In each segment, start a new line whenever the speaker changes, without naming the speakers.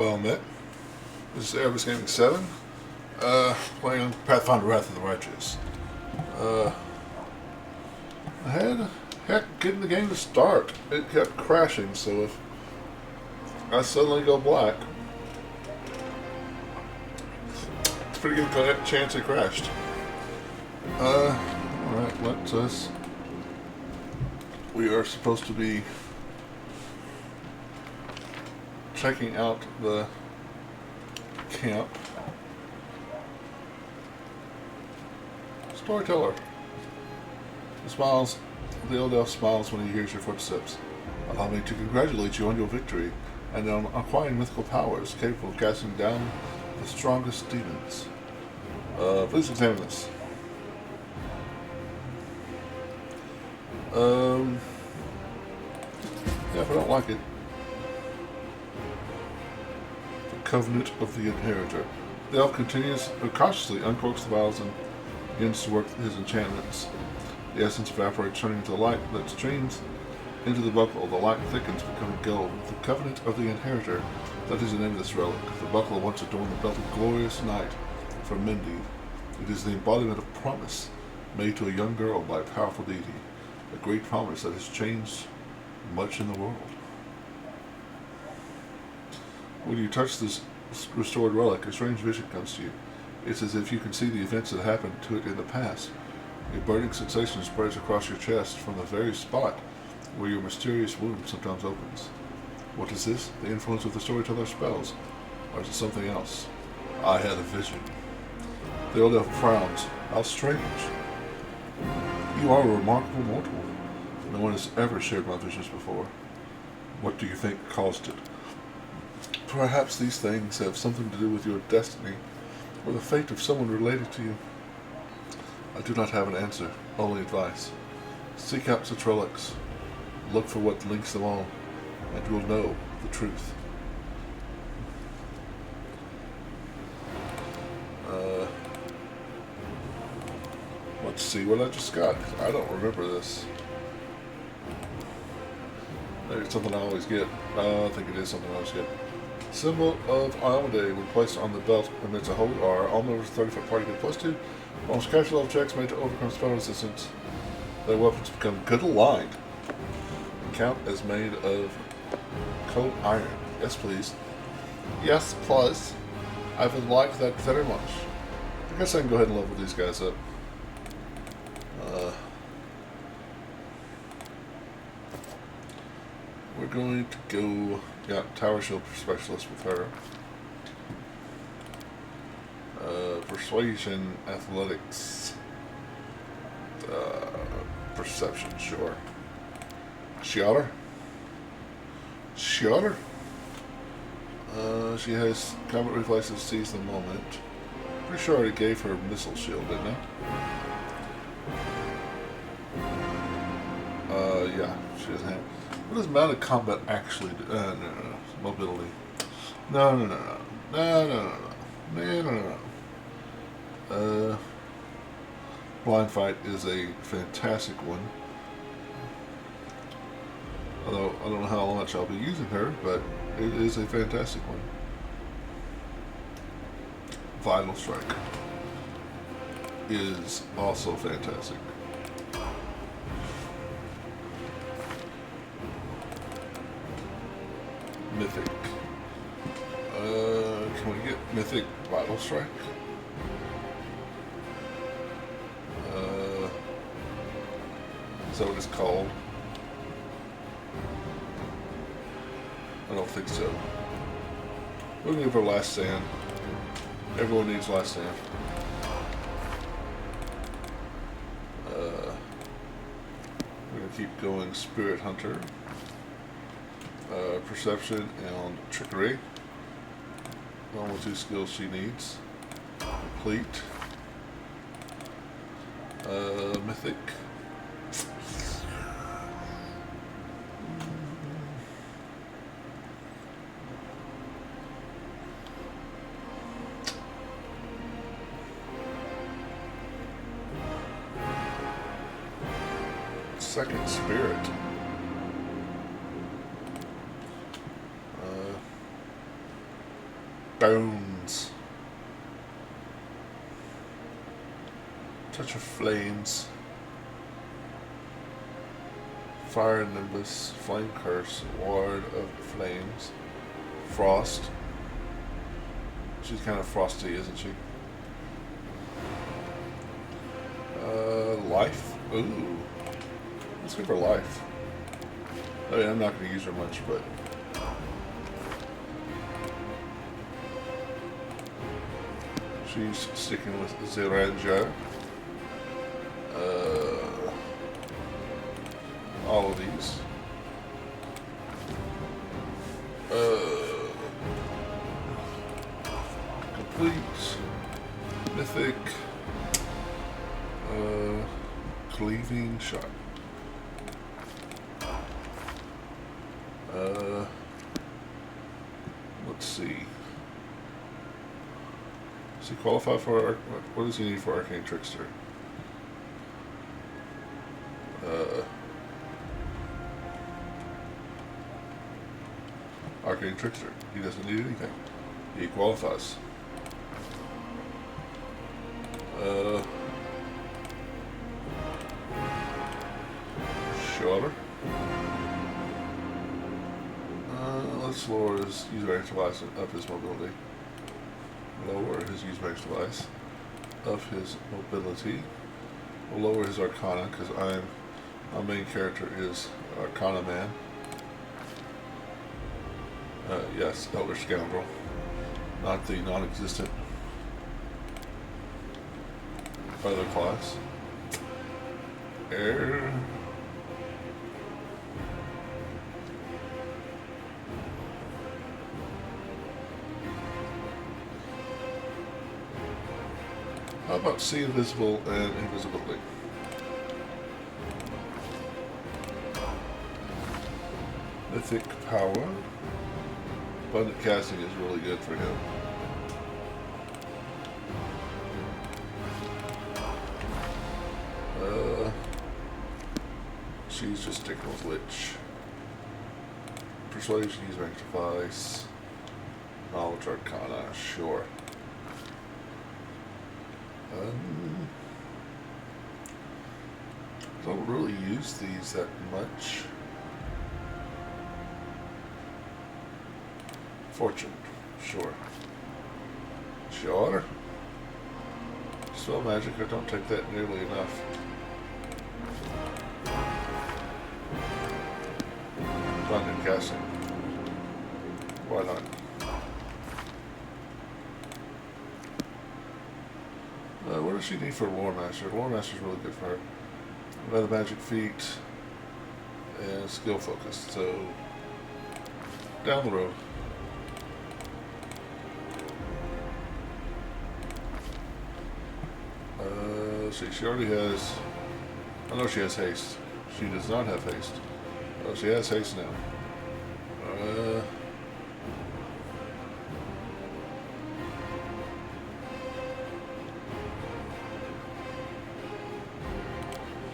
Well met. This is Airbus Gaming 7. Playing on Pathfinder Wrath of the Righteous. I had heck getting the game to start. It kept crashing, so if I suddenly go black, it's a pretty good chance it crashed. Alright, let's us. We are supposed to be checking out the camp. Storyteller. The old elf smiles when he hears your footsteps. Allow me to congratulate you on your victory and on acquiring mythical powers capable of casting down the strongest demons. Please examine this. Yeah, if I don't like it. The Covenant of the Inheritor. The elf continues, but cautiously uncorks the vials and begins to work his enchantments. The essence evaporates, turning into light that streams into the buckle. The light thickens, becoming gold. The Covenant of the Inheritor, that is the name of this relic. The buckle once adorned the belt of glorious night from Mindy. It is the embodiment of promise made to a young girl by a powerful deity. A great promise that has changed much in the world. When you touch this restored relic, a strange vision comes to you. It's as if you can see the events that happened to it in the past. A burning sensation spreads across your chest from the very spot where your mysterious wound sometimes opens. What is this? The influence of the storyteller's spells? Or is it something else? I had a vision. The old elf frowns. How strange. You are a remarkable mortal. No one has ever shared my visions before. What do you think caused it? Perhaps these things have something to do with your destiny, or the fate of someone related to you. I do not have an answer, only advice. Seek out such relics. Look for what links them all, and you will know the truth. Let's see what I just got. I don't remember this. Maybe it's something I always get. I think it is something I always get. Symbol of Iomade when placed on the belt emits a hold R. All members of the 30-foot party get +2. Almost casual level checks made to overcome spell resistance. Their weapons become good aligned. Count as made of cold iron. Yes, please. Yes, please. I would like that very much. I guess I can go ahead and level these guys up. We're going to go. Got Tower Shield Specialist with her. Persuasion, Athletics, Perception, sure. Shiotter? Shiotter? She has combat reflexes, seize the moment. Pretty sure I already gave her Missile Shield, didn't I? Yeah, she doesn't have. What does mounted combat actually do? No. Mobility. No. Blind Fight is a fantastic one. Although I don't know how much I'll be using her, but it is a fantastic one. Vital Strike is also fantastic. Mythic. Can we get Mythic Vital Strike? Is that what it's called? I don't think so. We'll give her Last Stand. Everyone needs Last Stand. We're going to keep going. Spirit Hunter. Perception and Trickery. Only 2 skills she needs. Complete. Mythic. Second Spirit. Bones. Touch of flames. Fire nimbus. Flame curse. Ward of flames. Frost. She's kind of frosty, isn't she? Life. Ooh. Let's give her life. I mean, I'm not going to use her much, but... she's sticking with Zeranja. All of these. Complete. Mythic. Cleaving shot. Let's see. Does he qualify for... what does he need for Arcane Trickster? Arcane Trickster. He doesn't need anything. He qualifies. Sure. Let's lower his user device and up his mobility. Lower his user device. Up his mobility. We'll lower his Arcana because my main character is Arcana Man. Yes, Elder Scoundrel. Not the non-existent other class. Air. How about see invisible and invisibility? Mythic power. Abundant casting is really good for him. She's just sticking with Lich. Persuasion, use rank device. Knowledge Arcana, sure. Don't really use these that much. Fortune, sure. Sure. Spell magic, I don't take that nearly enough. Abundant casting. Why not? What does she need for Lore Master? Lore Master is really good for her. Another magic feat and skill focused. So down the road. Let's see. She already has. I know she has haste. She does not have haste. Oh, she has haste now.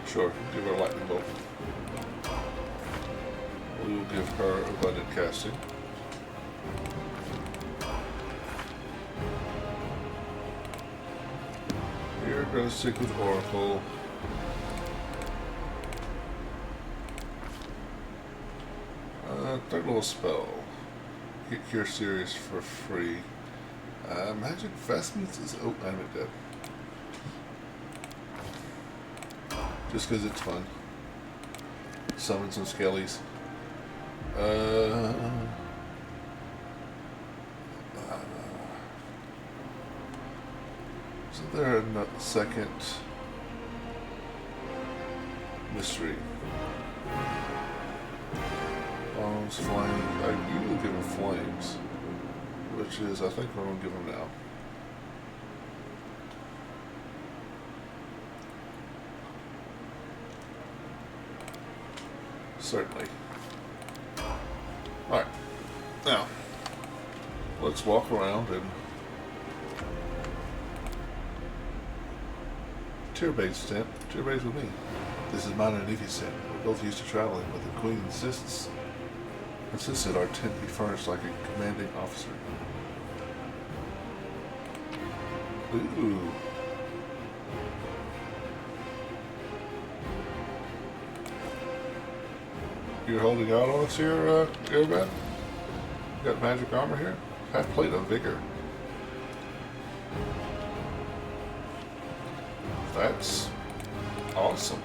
Sure, give her a lightning bolt. We will give her abundant casting. We're going to stick with Oracle. Third level spell. Get Cure Serious for free. Magic Vestments is... oh, I'm dead. Just because it's fun. Summon some skellies. So there a second mystery. Bones, flames. I usually give them flames, which is, I think, what I'm going to give them now. Certainly. Alright. Now, let's walk around and Tyrbade's tent. Tyrbade's with me. This is mine and Nikki's tent. We're both used to traveling, but the Queen insists that our tent be furnished like a commanding officer. Ooh. You're holding out on us here, Airbag? You got magic armor here? Half plate of vigor. That's awesome.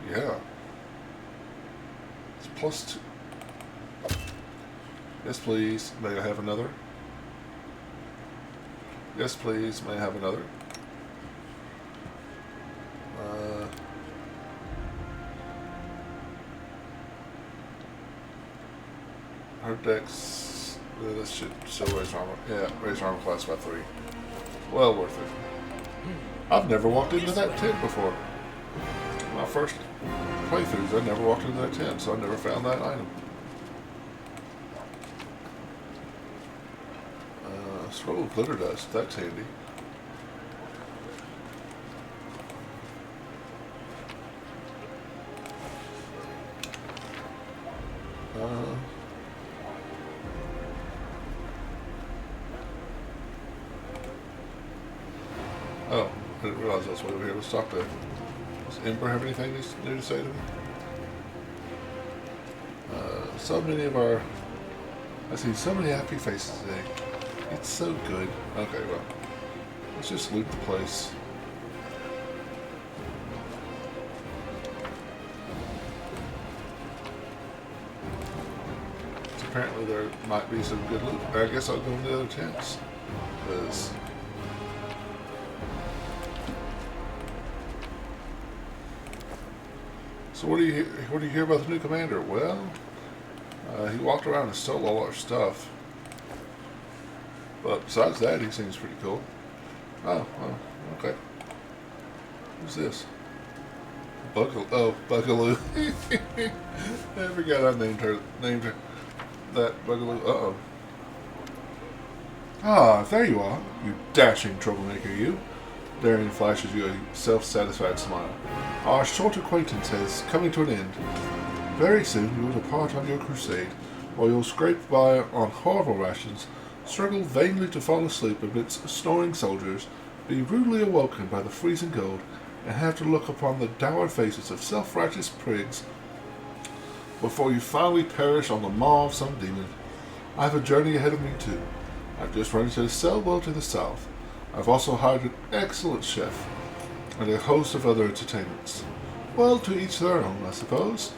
Yeah. It's +2. Yes, please. May I have another? Yes, please. May I have another? Her dex. This should show raise armor. Yeah, raise armor class by 3. Well worth it. I've never walked into that tent before. My first playthroughs, I never walked into that tent, so I never found that item. Scroll of glitter dust. That's handy. Oh, I didn't realize that's way over here. Let's talk to. Does Ember have anything new to say to me? So many of our. I see so many happy faces today. It's so good. Okay, well, let's just loot the place. So apparently there might be some good loot. I guess I'll go into the other tents. Because so what do you hear about the new commander? Well, he walked around and stole all our stuff. But besides that, he seems pretty cool. Oh, okay. Who's this? Bugaloo. I forgot I named her that Bugaloo. Uh-oh. Ah, there you are, you dashing troublemaker, you. Darian flashes you a self-satisfied smile. Our short acquaintance is coming to an end. Very soon you will depart on your crusade, while you'll scrape by on horrible rations, struggle vainly to fall asleep amidst snoring soldiers, be rudely awoken by the freezing cold, and have to look upon the dour faces of self-righteous prigs before you finally perish on the maw of some demon. I have a journey ahead of me too. I've just run into a sailboat to the south. I've also hired an excellent chef and a host of other entertainments. Well, to each their own, I suppose.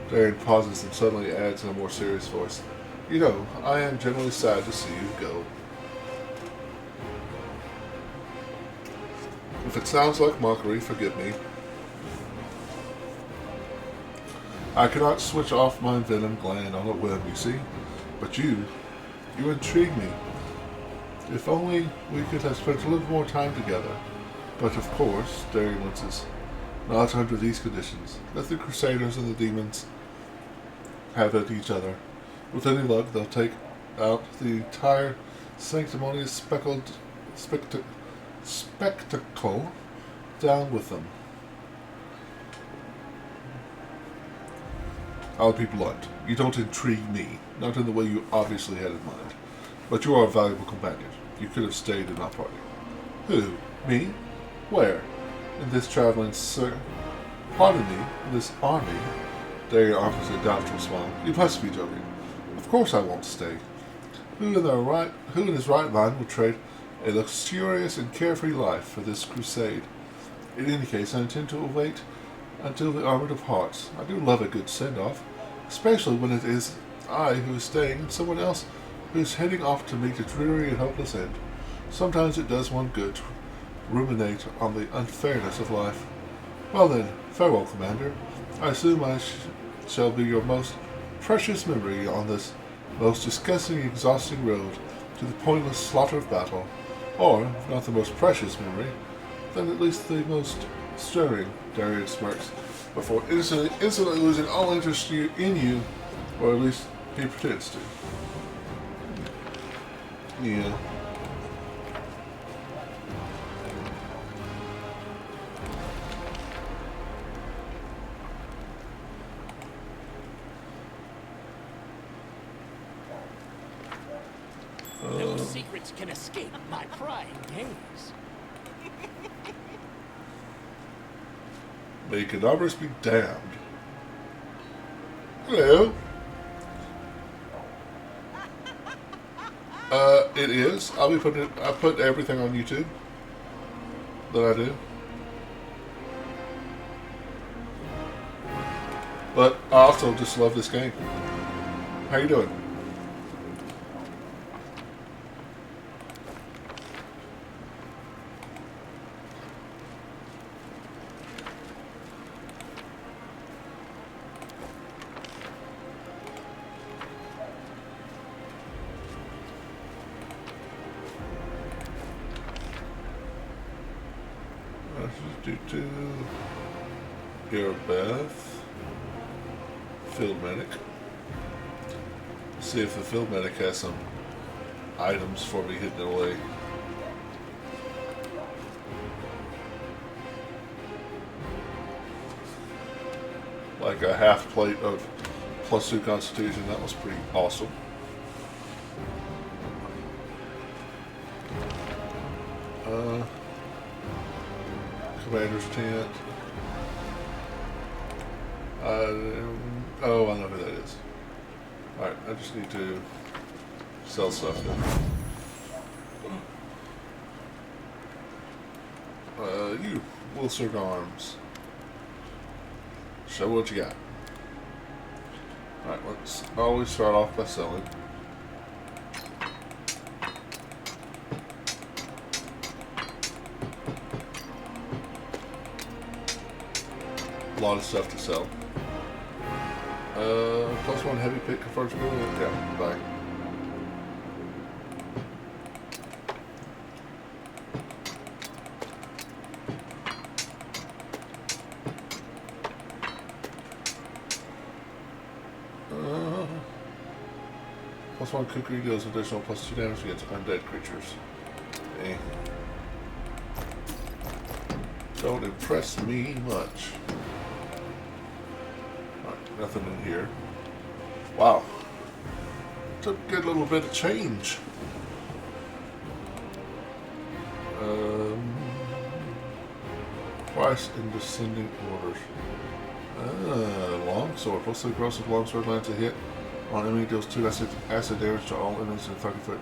Darian pauses and suddenly adds in a more serious voice, You know, I am generally sad to see you go. If it sounds like mockery, forgive me. I cannot switch off my venom gland on a whim, you see. But you intrigue me. If only we could have spent a little more time together. But of course, Darian winces, not under these conditions. Let the Crusaders and the demons have at each other. With any luck, they'll take out the entire sanctimonious spectacle down with them. I'll be blunt. You don't intrigue me, not in the way you obviously had in mind. But you are a valuable companion. You could have stayed in our party. Who? Me? Where? In this traveling Pardon me, in this army? Darian offers a doubtful smile. You must be joking. Of course I won't stay. Who in his right mind would trade a luxurious and carefree life for this crusade? In any case, I intend to wait until the army departs. I do love a good send-off, especially when it is I who is staying and someone else who is heading off to meet a dreary and hopeless end. Sometimes it does one good to ruminate on the unfairness of life. Well then, farewell, Commander. I assume I shall be your most precious memory on this most disgusting, exhausting road to the pointless slaughter of battle. Or, if not the most precious memory, then at least the most stirring. Darian smirks, before instantly losing all interest in you, or at least he pretends to. Yeah.
secrets can escape my prying gaze.
May Cadabras be damned. Hello. It is. I'll be putting it. I put everything on YouTube that I do. But I also just love this game. How you doing? Dear Beth, Field Medic. See if the Field Medic has some items for me hidden away. Like a half plate of +2 Constitution. That was pretty awesome. Commander's tent. Oh, I know who that is. Alright, I just need to sell stuff then. You, Wilson Arms. Show what you got. Alright, let's always start off by selling. A lot of stuff to sell. +1 heavy pick confirms go. Yeah, bye. +1 cookery deals additional +2 damage against undead creatures. Eh. Don't impress me much. Alright, nothing in here. Wow. It's a good little bit of change. Price in descending orders. Longsword. +3 gross of longsword lands a hit on enemy, deals 2 acid damage to all enemies in a 30-foot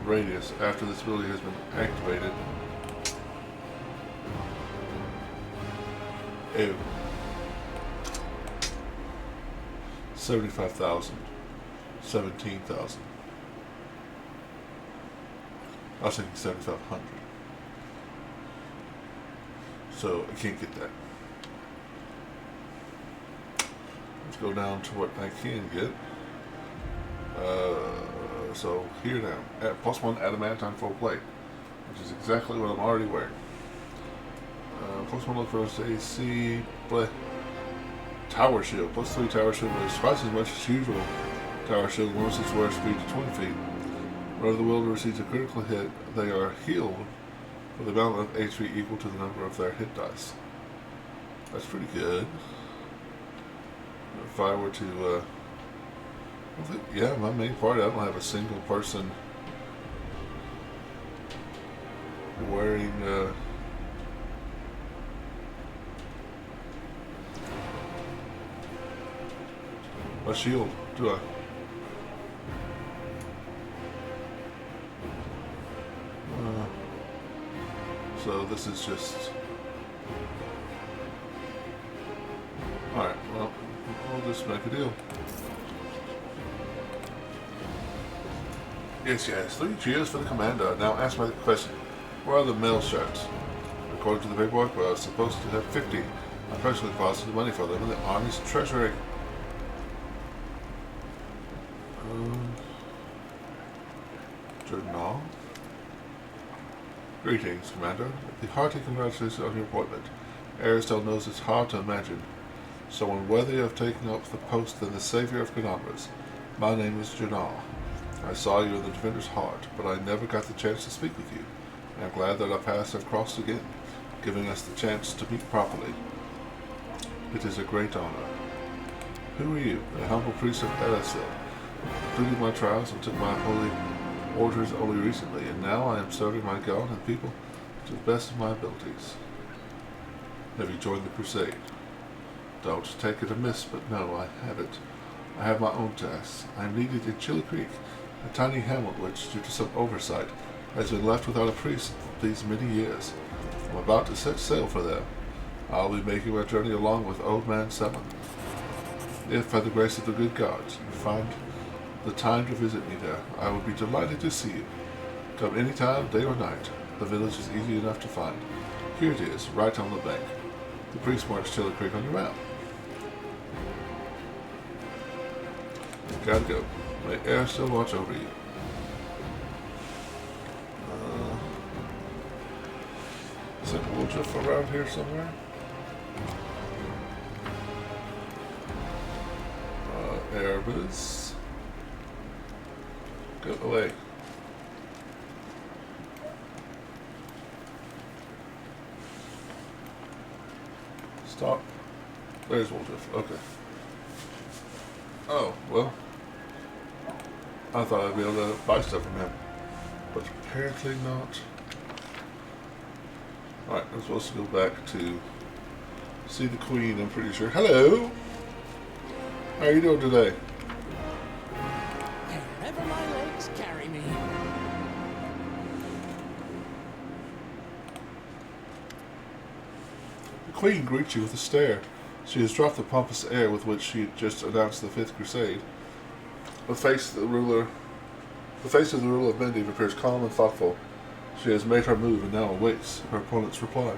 radius. After this ability has been activated. Ew. 75,000. 17,000. I was thinking 7,500. So I can't get that. Let's go down to what I can get. So here now, at +1 adamantine full plate, which is exactly what I'm already wearing. +1 look for AC, tower shield, +3 tower shield, which is twice as much as usual. Tower shield lowers its wear speed to 20 feet. Whenever the wielder receives a critical hit, they are healed with the amount of HP equal to the number of their hit dice. That's pretty good. If I were to, yeah, my main party, I don't have a single person wearing, a shield, do I? So this is just... Alright, well, we'll just make a deal. Yes, 3 cheers for the commander. Now ask my question. Where are the mail shots? According to the paperwork, well, I was supposed to have 50. I personally deposited the money for them in the Army's treasury. Journal. Greetings, Commander. The hearty congratulations on your appointment. Aristel knows it's hard to imagine someone worthy of taking up the post than the savior of Canobras. My name is Janal. I saw you in the Defender's Heart, but I never got the chance to speak with you. I'm glad that our paths have crossed again, giving us the chance to meet properly. It is a great honor. Who are you? A humble priest of Aristel. Completed my trials and took my holy orders only recently, and now I am serving my God and people to the best of my abilities. Have you joined the crusade? Don't take it amiss, but no, I haven't. I have my own tasks. I am needed in Chili Creek, a tiny hamlet which, due to some oversight, has been left without a priest these many years. I'm about to set sail for there. I'll be making my journey along with Old Man Seven. If, by the grace of the good gods, you find the time to visit me there, I would be delighted to see you. Come any time, day or night. The village is easy enough to find. Here it is, right on the bank. The priest marks Chili Creek on your map. Gotta go. May air still watch over you. Is it wotr around here somewhere? Erebus. Go away. Stop. There's wotr. Okay. Oh, well. I thought I'd be able to buy stuff from him. But apparently not. Alright, I'm supposed to go back to see the Queen, I'm pretty sure. Hello! How are you doing today?
Wherever my legs carry me.
The Queen greets you with a stare. She has dropped the pompous air with which she had just announced the Fifth Crusade. The face of the ruler of Mendiv appears calm and thoughtful. She has made her move and now awaits her opponent's reply.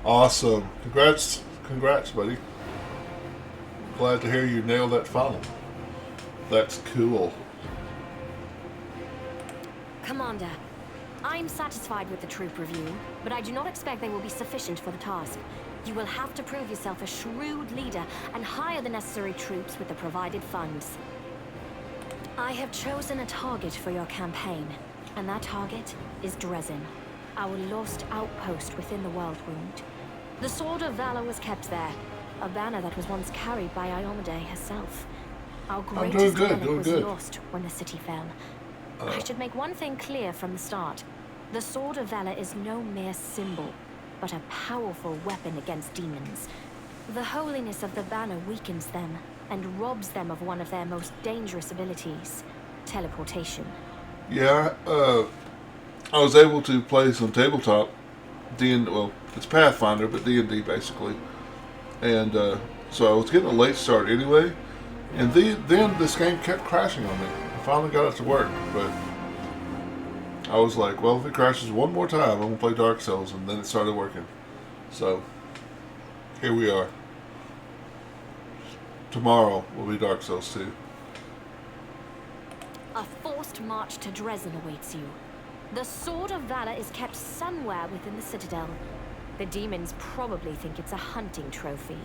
Awesome. Congrats, buddy. Glad to hear you nailed that funnel. That's cool.
Commander, I'm satisfied with the troop review, but I do not expect they will be sufficient for the task. You will have to prove yourself a shrewd leader and hire the necessary troops with the provided funds. I have chosen a target for your campaign, and that target is Dresden, our lost outpost within the Worldwound. The Sword of Valor was kept there, a banner that was once carried by Iomade herself. Our greatest relic was lost when the city fell. I should make one thing clear from the start. The Sword of Valor is no mere symbol, but a powerful weapon against demons. The holiness of the banner weakens them and robs them of one of their most dangerous abilities, teleportation.
Yeah, I was able to play some tabletop D&D, well, it's Pathfinder, but D&D basically. And so I was getting a late start anyway, and then this game kept crashing on me. I finally got it to work, but I was like, well, if it crashes one more time, I'm going to play Dark Souls, and then it started working. So, here we are. Tomorrow will be Dark Souls 2.
A forced march to Dresden awaits you. The Sword of Valor is kept somewhere within the Citadel. The demons probably think it's a hunting trophy.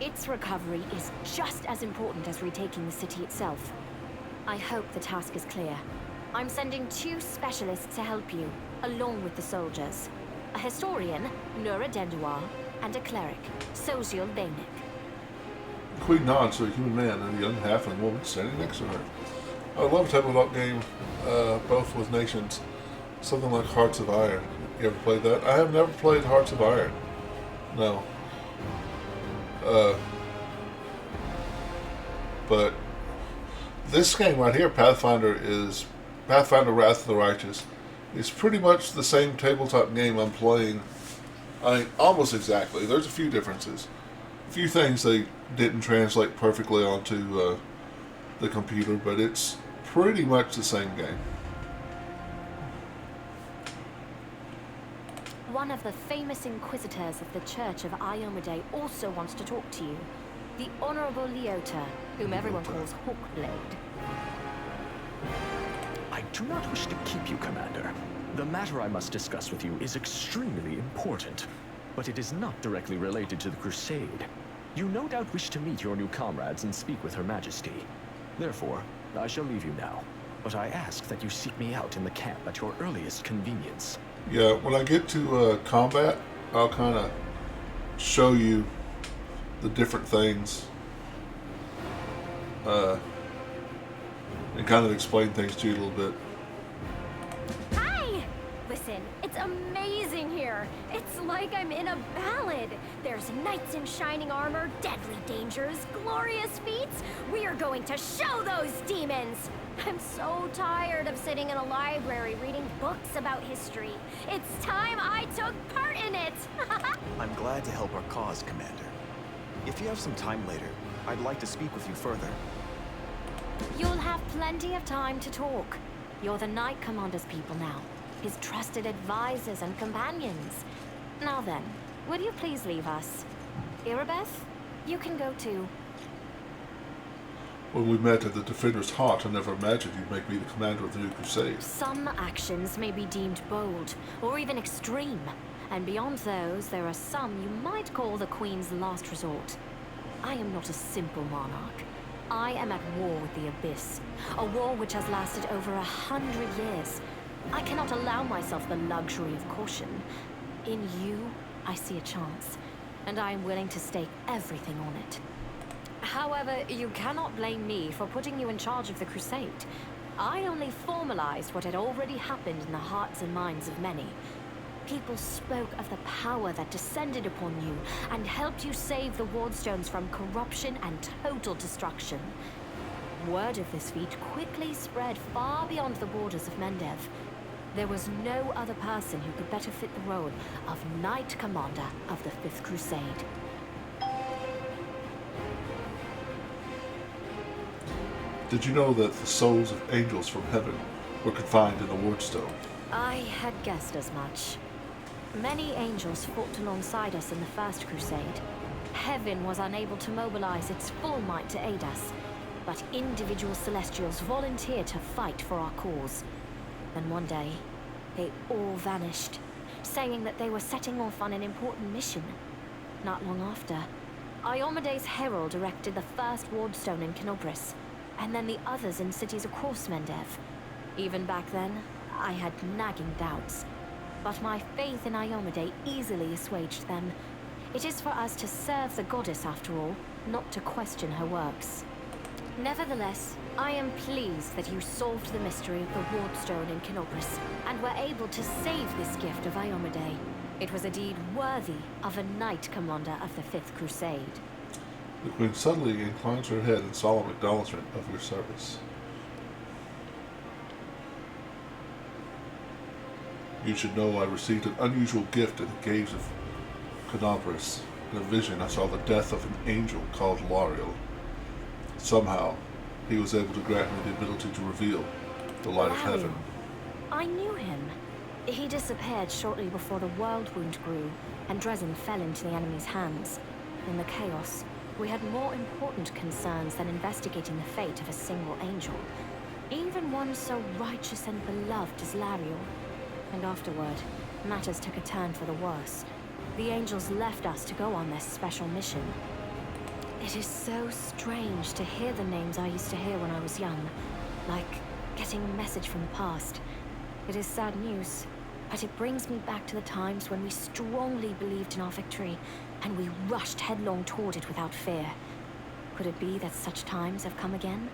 Its recovery is just as important as retaking the city itself. I hope the task is clear. I'm sending 2 specialists to help you, along with the soldiers. A historian, Nura Denduar, and a cleric, Social Bainik.
The Queen nods to a human man and a young halfling woman standing next to her. I love a tabletop game, both with nations. Something like Hearts of Iron. You ever played that? I have never played Hearts of Iron. No. But this game right here, Pathfinder Wrath of the Righteous, is pretty much the same tabletop game I'm playing. I mean, almost exactly. There's a few differences. A few things they didn't translate perfectly onto the computer, but it's pretty much the same game.
One of the famous inquisitors of the Church of Iomade also wants to talk to you. The Honorable Leota, whom everyone calls Hawkblade.
I do not wish to keep you, Commander. The matter I must discuss with you is extremely important, but it is not directly related to the Crusade. You no doubt wish to meet your new comrades and speak with Her Majesty. Therefore, I shall leave you now, but I ask that you seek me out in the camp at your earliest convenience.
Yeah, when I get to combat, I'll kind of show you the different things and kind of explain things to you a little bit.
Hi! Listen, it's amazing here. It's like I'm in a ballad. There's knights in shining armor, deadly dangers, glorious feats. We are going to show those demons. I'm so tired of sitting in a library reading books about history. It's time I took part in it.
I'm glad to help our cause, Commander. If you have some time later, I'd like to speak with you further.
You'll have plenty of time to talk. You're the Knight Commander's people now, his trusted advisors and companions. Now then, will you please leave us? Irabeth, you can go too.
When we met at the Defender's Haunt, I never imagined you'd make me the commander of the new crusade.
Some actions may be deemed bold, or even extreme. And beyond those, there are some you might call the Queen's last resort. I am not a simple monarch. I am at war with the Abyss, a war which has lasted over 100 years. I cannot allow myself the luxury of caution. In you, I see a chance, and I am willing to stake everything on it. However, you cannot blame me for putting you in charge of the crusade. I only formalized what had already happened in the hearts and minds of many. People spoke of the power that descended upon you and helped you save the Wardstones from corruption and total destruction. Word of this feat quickly spread far beyond the borders of Mendev. There was no other person who could better fit the role of Knight Commander of the Fifth Crusade.
Did you know that the souls of angels from heaven were confined in the Wardstone?
I had guessed as much. Many angels fought alongside us in the First Crusade. Heaven was unable to mobilize its full might to aid us, but individual Celestials volunteered to fight for our cause. Then one day, they all vanished, saying that they were setting off on an important mission. Not long after, Iomede's herald erected the first Wardstone in Kenobris, and then the others in cities across Mendev. Even back then, I had nagging doubts. But my faith in Iomede easily assuaged them. It is for us to serve the goddess after all, not to question her works. Nevertheless, I am pleased that you solved the mystery of the Wardstone in Kenobris, and were able to save this gift of Iomede. It was a deed worthy of a Knight Commander of the Fifth Crusade.
The Queen suddenly inclines her head in solemn acknowledgement of your service. You should know I received an unusual gift in the caves of Kenobris. In a vision, I saw the death of an angel called Lariel. Somehow, he was able to grant me the ability to reveal the light of heaven.
I knew him. He disappeared shortly before the world wound grew, and Dresden fell into the enemy's hands. In the chaos, we had more important concerns than investigating the fate of a single angel, even one so righteous and beloved as Lariel. And afterward, matters took a turn for the worse. The angels left us to go on this special mission. It is so strange to hear the names I used to hear when I was young, like getting a message from the past. It is sad news, but it brings me back to the times when we strongly believed in our victory, and we rushed headlong toward it without fear. Could it be that such times have come again?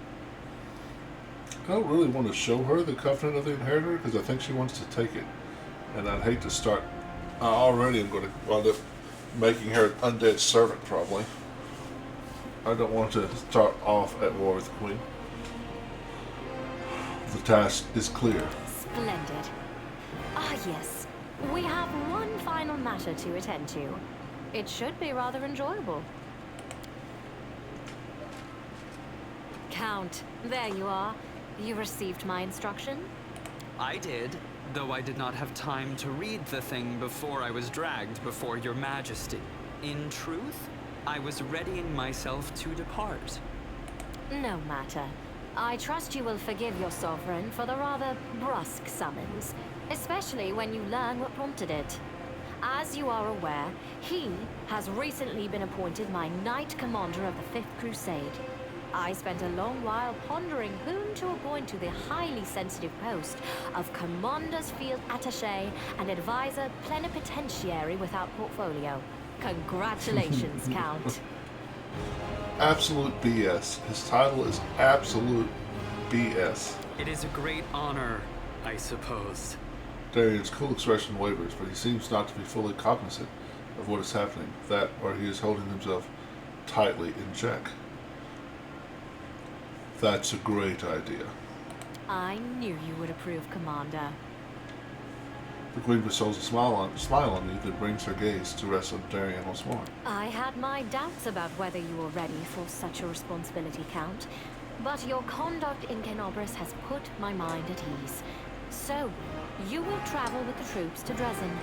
I don't really want to show her the Covenant of the Inheritor because I think she wants to take it. And I'd hate to start... already I'm going to wind up making her an undead servant, probably. I don't want to start off at war with the Queen. The task is clear.
Splendid. Ah, yes. We have one final matter to attend to. It should be rather enjoyable. Count, there you are. You received my instruction?
I did, though I did not have time to read the thing before I was dragged before your majesty. In truth, I was readying myself to depart.
No matter. I trust you will forgive your sovereign for the rather brusque summons, especially when you learn what prompted it. As you are aware, he has recently been appointed my Knight Commander of the Fifth Crusade. I spent a long while pondering whom to appoint to the highly sensitive post of Commander's Field Attaché and Advisor Plenipotentiary without portfolio. Congratulations, Count.
Absolute BS. His title is Absolute BS.
It is a great honor, I suppose.
Darian's cool expression wavers, but he seems not to be fully cognizant of what is happening, that or he is holding himself tightly in check. That's a great idea.
I knew you would approve, Commander.
The Queen bestows a smile on you that brings her gaze to rest on Darian once more.
I had my doubts about whether you were ready for such a responsibility, Count. But your conduct in Kenobris has put my mind at ease. So, you will travel with the troops to Dresden.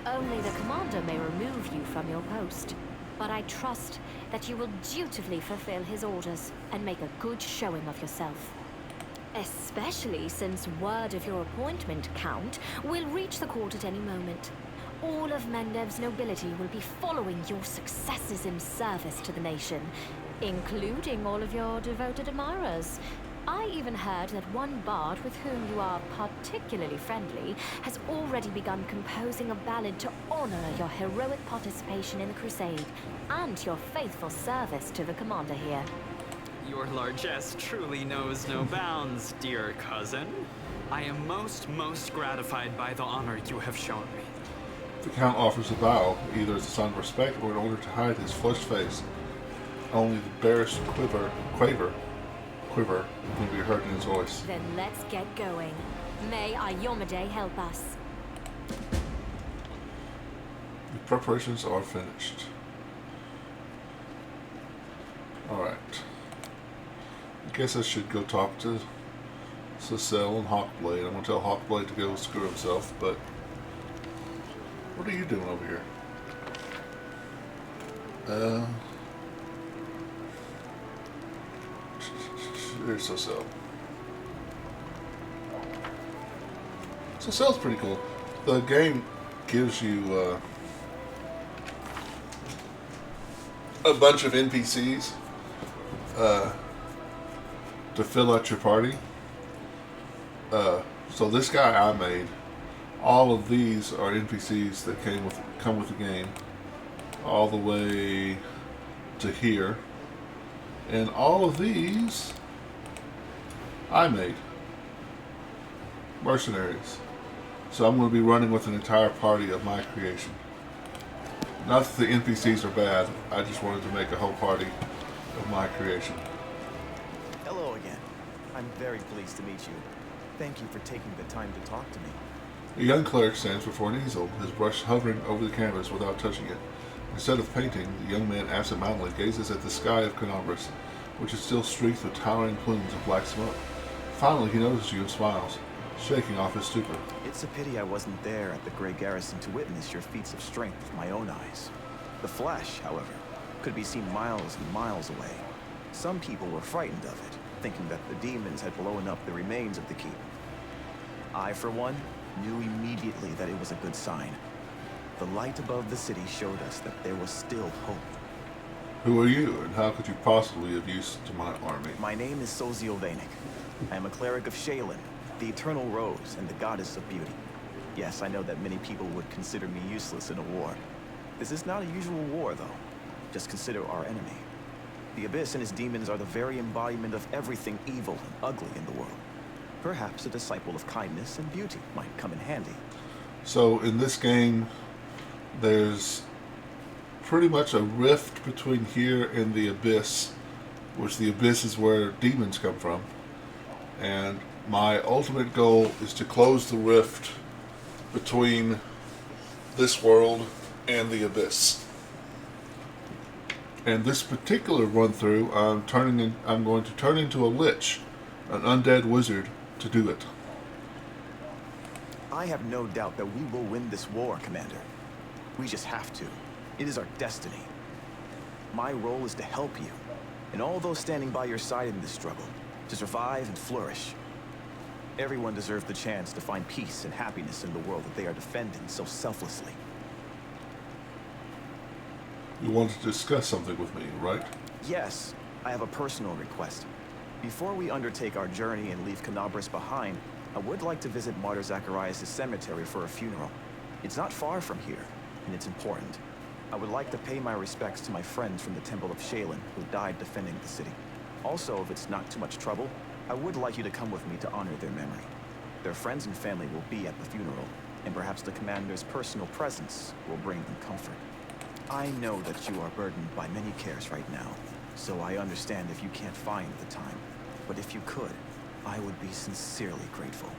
Only the commander may remove you from your post. But I trust that you will dutifully fulfill his orders and make a good showing of yourself. Especially since word of your appointment, Count, will reach the court at any moment. All of Mendev's nobility will be following your successes in service to the nation, including all of your devoted admirers. I even heard that one bard with whom you are particularly friendly has already begun composing a ballad to honor your heroic participation in the crusade and your faithful service to the commander here.
Your largesse truly knows no bounds, dear cousin. I am most gratified by the honor you have shown me.
The Count offers a bow, either as a sign of respect or in order to hide his flushed face. Only the barest quaver can be heard in his voice.
Then let's get going. May Ayomide help us.
The preparations are finished. Alright. I guess I should go talk to Cecile and Hawkblade. I'm going to tell Hawkblade to go screw himself, but... What are you doing over here? There's Cecile. Cecile's pretty cool. The game gives you a bunch of NPCs to fill out your party. So this guy I made, all of these are NPCs that come with the game, all the way to here, and all of these I made mercenaries. So I'm going to be running with an entire party of my creation. Not that the NPCs are bad, I just wanted to make a whole party of my creation.
Hello again. I'm very pleased to meet you. Thank you for taking the time to talk to me.
A young cleric stands before an easel, his brush hovering over the canvas without touching it. Instead of painting, the young man absent-mindedly gazes at the sky of Kenobris, which is still streaked with towering plumes of black smoke. Finally, he notices you and smiles, shaking off his stupor.
It's a pity I wasn't there at the Grey Garrison to witness your feats of strength with my own eyes. The flash, however, could be seen miles and miles away. Some people were frightened of it, thinking that the demons had blown up the remains of the keep. I, for one, knew immediately that it was a good sign. The light above the city showed us that there was still hope.
Who are you, and how could you possibly have use to my army?
My name is Sozio Vanek. I am a cleric of Shaylin, the Eternal Rose and the Goddess of Beauty. Yes, I know that many people would consider me useless in a war. This is not a usual war, though. Just consider our enemy. The Abyss and his demons are the very embodiment of everything evil and ugly in the world. Perhaps a disciple of kindness and beauty might come in handy.
So in this game, there's pretty much a rift between here and the Abyss, which the Abyss is where demons come from. And my ultimate goal is to close the rift between this world and the Abyss. And this particular run through, I'm going to turn into a lich, an undead wizard, to do it.
I have no doubt that we will win this war, Commander. We just have to. It is our destiny. My role is to help you, and all those standing by your side in this struggle, to survive and flourish. Everyone deserves the chance to find peace and happiness in the world that they are defending so selflessly.
You want to discuss something with me, right?
Yes, I have a personal request. Before we undertake our journey and leave Kenobris behind, I would like to visit Martyr Zacharias' cemetery for a funeral. It's not far from here, and it's important. I would like to pay my respects to my friends from the Temple of Shaylin who died defending the city. Also, if it's not too much trouble, I would like you to come with me to honor their memory. Their friends and family will be at the funeral, and perhaps the commander's personal presence will bring them comfort. I know that you are burdened by many cares right now, so I understand if you can't find the time. But if you could, I would be sincerely grateful.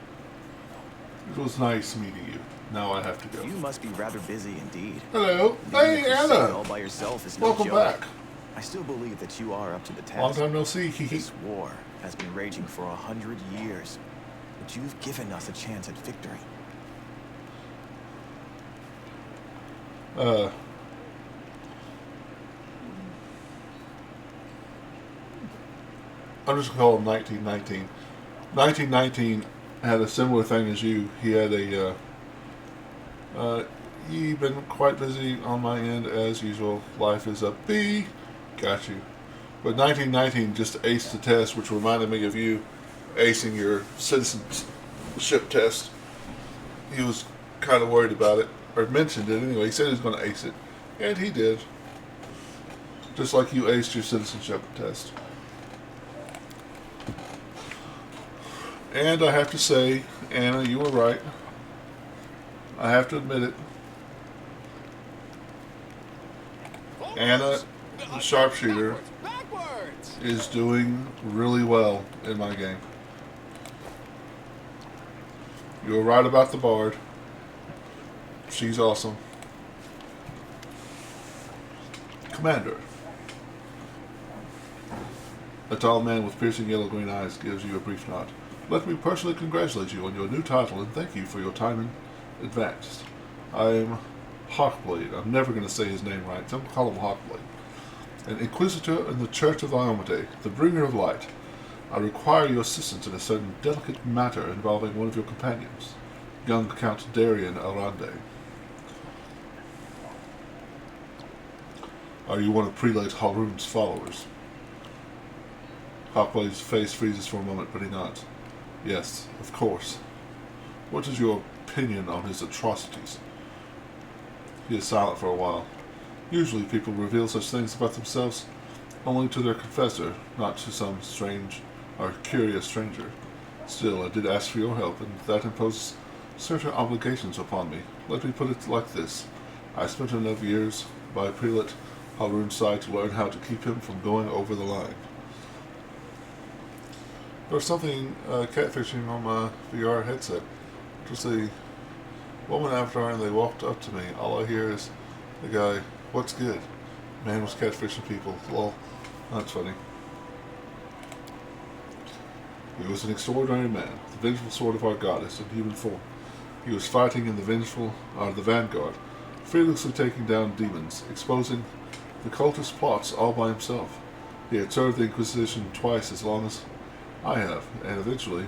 It was nice meeting you. Now I have to go.
You must be rather busy indeed.
Hello.
Leading
Hey,
a crusade
Anna.
all by yourself is no
Welcome
joke.
back.
I still believe that you are up to the task.
Long time no see.
This war has been raging for 100 years, but you've given us a chance at victory.
I'm just going to call him 1919. 1919 had a similar thing as you. He had a, you've been quite busy on my end as usual. Life is a B. Got you. But 1919 just aced the test, which reminded me of you acing your citizenship test. He was kind of worried about it, or mentioned it anyway. He said he was going to ace it, and he did. Just like you aced your citizenship test. And I have to say, Anna, you were right. I have to admit it. Anna, the sharpshooter, is doing really well in my game. You were right about the bard. She's awesome. Commander. A tall man with piercing yellow-green eyes gives you a brief nod. Let me personally congratulate you on your new title and thank you for your time in advance. I'm Hawkblade. I'm never going to say his name right, so I'm going to call him Hawkblade. An Inquisitor in the Church of Iomade, the bringer of light. I require your assistance in a certain delicate matter involving one of your companions, young Count Darian Arande. Are you one of Prelate Haroun's followers? Hawkblade's face freezes for a moment, but he nods. Yes, of course. What is your opinion on his atrocities? He is silent for a while. Usually people reveal such things about themselves only to their confessor, not to some strange or curious stranger. Still, I did ask for your help, and that imposes certain obligations upon me. Let me put it like this. I spent enough years by Prelate Haroun's side to learn how to keep him from going over the line. There's something catfishing on my VR headset. Just a woman avatar, and they walked up to me. All I hear is the guy, "What's good?" Man was catfishing people. Lol. That's funny. He was an extraordinary man, the vengeful sword of our goddess in human form. He was fighting in the vanguard, fearlessly taking down demons, exposing the cultist plots all by himself. He had served the Inquisition twice as long as I have, and eventually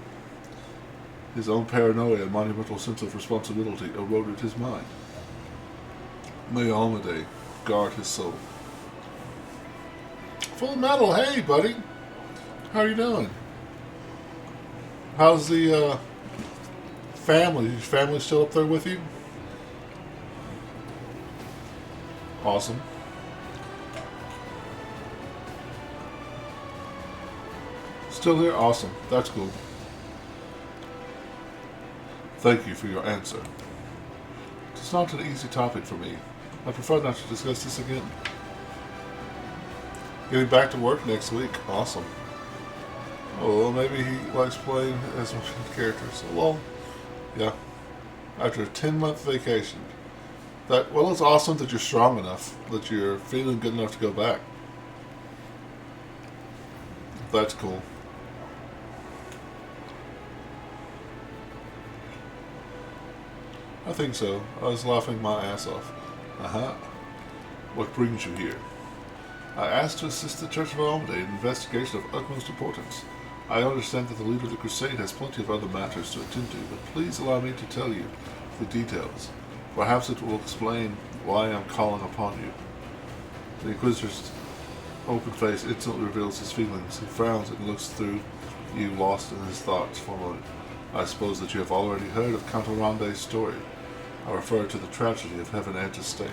his own paranoia and monumental sense of responsibility eroded his mind. May Almaday guard his soul. Full Metal, hey buddy! How are you doing? How's the family? Is your family still up there with you? Awesome. Still here? Awesome. That's cool. Thank you for your answer. It's not an easy topic for me. I prefer not to discuss this again. Getting back to work next week. Awesome. Oh, well, maybe he likes playing as one of the characters. Well, yeah. After a 10-month vacation. Well, it's awesome that you're strong enough, that you're feeling good enough to go back. That's cool. I think so. I was laughing my ass off. What brings you here? I asked to assist the Church of Iomade in an investigation of utmost importance. I understand that the leader of the crusade has plenty of other matters to attend to, but please allow me to tell you the details. Perhaps it will explain why I am calling upon you. The Inquisitor's open face instantly reveals his feelings. He frowns and looks through you, lost in his thoughts for a moment. I suppose that you have already heard of Count Arande's story. I refer to the tragedy of Heaven Edge Estate.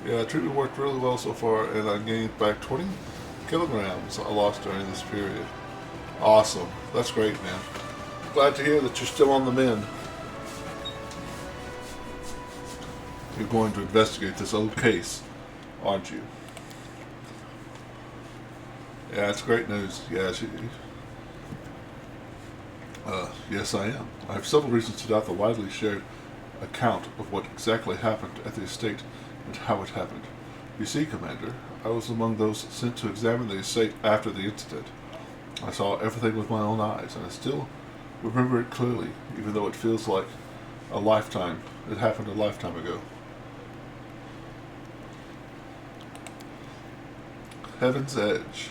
Yeah, treatment worked really well so far, and I gained back 20 kilograms I lost during this period. Awesome. That's great, man. Glad to hear that you're still on the mend. You're going to investigate this old case, aren't you? Yeah, it's great news. Yes, I am. I have several reasons to doubt the widely shared account of what exactly happened at the estate and how it happened. You see, Commander, I was among those sent to examine the estate after the incident. I saw everything with my own eyes, and I still remember it clearly, even though it feels like a lifetime. It happened a lifetime ago. Heaven's Edge.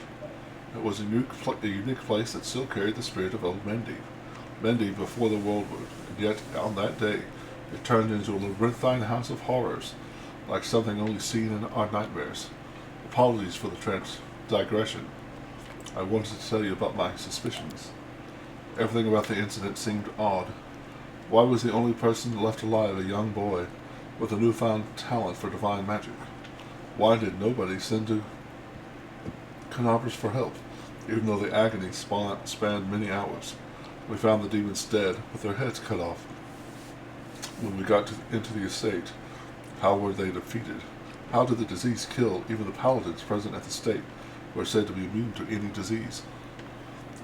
It was a unique place that still carried the spirit of old Mendy. Mendy before the Worldwood, and yet on that day it turned into a labyrinthine house of horrors, like something only seen in our nightmares. Apologies for the digression. I wanted to tell you about my suspicions. Everything about the incident seemed odd. Why was the only person left alive a young boy with a newfound talent for divine magic? Why did nobody send to Canopus for help, even though the agony spanned many hours? We found the demons dead, with their heads cut off. When we got into the estate, how were they defeated? How did the disease kill even the paladins present at the stake, who are said to be immune to any disease?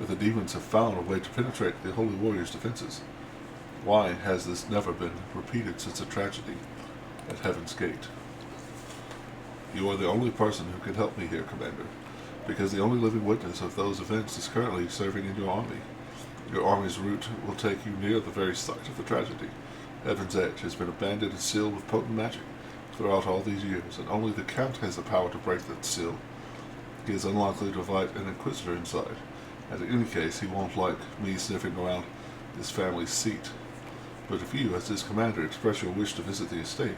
If the demons have found a way to penetrate the Holy Warrior's defenses, why has this never been repeated since the tragedy at Heaven's Gate? You are the only person who can help me here, Commander, because the only living witness of those events is currently serving in your army. Your army's route will take you near the very site of the tragedy. Heaven's Edge has been abandoned and sealed with potent magic throughout all these years, and only the Count has the power to break that seal. He is unlikely to invite an Inquisitor inside, and in any case he won't like me sniffing around his family's seat. But if you, as his commander, express your wish to visit the estate,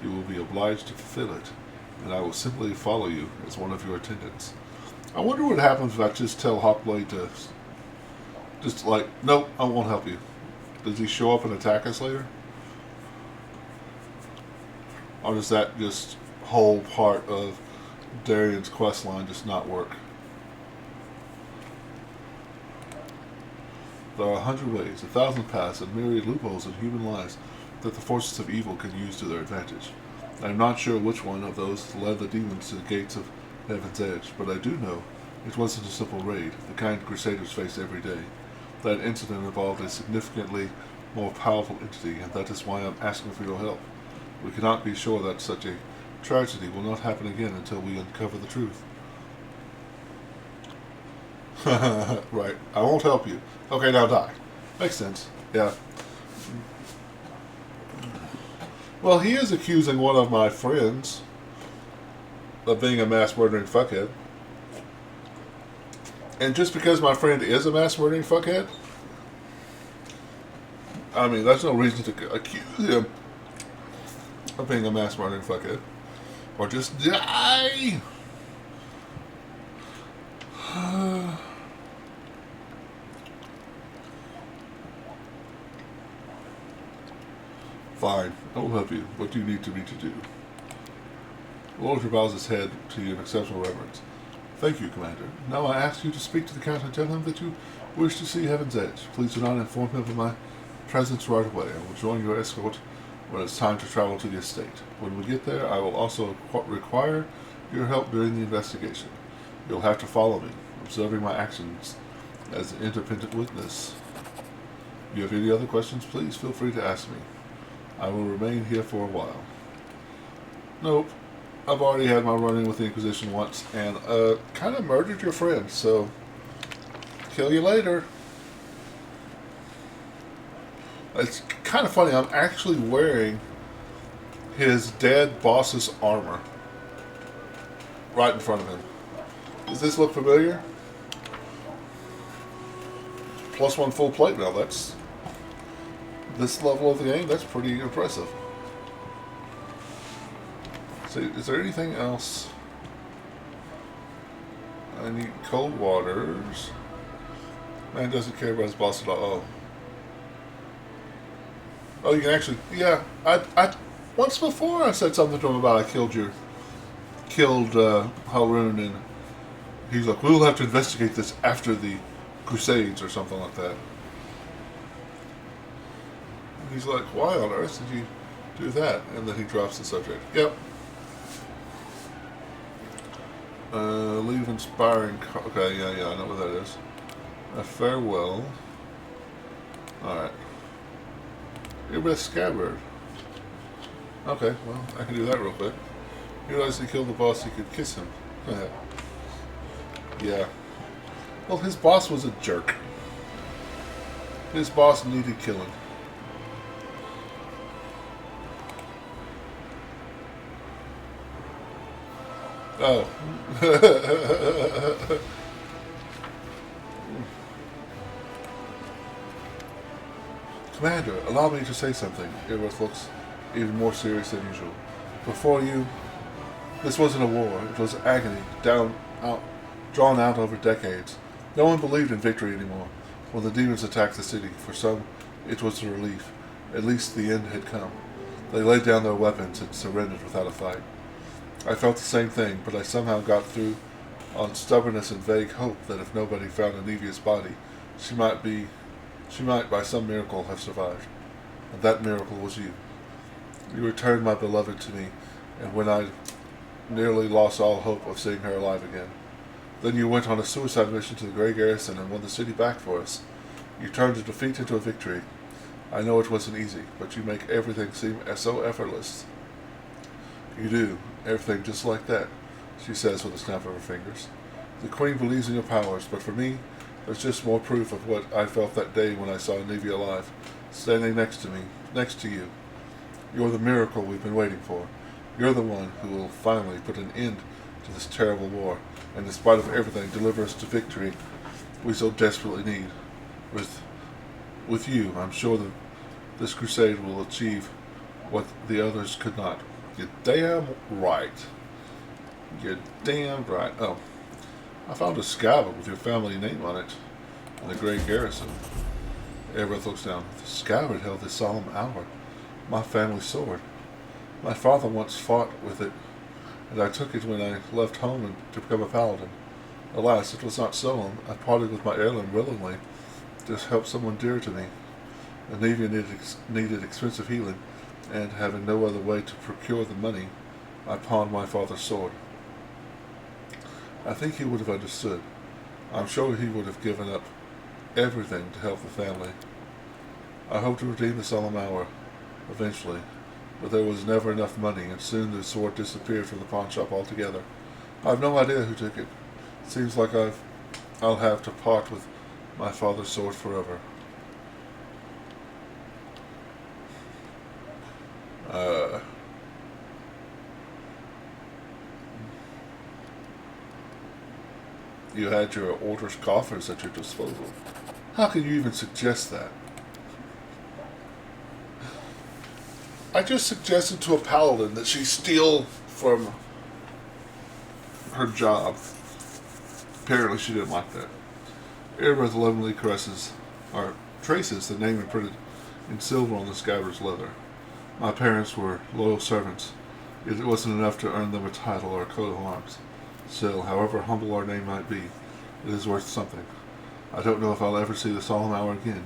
you will be obliged to fulfill it, and I will simply follow you as one of your attendants. I wonder what happens if I just tell Hawkblade to just like, nope, I won't help you. Does he show up and attack us later? Or does that just whole part of Darian's quest line just not work? There are 100 ways, 1,000 paths, and myriad loopholes in human lives that the forces of evil can use to their advantage. I am not sure which one of those led the demons to the gates of Heaven's Edge, but I do know it wasn't a simple raid, the kind Crusaders face every day. That incident involved a significantly more powerful entity, and that is why I'm asking for your help. We cannot be sure that such a tragedy will not happen again until we uncover the truth. Right, I won't help you. Okay, now die. Makes sense. Yeah. Well, he is accusing one of my friends of being a mass murdering fuckhead. And just because my friend is a mass murdering fuckhead, I mean, that's no reason to accuse him of being a mass murdering fuckhead. Or just die! Fine, I will help you. What do you need me to do? Walter bows his head to you in exceptional reverence. Thank you, Commander. Now I ask you to speak to the Count and tell him that you wish to see Heaven's Edge. Please do not inform him of my presence right away. I will join your escort when it's time to travel to the estate. When we get there, I will also require your help during the investigation. You'll have to follow me, observing my actions as an independent witness. If you have any other questions, please feel free to ask me. I will remain here for a while. Nope. I've already had my run-in with the Inquisition once, and kind of murdered your friend, so kill you later. It's kind of funny, I'm actually wearing his dead boss's armor right in front of him. Does this look familiar? +1 full plate now, that's this level of the game, that's pretty impressive. So, is there anything else? I need cold waters. Man doesn't care about his boss at all. Oh, you can actually, yeah. I once before I said something to him about I killed Haroon, and he's like, we'll have to investigate this after the Crusades or something like that. And he's like, why on earth did you do that? And then he drops the subject. Yep. Leave inspiring. Okay, yeah, I know what that is. A farewell. Alright. Earbeth Scabbard. Okay, well, I can do that real quick. He realized he killed the boss, he could kiss him. Yeah. Well, his boss was a jerk. His boss needed killing. Oh. Commander, allow me to say something. Earbeth looks even more serious than usual. Before you, this wasn't a war. It was agony, drawn out over decades. No one believed in victory anymore. When the demons attacked the city, for some, it was a relief. At least the end had come. They laid down their weapons and surrendered without a fight. I felt the same thing, but I somehow got through on stubbornness and vague hope that if nobody found Anevia's body, she might by some miracle have survived. And that miracle was you. You returned my beloved to me, and when I nearly lost all hope of seeing her alive again. Then you went on a suicide mission to the Grey Garrison and won the city back for us. You turned a defeat into a victory. I know it wasn't easy, but you make everything seem so effortless. You do. Everything just like that, she says with a snap of her fingers. The Queen believes in your powers, but for me, there's just more proof of what I felt that day when I saw Anevia alive, standing next to you. You're the miracle we've been waiting for. You're the one who will finally put an end to this terrible war, and in spite of everything, deliver us to victory we so desperately need. With you, I'm sure that this crusade will achieve what the others could not. You're damn right. You're damn right. Oh, I found a scabbard with your family name on it in the Grey Garrison. Earbeth looks down. The scabbard held this solemn hour. My family sword. My father once fought with it, and I took it when I left home to become a paladin. Alas, it was not stolen. I parted with my heirloom willingly to help someone dear to me. Anevia needed expensive healing, and having no other way to procure the money, I pawned my father's sword. I think he would have understood. I'm sure he would have given up everything to help the family. I hope to redeem the solemn hour, eventually, but there was never enough money, and soon the sword disappeared from the pawn shop altogether. I have no idea who took it. Seems like I'll have to part with my father's sword forever. You had your order's coffers at your disposal. How can you even suggest that? I just suggested to a paladin that she steal from her job. Apparently she didn't like that. Earbeth lovingly traces the name imprinted in silver on the scabbard's leather. My parents were loyal servants. It wasn't enough to earn them a title or a coat of arms. Still, however humble our name might be, it is worth something. I don't know if I'll ever see the solemn hour again,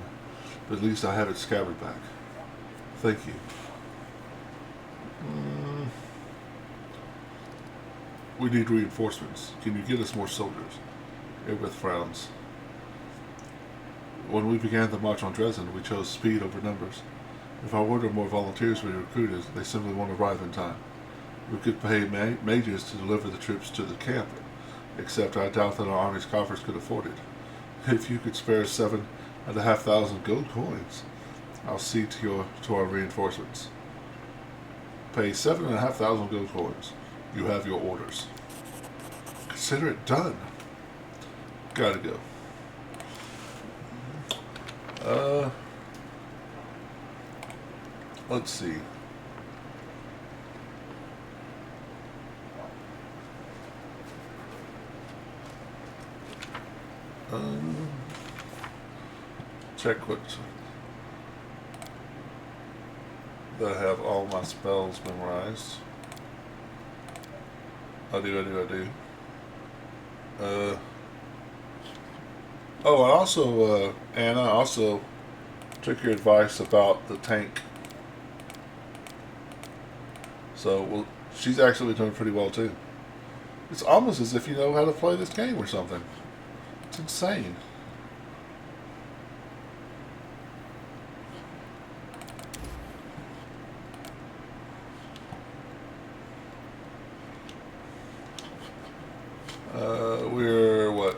but at least I have its scabbard back. Thank you. We need reinforcements. Can you get us more soldiers? Earbeth frowns. When we began the march on Dresden, we chose speed over numbers. If our order more volunteers were recruited, they simply won't arrive in time. We could pay mages to deliver the troops to the camp, except I doubt that our army's coffers could afford it. If you could spare 7,500 gold coins, I'll see to our reinforcements. Pay 7,500 gold coins. You have your orders. Consider it done. Gotta go. Let's see. Check what that I have all my spells memorized. I do. Oh, and also, Anna, also took your advice about the tank. So, well, she's actually doing pretty well too. It's almost as if you know how to play this game or something. It's insane. We're what?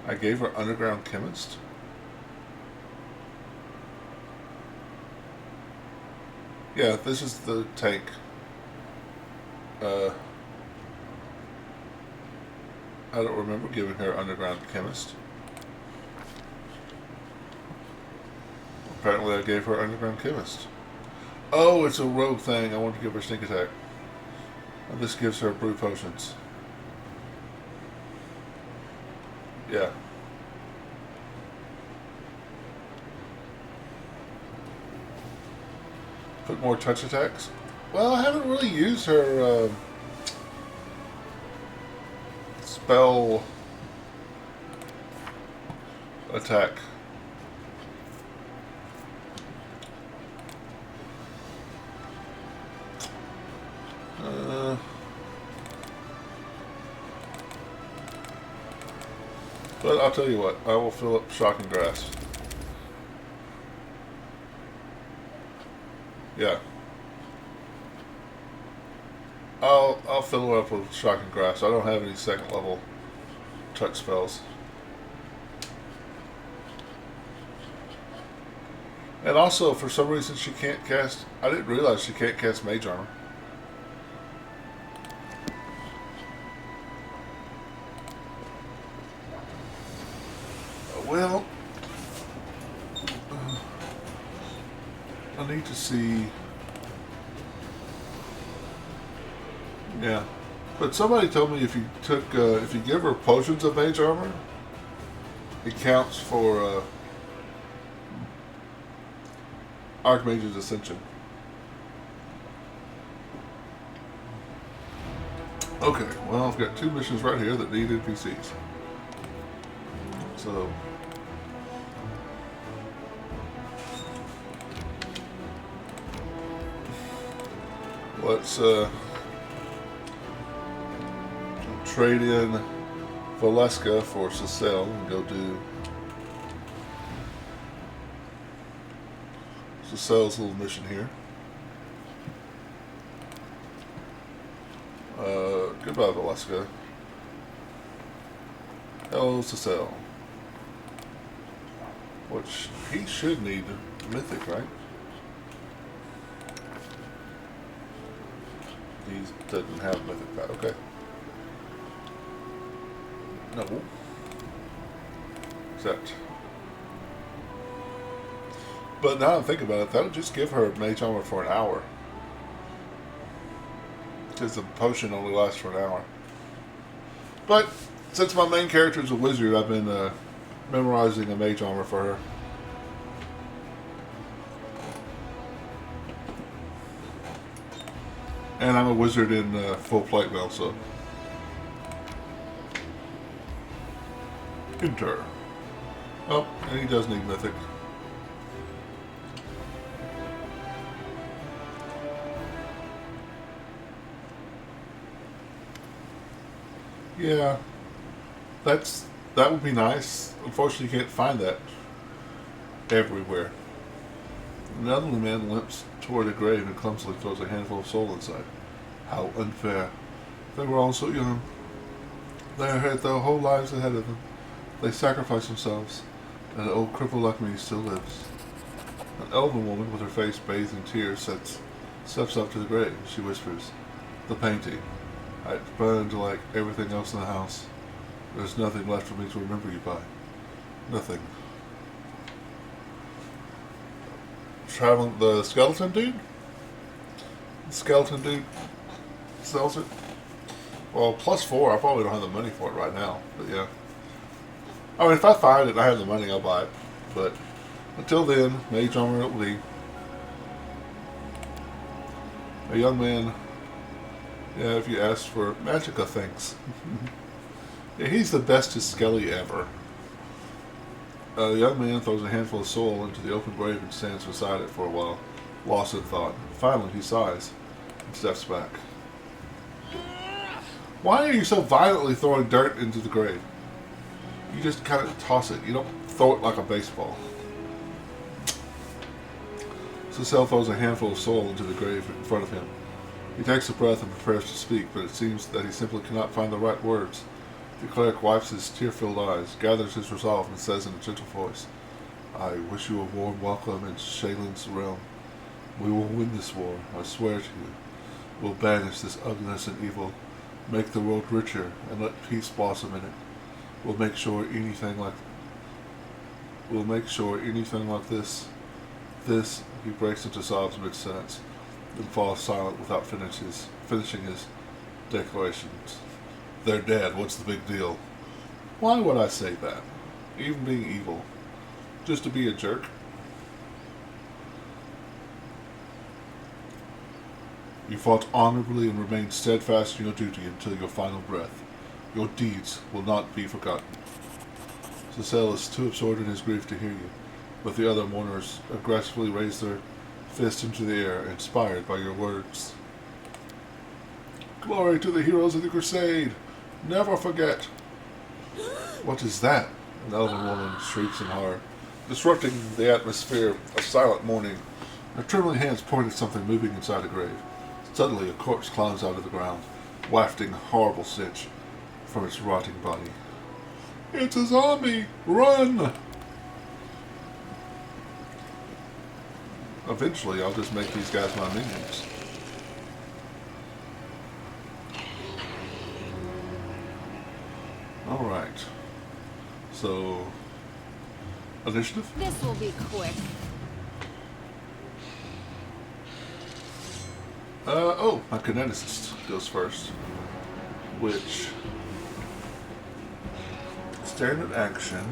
I gave her underground chemist. Yeah, this is the tank. I don't remember giving her underground chemist. Apparently I gave her underground chemist. Oh, it's a rogue thing. I want to give her sneak attack. And this gives her brew potions. Yeah. Put more touch attacks. Well, I haven't really used her spell attack. But I'll tell you what, I will fill up Shocking Grass. Yeah. I'll fill her up with Shocking Grass. I don't have any second level touch spells. And also, for some reason, she can't cast... I didn't realize she can't cast Mage Armor. Well... I need to see... Yeah. But somebody told me if you give her potions of Mage Armor, it counts for, Archmage's Ascension. Okay, well, I've got 2 missions right here that need NPCs. So... let's, trade in Valeska for Cecile and go do Cecile's little mission here. Goodbye, Valeska. Hello, Cecile. Which he should need Mythic, right? He doesn't have Mythic Pad. Okay. No. Except. But now I'm thinking about it, that would just give her Mage Armor for an hour. Because the potion only lasts for an hour. But, since my main character is a wizard, I've been memorizing a Mage Armor for her. And I'm a wizard in full plate mail, so... Enter. Oh, and he does need Mythic. Yeah, that would be nice. Unfortunately, you can't find that everywhere. An elderly man limps toward a grave and clumsily throws a handful of soul inside. How unfair. They were all so young. They had their whole lives ahead of them. They sacrificed themselves, and an old cripple like me still lives. An elder woman with her face bathed in tears steps up to the grave. She whispers, "The painting. It's burned like everything else in the house. There's nothing left for me to remember you by. Nothing." Traveling the skeleton dude? The skeleton dude sells it. Well, +4, I probably don't have the money for it right now, but yeah. I mean, if I find it and I have the money, I'll buy it. But until then, Mage Armor it will be. A young man Yeah, if you ask for Magica, thanks. Yeah, he's the bestest Skelly ever. The young man throws a handful of soil into the open grave and stands beside it for a while, lost in thought. Finally, he sighs and steps back. Why are you so violently throwing dirt into the grave? You just kind of toss it. You don't throw it like a baseball. Cecile throws a handful of soil into the grave in front of him. He takes a breath and prepares to speak, but it seems that he simply cannot find the right words. The cleric wipes his tear-filled eyes, gathers his resolve, and says in a gentle voice, I wish you a warm welcome into Shaylin's realm. We will win this war, I swear to you. We'll banish this ugliness and evil, make the world richer, and let peace blossom in it. We'll make sure anything like this. He breaks into sobs mid-sentence, then falls silent without finishing his declarations. They're dead, what's the big deal? Why would I say that? Even being evil. Just to be a jerk? You fought honorably and remained steadfast in your duty until your final breath. Your deeds will not be forgotten. Cecile is too absorbed in his grief to hear you, but the other mourners aggressively raise their fists into the air, inspired by your words. Glory to the heroes of the crusade! Never forget! What is that? An elven woman shrieks in horror, disrupting the atmosphere of silent mourning. Her trembling hands point at something moving inside a grave. Suddenly, a corpse climbs out of the ground, wafting a horrible stench from its rotting body. It's a zombie! Run! Eventually, I'll just make these guys my minions. Alright. So, initiative?
This will be quick.
My kineticist goes first. Which, standard action,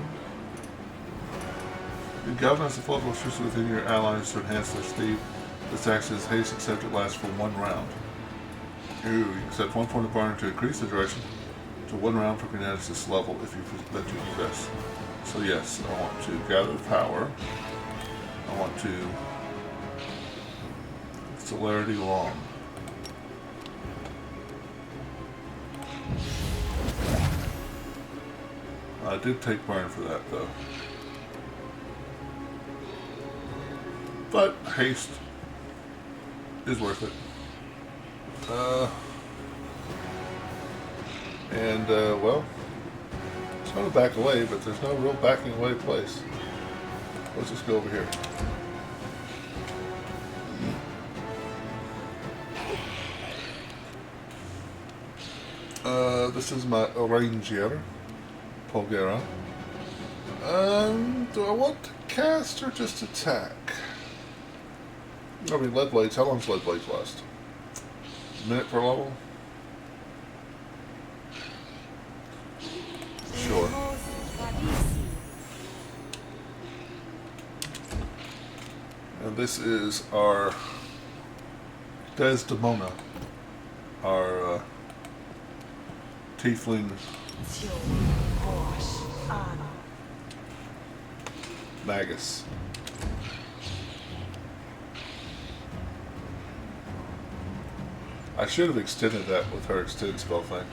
you galvanize the flow of electricity within your allies to enhance their speed. This action is haste, except it lasts for 1 round. You accept 1 point of burn to increase the duration to 1 round for kineticist level if you possess. So yes, I want to gather power. I want to celerity long. I did take burn for that though. But haste is worth it. Well, it's going to back away, but there's no real backing away place. Let's just go over here. This is my Ranger, Polgera. Do I want to cast or just attack? I mean, lead blades. How long does lead blades last? A minute per level? Sure. And this is our Desdemona, our tiefling magus. I should have extended that with her extended spell thing.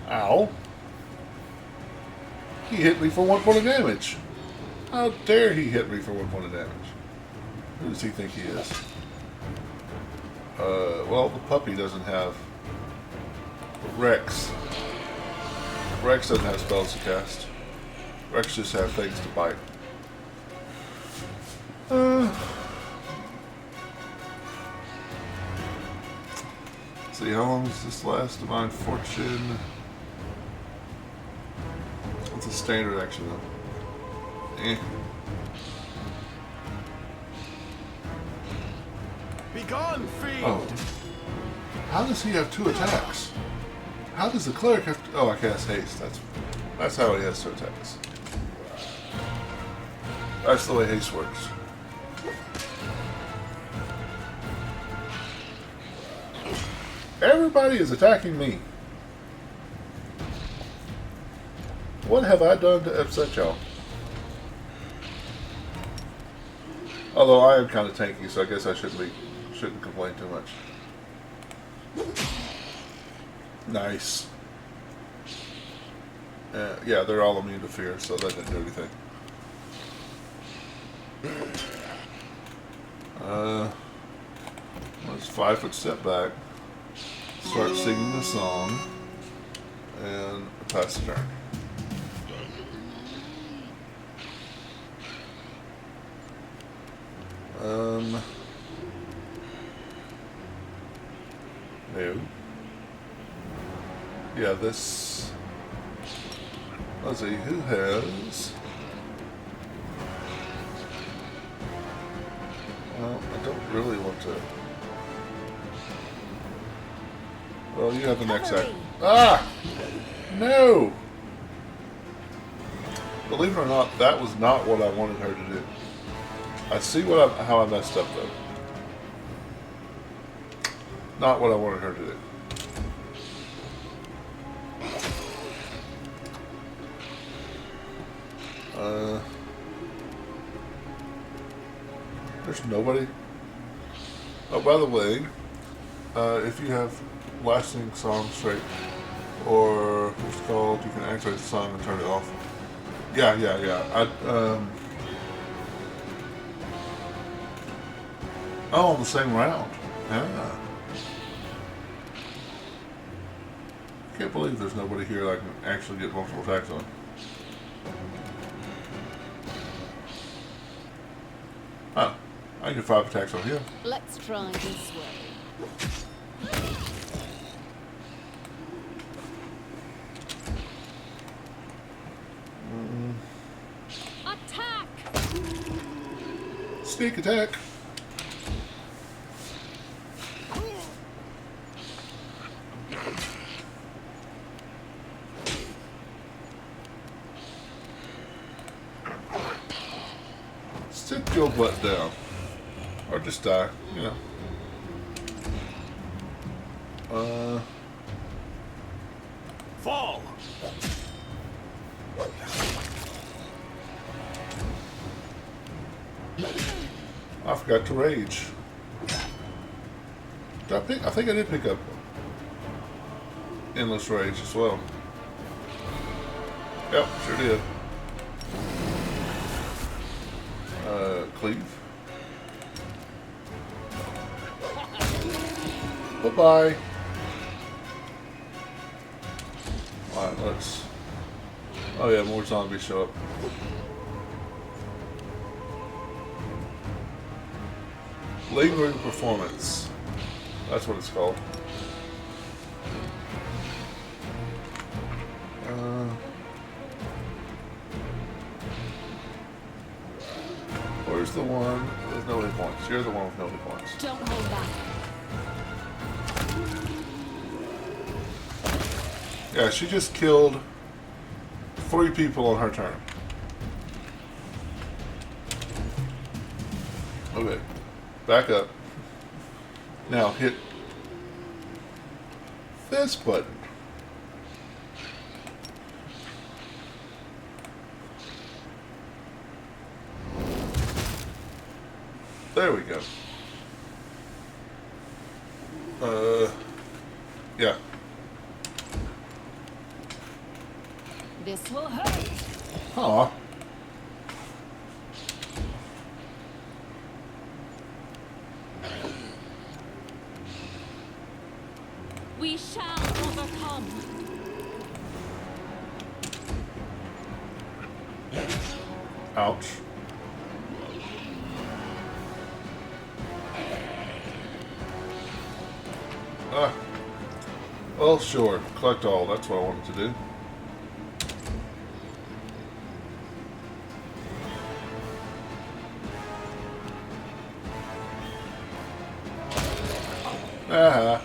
Ow! He hit me for 1 point of damage. How dare he hit me for 1 point of damage? Who does he think he is? Well, the puppy doesn't have... Rex. Rex doesn't have spells to cast. Rex just have things to bite. See, how long does this last? Divine Fortune. It's a standard action though. Eh.
Begone, fiend!
Oh. How does he have 2 attacks? How does the cleric have to... Oh, I cast haste. That's how he has 2 attacks. That's the way haste works. Everybody is attacking me. What have I done to upset y'all? Although I am kind of tanky, so I guess I shouldn't complain too much. Nice. Yeah, they're all immune to fear, so that didn't do anything. Let's 5-foot step back, start singing the song, and pass the turn. No. Yeah, this. Let's see, who has. Well, I don't really want to. Well, you have the next act. Ah! No! Believe it or not, that was not what I wanted her to do. I see how I messed up, though. Not what I wanted her to do. There's nobody. Oh, by the way, if you have lasting song straight, or what's it called, you can activate the song and turn it off. Yeah. Oh, the same round. Yeah. Can't believe there's nobody here that I can actually get multiple attacks on. Huh. I can get 5 attacks on him.
Let's try this way. Attack!
Sneak attack. Sit your butt down. Or just die, you know.
Fall!
I forgot to rage. Did I pick? I think I did pick up endless rage as well. Yep, sure did. Cleave. Bye-bye. Alright, let's... Oh yeah, more zombies show up. Lingering performance. That's what it's called. Where's the one with no hit points? You're the one with no hit points.
Don't hold back.
Yeah, she just killed 3 people on her turn. Okay. Back up. Now hit this button. There we go. Yeah.
This will hurt.
Aw.
We shall overcome.
Ouch. Ah. Well, sure. Collect all. That's what I wanted to do. Ah.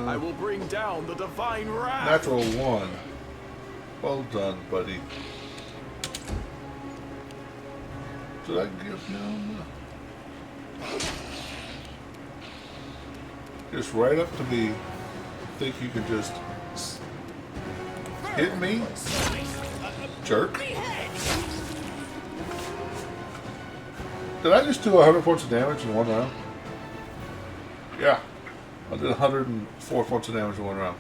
I will bring down the divine wrath.
Natural 1. Well done, buddy. Did I give him? Just right up to me. Think you can just hit me? Jerk. Did I just do 100 points of damage in one round? Yeah. I did 104 points of damage in one round.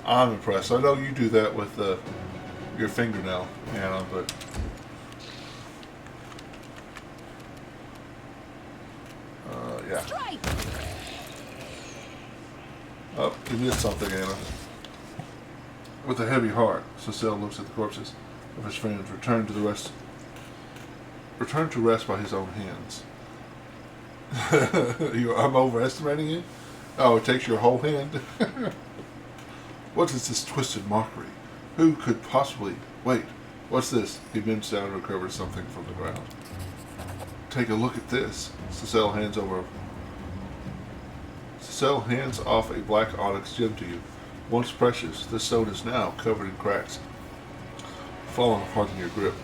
I'm impressed. I know you do that with your fingernail, Hannah, but... yeah. Oh, you missed something, Anna. With a heavy heart, Cecile looks at the corpses of his friends, returned to rest by his own hands. I'm overestimating you? Oh, it takes your whole hand? What is this twisted mockery? Who could possibly... Wait, what's this? He bends down and recovers something from the ground. Take a look at this. Cecile hands off a black onyx gem to you. Once precious, this stone is now covered in cracks, falling apart in your grip.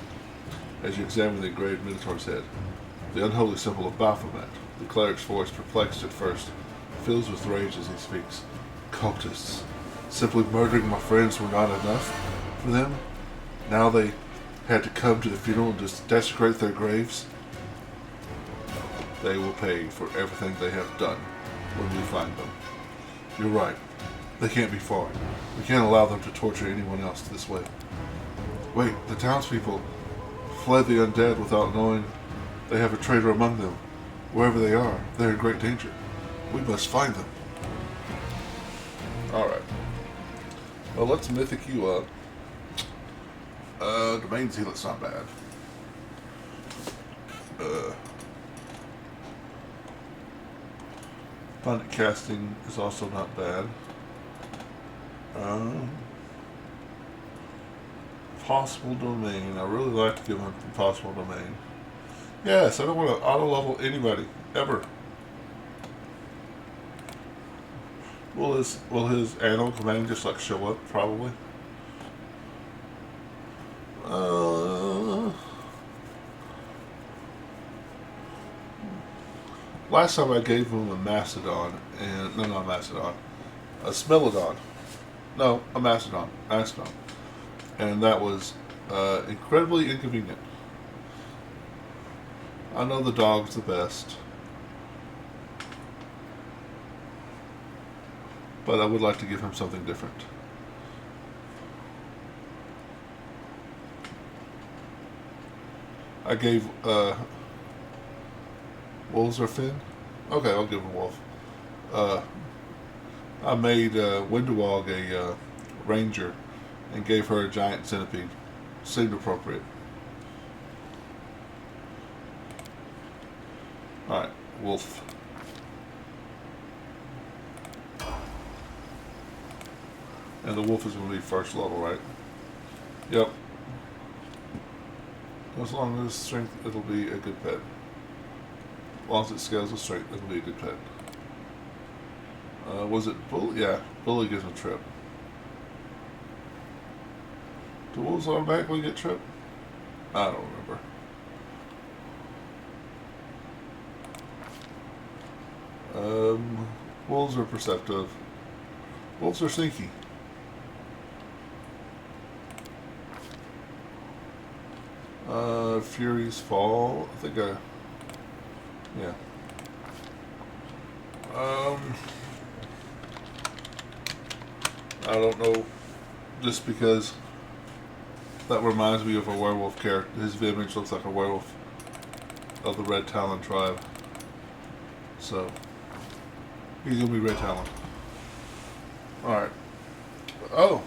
As you examine the engraved Minotaur's head, the unholy symbol of Baphomet, the cleric's voice, perplexed at first, fills with rage as he speaks. Cultists. Simply murdering my friends were not enough for them. Now they had to come to the funeral and just desecrate their graves. They will pay for everything they have done when we find them. You're right. They can't be far. We can't allow them to torture anyone else this way. Wait, the townspeople fled the undead without knowing they have a traitor among them. Wherever they are, they're in great danger. We must find them. Alright. Well, let's mythic you up. Domain Zealot's not bad. Pundit casting is also not bad. Possible domain. I really like to give him possible domain. Yes, I don't want to auto level anybody ever. Will his animal command just like show up? Probably. Last time I gave him a Mastodon, and no, not a Mastodon, a Smilodon. No, a Mastodon, and that was incredibly inconvenient. I know the dog's the best, but I would like to give him something different. I gave wolves or Finn? Okay, I'll give him wolf. I made Windowog a ranger and gave her a giant centipede. Seemed appropriate. Alright, wolf. And the wolf is going to be first level, right? Yep. As long as strength, it'll be a good pet. As long as it scales with strength, it'll be a good pet. Was it bully? Yeah, bully gives him trip. Do wolves automatically get trip? I don't remember. Wolves are perceptive. Wolves are sneaky. Furies fall. I think yeah. I don't know, just because that reminds me of a werewolf character. His image looks like a werewolf of the Red Talon tribe. So, he's going to be Red Talon. Alright. Oh!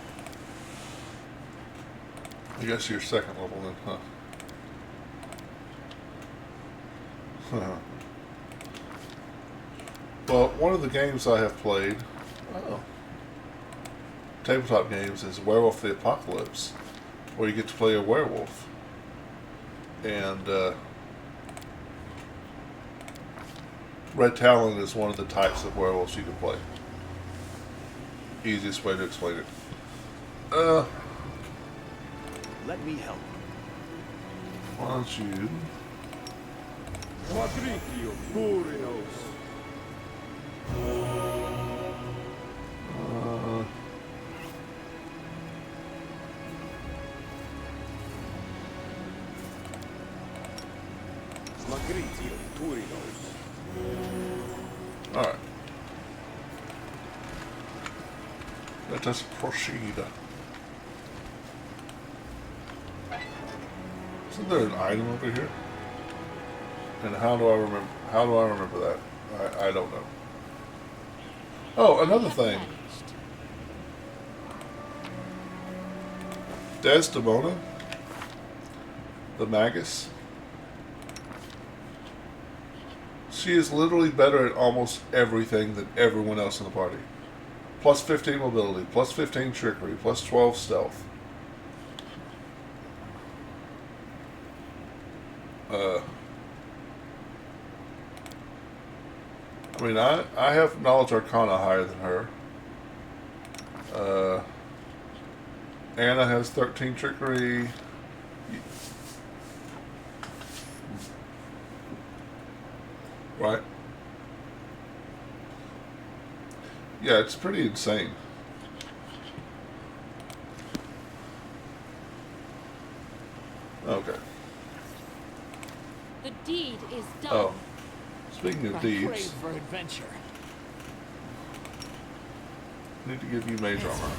I guess you're second level then, huh? Well, one of the games I have played, tabletop games, is Werewolf the Apocalypse, where you get to play a werewolf. And Red Talon is one of the types of werewolves you can play. Easiest way to explain it.
Let me help.
Why don't you... Alright. Let us proceed. Isn't there an item over here? And how do I remember that? I don't know. Oh, another thing. Desdemona, the Magus. She is literally better at almost everything than everyone else in the party. Plus 15 mobility, plus 15 trickery, plus 12 stealth. I mean, I have knowledge arcana higher than her. Anna has 13 trickery. Right? Yeah, it's pretty insane. Okay.
The deed is done.
Oh. Speaking of
I
deeds,
crave for adventure.
I need to give you mage armor.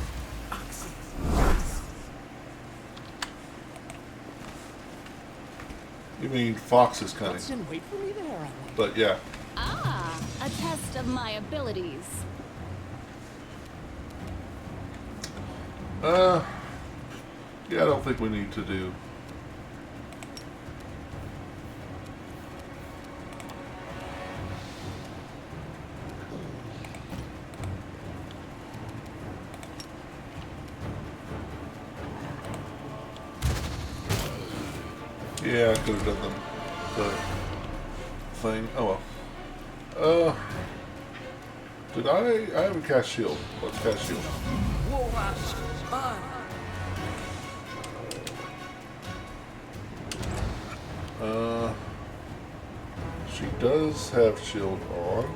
You mean Fox is cunning.
What's in wait for me there, I wonder.
But yeah.
Ah, a test of my abilities.
Yeah, I don't think we need to do. Yeah, I could have done the thing. Oh well. Did I haven't cast shield. Let's cast shield. She does have shield on.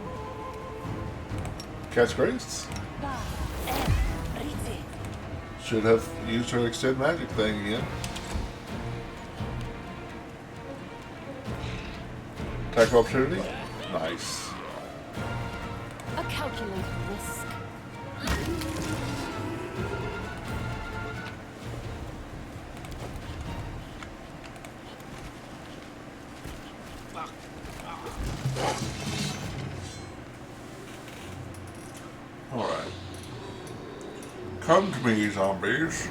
Catch grace. Should have used her extend magic thing again. Attack of opportunity. Nice.
A calculated risk.
Alright. Come to me, zombies.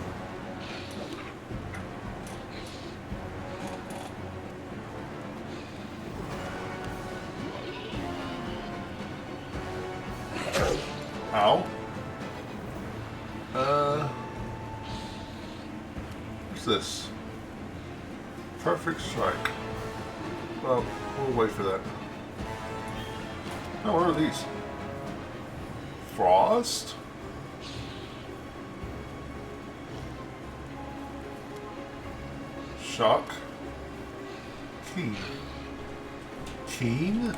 Ow. What's this? Perfect strike. Well, we'll wait for that. Oh, what are these? Frost? Shock? Keen. Keen?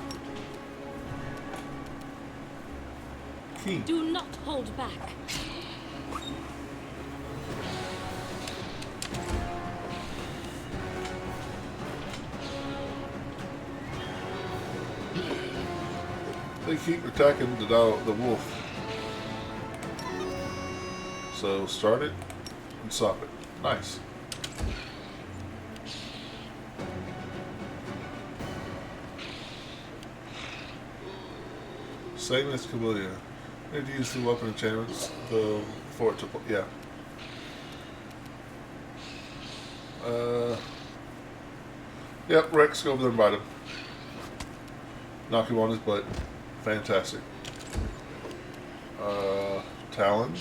Keen.
Do not hold back.
They keep attacking the wolf. So start it and stop it. Nice. Same as Camellia. Need to use the weapon enchantments for it to yeah. Yep, Rex, go over there and bite him. Knock him on his butt. Fantastic. Talon.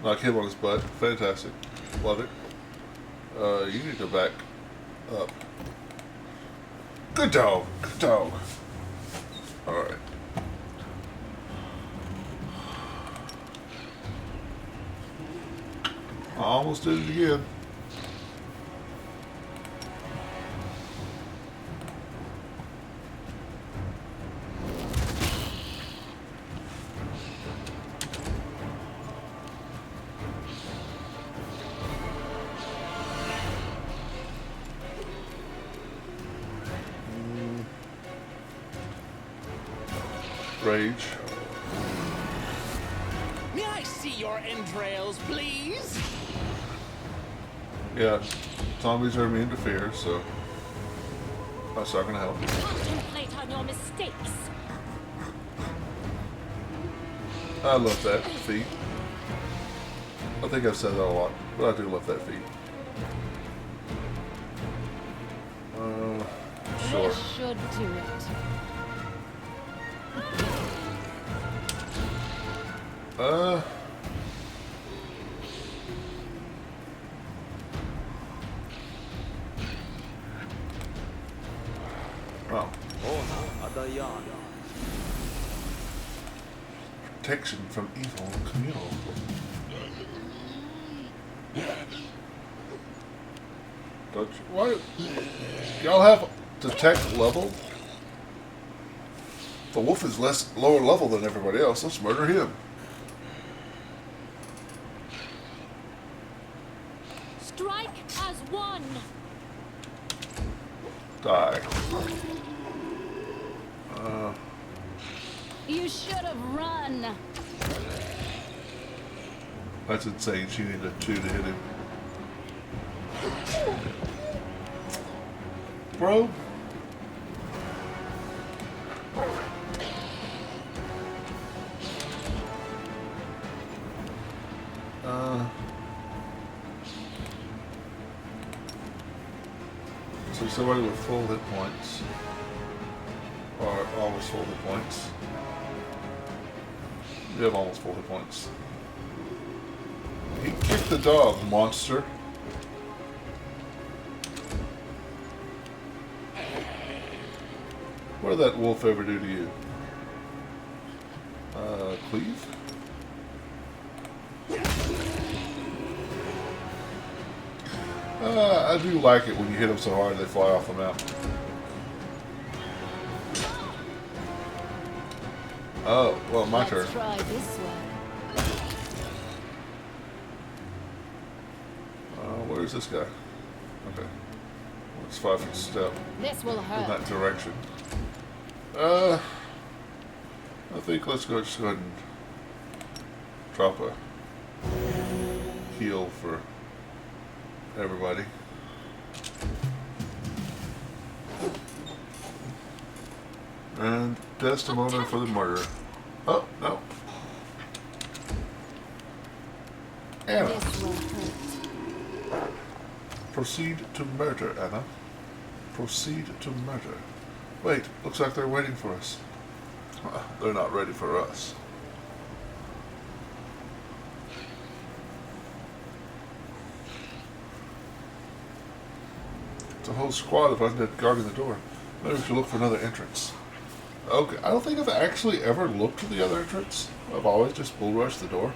Knock him on his butt. Fantastic. Love it. You need to back up. Good dog. Good dog. Alright. I almost did it again. rage.
May I see your entrails, please?
Yeah, zombies are immune to fear, so that's not gonna help.
Contemplate on your mistakes.
I love that feat. I think I've said that a lot, but I do love that feat. Sure.
This should do it.
Oh. Protection from evil communal. Don't you, why? Y'all have detect level? The wolf is lower level than everybody else. Let's murder him.
Strike as one.
Die.
You should have run.
That's insane. She needed a 2 to hit him. Bro. So somebody with full hit points, or almost full hit points. You have almost full hit points. He kicked the dog, monster. What did that wolf ever do to you? Cleave? I do like it when you hit them so hard they fly off the map. Oh, well, my turn.
Let's try this one.
Where's this guy? Okay. It's 5 foot step
This will
in
hurt.
that direction. I think let's go just go ahead and drop a heal for everybody. And Desdemona for the murder. Oh, no. Anna.
This will hurt.
Proceed to murder, Anna. Proceed to murder. Wait, looks like they're waiting for us. They're not ready for us. It's a whole squad of undead guarding the door. Maybe we should look for another entrance. Okay, I don't think I've actually ever looked for the other entrance. I've always just bull rushed the door.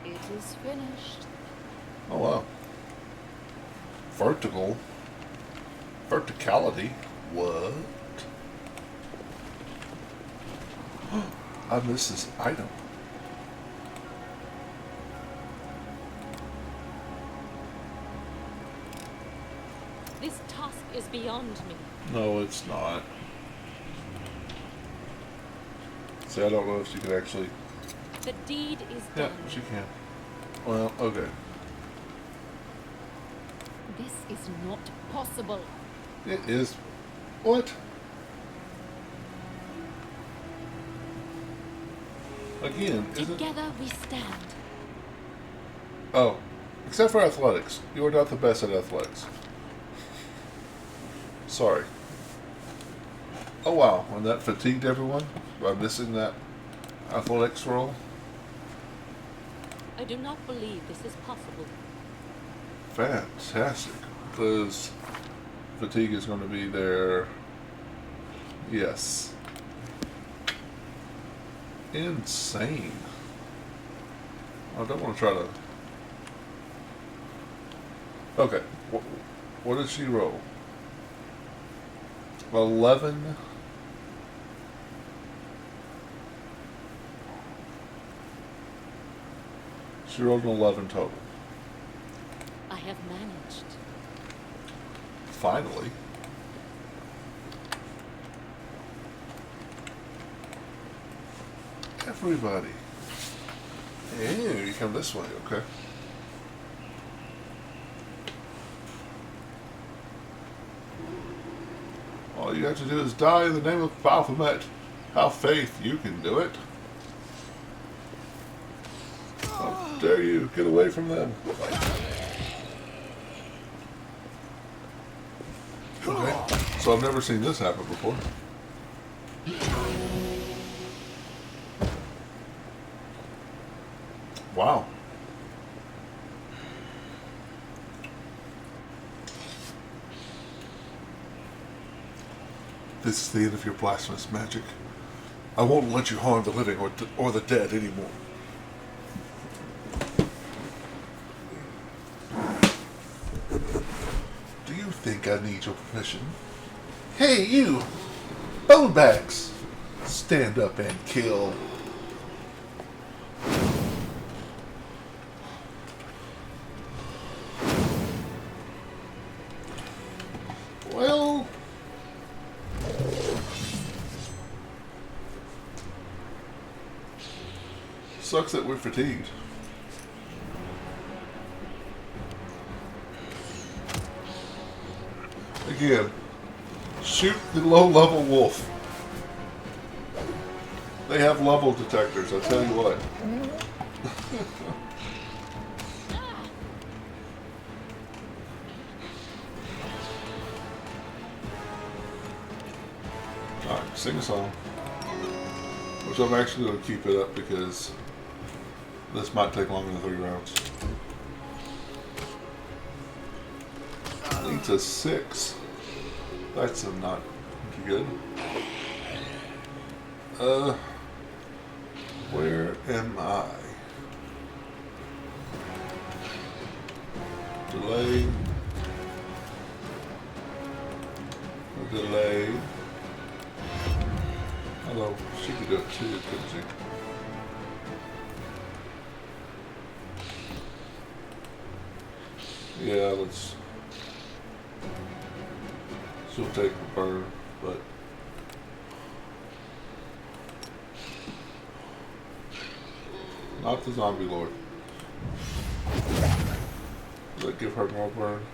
It is finished.
Oh wow. Vertical. Verticality. What? I missed this item.
This task is beyond me.
No, it's not. See, I don't know if she can actually...
The deed is
Yeah,
done.
she can. Well, okay.
This is not possible.
It is... What? Again, isn't...
Together we stand.
Oh. Except for athletics. You are not the best at athletics. Sorry. Oh wow, and that fatigued everyone by missing that athletics roll.
I do not believe this is possible.
Fantastic. Because fatigue is going to be there. Yes. Insane. I don't want to try to... Okay. What did she roll? 11. So you rolled an 11 total.
I have managed.
Finally. Everybody. Yeah, you come this way, okay. All you have to do is die in the name of Baphomet. Have faith, you can do it. How dare you, get away from them. Okay, so I've never seen this happen before. Wow. This is the end of your blasphemous magic. I won't let you harm the living or the dead anymore. Do you think I need your permission? Hey, you! Bonebags! Stand up and kill. Well... Sucks that we're fatigued. Again, shoot the low-level wolf. They have level detectors, I'll tell you what. Alright, sing a song. Which I'm actually going to keep it up because this might take longer than 3 rounds. Leads to 6. That's not good. Where am I? Delay. Delay. Hello, she could do it too, couldn't she? Yeah, let's... She'll take the burn, but... Not the zombie lord. Does that give her more burn?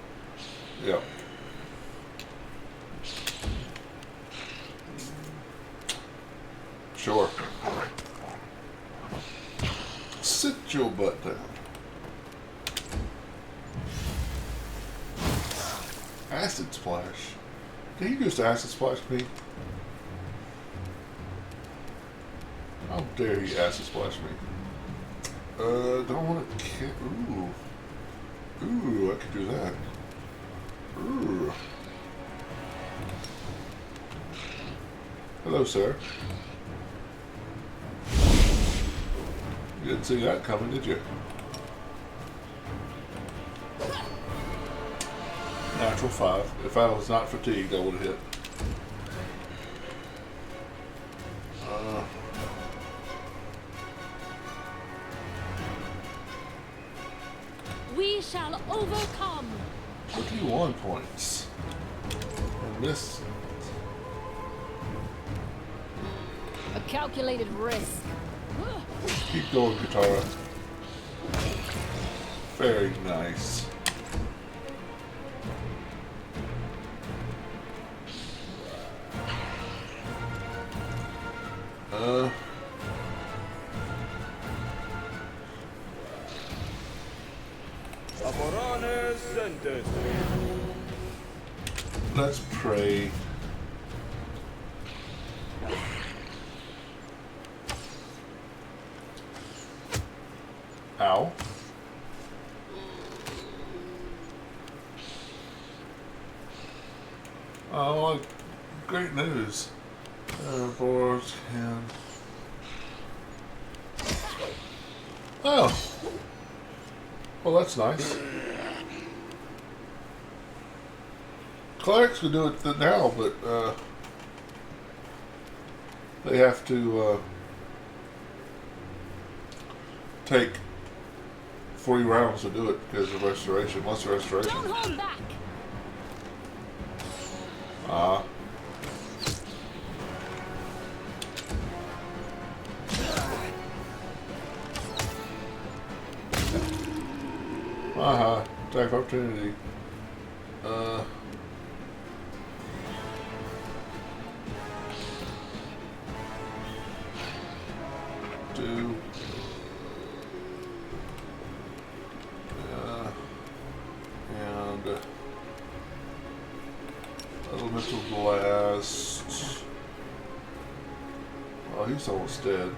Yeah. Sure. Sit your butt down. Acid splash. Did he just acid splash me? How dare he acid splash me? Don't want to kill. Ooh. Ooh, I could do that. Ooh. Hello, sir. You didn't see that coming, did you? Natural 5. If I was not fatigued, I would have hit.
We shall overcome.
21 points. And this.
A calculated risk.
Keep going, Katara. Very nice. Let's pray. Ow. Oh, great news. Boards can... Oh. Well, that's nice. Clerics can do it now, but they have to take 3 rounds to do it because of restoration. What's the restoration?
Don't hold back!
Ah. Aha. Attack opportunity. Do. And elemental blast. Oh, he's almost dead.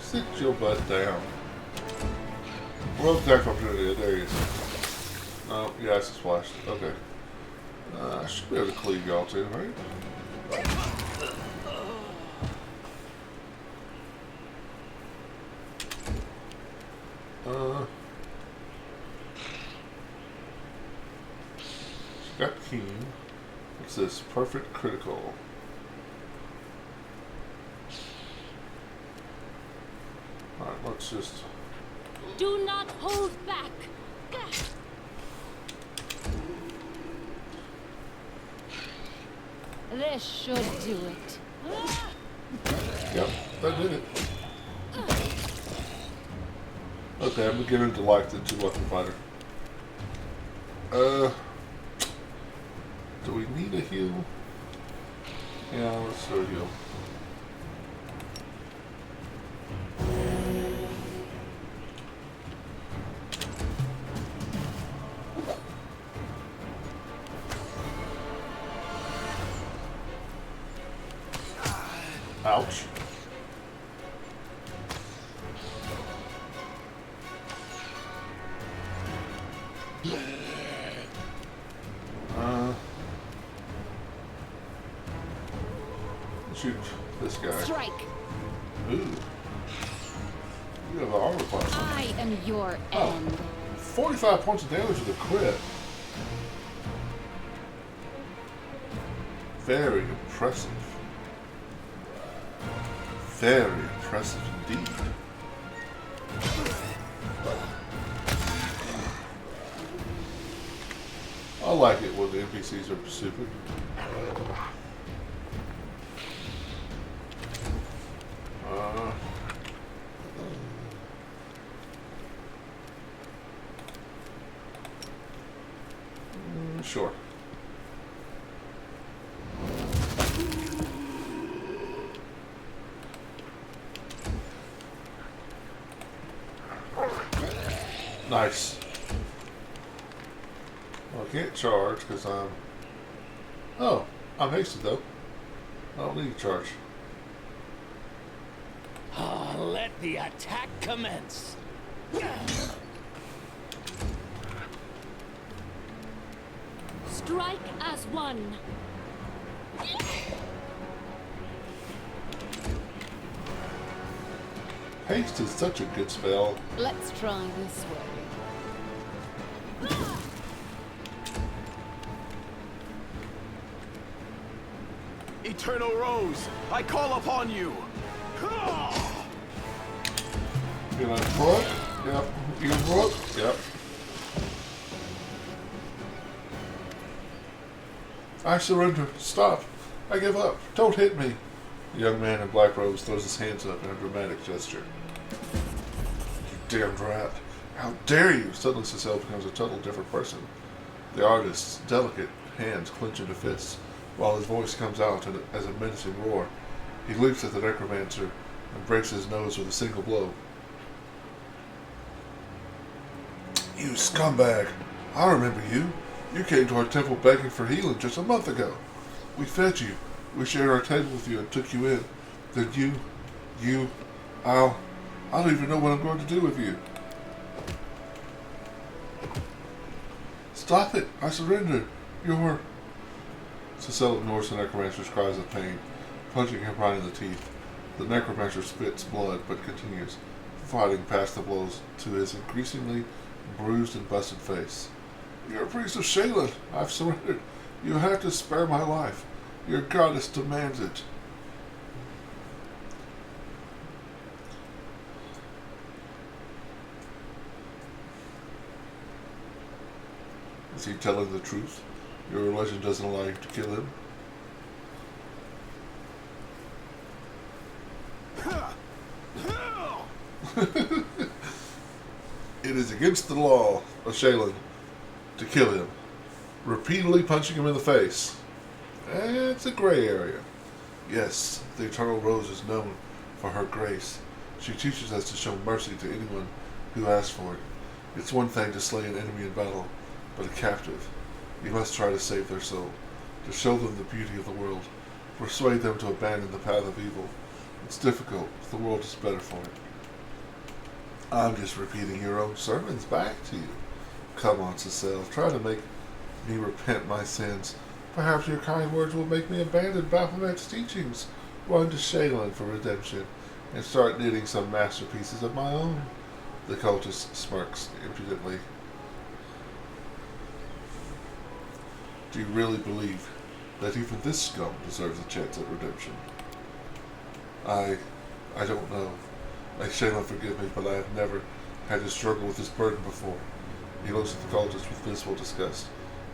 Sit your butt down. World attack opportunity. There he is. No, yeah, it's a splash. Okay. I should be able to cleave y'all too, right? Got keen. What's this? Perfect critical. Alright, let's just...
Do not hold back! This should do it.
Yep, that did it. Okay, I'm beginning to like the 2-weapon fighter. Do we need a heal? Yeah, let's do a heal. Ouch. Shoot this guy.
Strike!
Ooh. You have an armor class.
I am your end.
45 points of damage with a crit. Very impressive. Very impressive indeed. I like it when the NPCs are stupid. Sure. Nice. Well, I can't charge because I'm... Oh, I'm hasted though. I don't need to charge.
Let the attack commence.
Strike as one.
Haste is such a good spell.
Let's try this way.
Eternal Rose, I call upon you.
You know, foot? Yep. You foot? Yep. I surrender. Stop. I give up. Don't hit me. The young man in black robes throws his hands up in a dramatic gesture. You damned rat. How dare you? Suddenly Cecile becomes a total different person. The artist's delicate hands clench into fists, while his voice comes out as a menacing roar. He leaps at the necromancer and breaks his nose with a single blow. You scumbag! I remember you. You came to our temple begging for healing just a month ago. We fed you. We shared our table with you and took you in. Then I don't even know what I'm going to do with you. Stop it! I surrender. You're... Cecile ignores the necromancer's cries of pain, punching him right in the teeth. The necromancer spits blood, but continues, fighting past the blows to his increasingly bruised and busted face. You're a priest of Shaylin. I've surrendered. You have to spare my life. Your goddess demands it. Is he telling the truth? Your religion doesn't allow you to kill him? It is against the law of Shaylin to kill him, repeatedly punching him in the face. It's a gray area. Yes, the Eternal Rose is known for her grace. She teaches us to show mercy to anyone who asks for it. It's one thing to slay an enemy in battle, but a captive. You must try to save their soul, to show them the beauty of the world, persuade them to abandon the path of evil. It's difficult, but the world is better for it. I'm just repeating your own sermons back to you. Come on, Cecile, try to make me repent my sins. Perhaps your kind words will make me abandon Baphomet's teachings, run to Shaylin for redemption, and start knitting some masterpieces of my own. The cultist smirks impudently. Do you really believe that even this scum deserves a chance at redemption? I don't know. May Shaylin forgive me, but I have never had to struggle with this burden before. He looks at the cultist with visible disgust.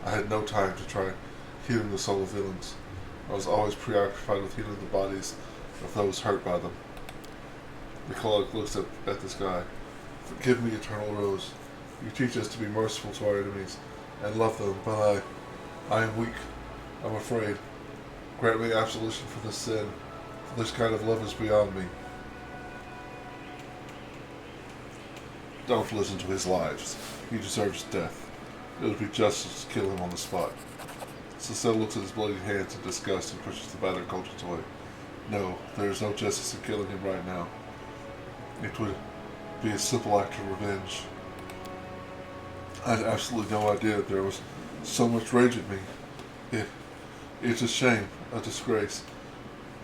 I had no time to try healing the soul of villains. I was always preoccupied with healing the bodies of those hurt by them. The cleric looks up at the sky. Forgive me, Eternal Rose. You teach us to be merciful to our enemies and love them, but I am weak. I'm afraid. Grant me absolution for this sin, for this kind of love is beyond me. Don't listen to his lies. He deserves death. It would be justice to kill him on the spot. Cecile looks at his bloody hands in disgust and pushes the battered cultist away. No, there is no justice in killing him right now. It would be a simple act of revenge. I had absolutely no idea there was so much rage in me. It's a shame, a disgrace,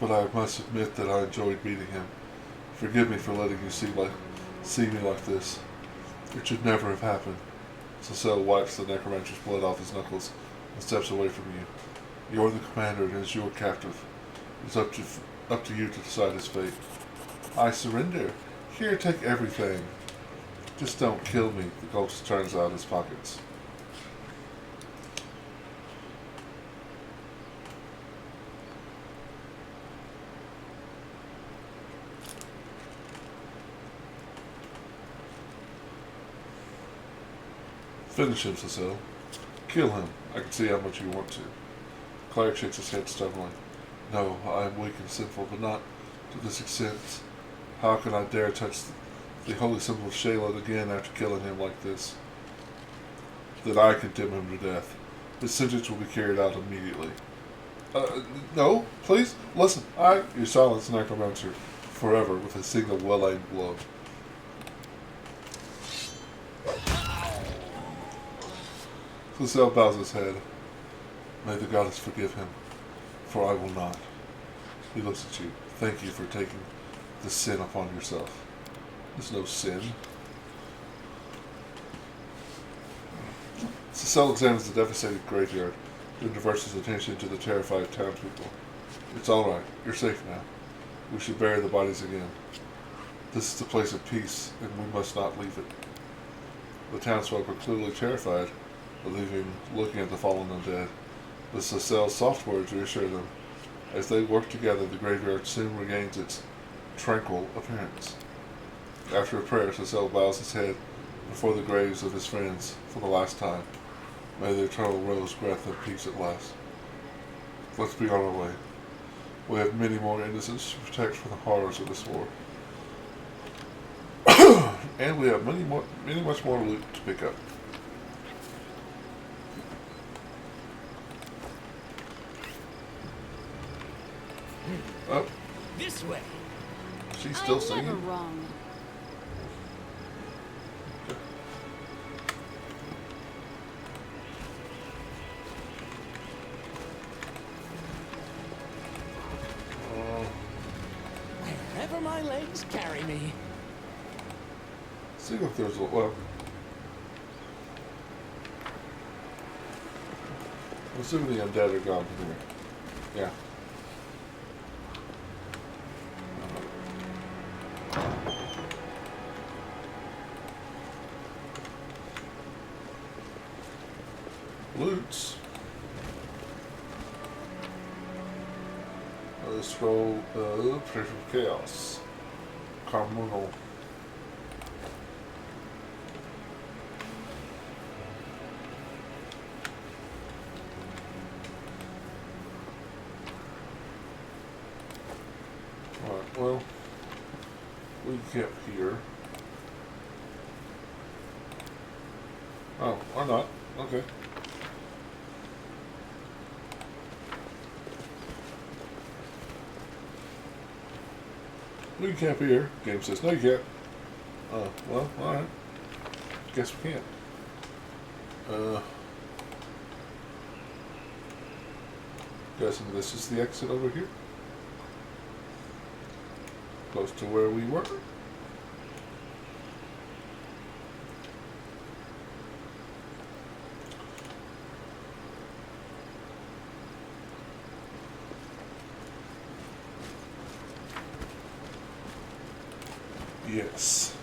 but I must admit that I enjoyed beating him. Forgive me for letting you see me like this. It should never have happened. Cecile wipes the necromancer's blood off his knuckles and steps away from you. You're the commander and is your captive. It's up to you to decide his fate. I surrender. Here, take everything. Just don't kill me, the cultist turns out his pockets. Finish him, Cecile. Kill him. I can see how much you want to. The cleric shakes his head stubbornly. No, I am weak and sinful, but not to this extent. How can I dare touch the holy symbol of Shaylin again after killing him like this? Then I condemn him to death. His sentence will be carried out immediately. No, please, listen. You silence the necromancer forever with a single well-aimed blow. Cecile bows his head. May the goddess forgive him, for I will not. He looks at you. Thank you for taking the sin upon yourself. There's no sin. Cecile examines the devastated graveyard, then diverts his attention to the terrified townspeople. It's all right. You're safe now. We should bury the bodies again. This is the place of peace, and we must not leave it. The townsfolk are clearly terrified, leaving looking at the fallen undead. But Cecile's soft words reassure them. As they work together, the graveyard soon regains its tranquil appearance. After a prayer, Cecile bows his head before the graves of his friends for the last time. May the Eternal Rose grant them peace at last. Let's be on our way. We have many more innocents to protect from the horrors of this war. And we have many much more loot to pick up. Oh,
This way.
she's still
I'm
singing?
never wrong.
Wherever my legs carry me.
See if there's a... Well, I'm assuming the undead are gone from here. Yeah. Loots. Scroll Treasure of Chaos. Carmunal. Alright, well, we camp here. Oh, or not. Okay. We can camp here. Game says, no, you can't. Oh, well, alright. Guess we can't. Guessing this is the exit over here. Close to where we were. Yes.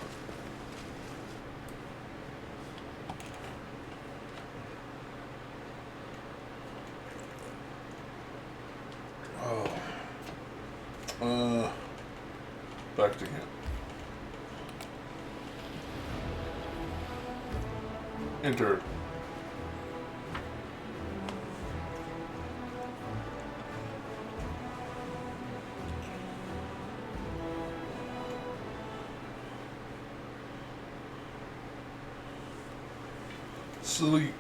Oh. Back to him. Enter. Sleep.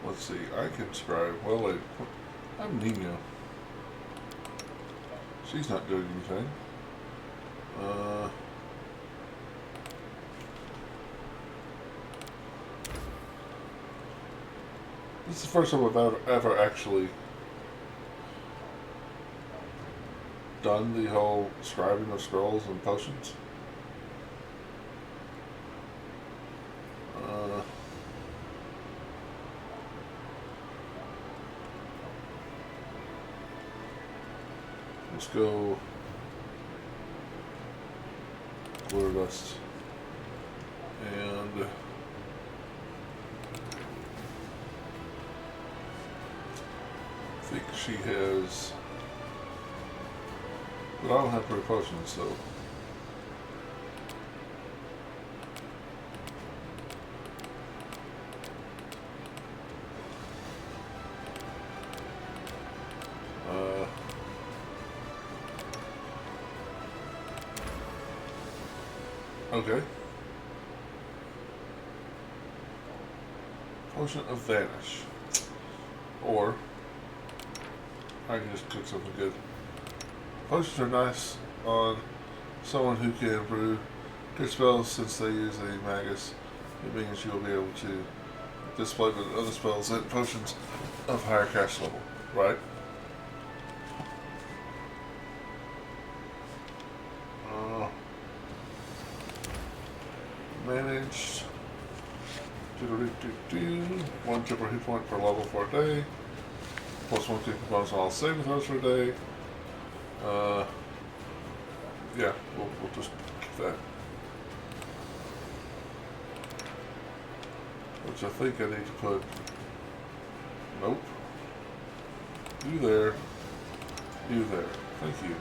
Let's see, I can scribe. Well, wait. I'm Nino. She's not doing anything. This is the first time I've ever actually done the whole scribing of scrolls and potions. Let's go Glitter Dust and I think she has, but I don't have pretty potions, so okay. Potion of Vanish. Or I can just cook something good. Potions are nice on someone who can brew good spells since they use a magus. It means you'll be able to display with other spells and potions of higher cast level, right? Managed. One triple hit point per level for a day. Plus one kick bonus on all saving throws for a day. Yeah, we'll just keep that. Which I think I need to put. Nope. You there. You there. Thank you.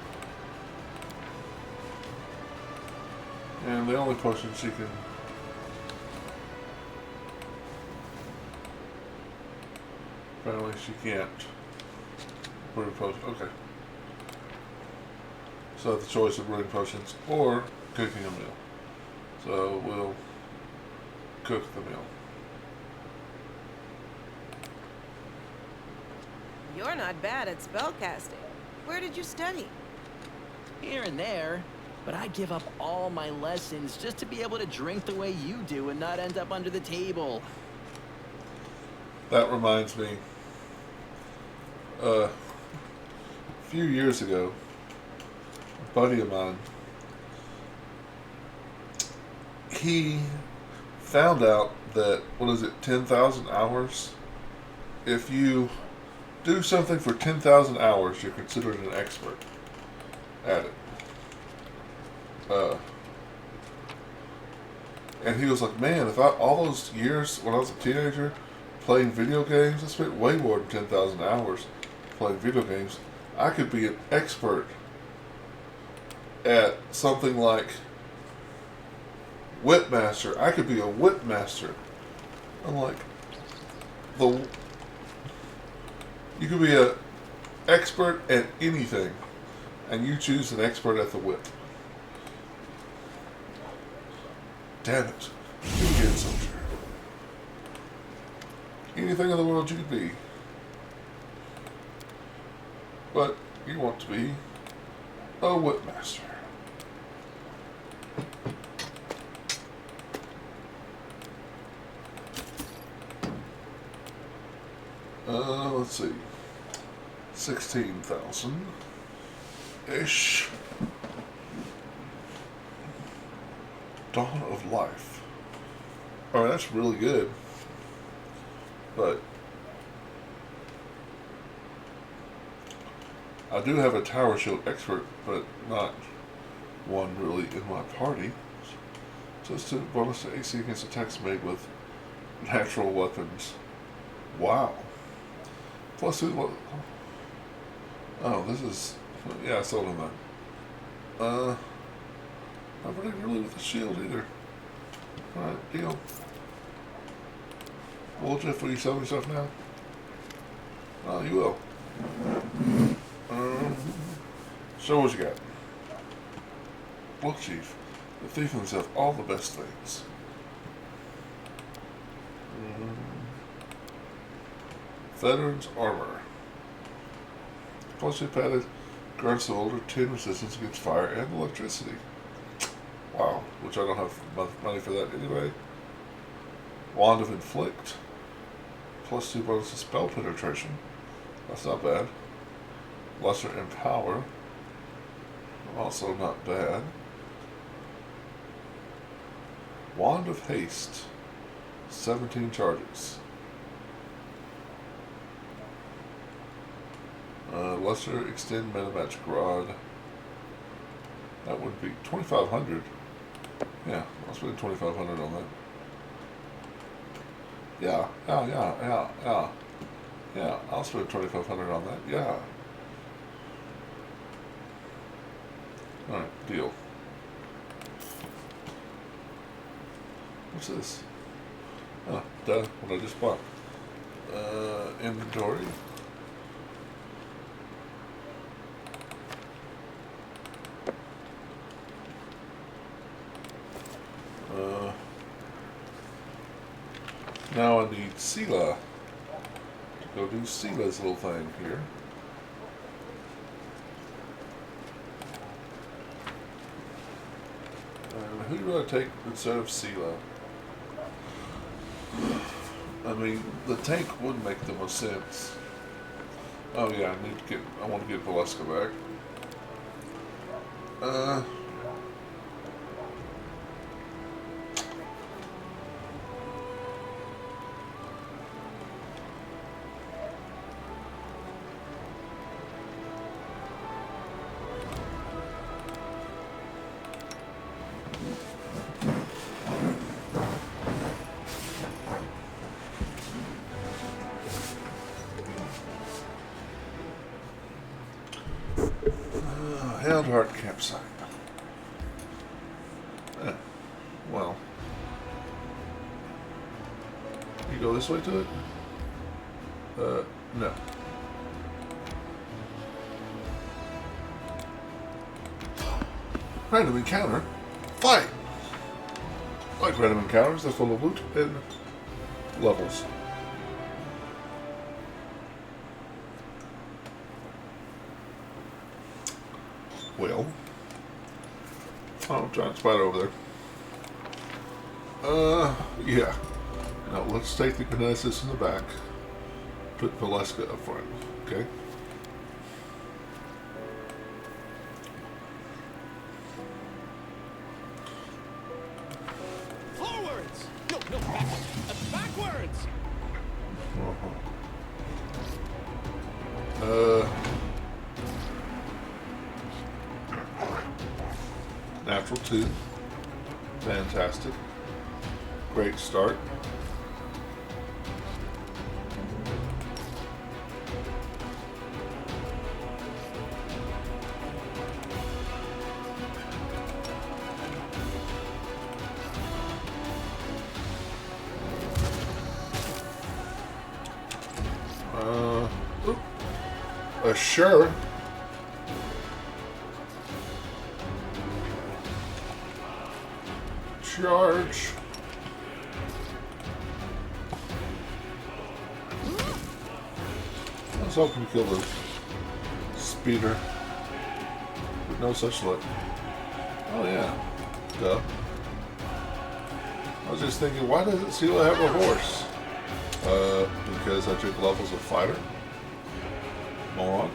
And the only potion she can. Apparently she can't brew potions. Okay. So the choice of brewing potions or cooking a meal. So we'll cook the meal.
You're not bad at spellcasting. Where did you study?
Here and there, but I give up all my lessons just to be able to drink the way you do and not end up under the table.
That reminds me. few years ago, a buddy of mine, he found out that, 10,000 hours? If you do something for 10,000 hours, you're considered an expert at it. And he was like, man, if all those years when I was a teenager playing video games, I spent way more than 10,000 hours playing video games. I could be an expert at something like Whipmaster. I could be a Whipmaster. I'm like, you could be an expert at anything, and you choose an expert at the whip. Damn it. You can get soldier. Anything in the world you could be. But you want to be a Whipmaster. Let's see. 16,000-ish. Dawn of Life. Alright, that's really good. But I do have a Tower Shield expert, but not one really in my party. Just a bonus to AC against attacks made with natural weapons. Wow. Plus, oh, this is, yeah, I sold him that. Not particularly with the shield either. Alright, deal. Well, Jeff, will you sell me stuff now? Oh, you will. So what you got? Look, Chief. The thieflings have all the best things. Veteran's armor. Closely padded, grants the older 10 resistance against fire and electricity. Wow, which I don't have money for that anyway. Wand of Inflict. +2 bonus to spell penetration. That's not bad. Lesser Empower. Also not bad. Wand of Haste. 17 charges. Lesser Extend Meta Magic Rod. That would be 2,500. Yeah, I'll spend 2,500 on that. Yeah, I'll spend 2,500 on that. Yeah. Alright, deal. What's this? Oh, duh, what I just bought. Inventory. Now I need Sela to go do Sela's little thing here. Who do I take instead of Sela? I mean, the tank would make the most sense. Oh yeah, I want to get Valeska back. Heart campsite. Well, you go this way to it? No. Random encounter? Fight! Like random encounters, they're full of loot and levels. Well, oh, giant spider over there. Yeah. Now let's take the Kinesis in the back. Put Valeska up front, okay?
No, backwards. Backwards!
Natural 2. Fantastic. Great start. Sure. Charge. I was hoping to kill the speeder, but no such luck. Oh yeah, duh. I was just thinking, why doesn't Sela have a horse? Because I took levels of fighter. Moron.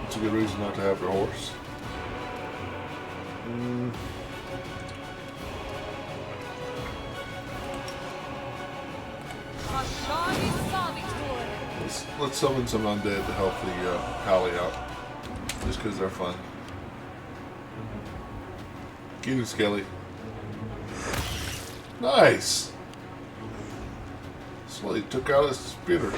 It's a good reason not to have your horse. Let's summon some undead to help the Pally out. Just because they're fun. Get him, Skelly. Nice! So he took out his speeder.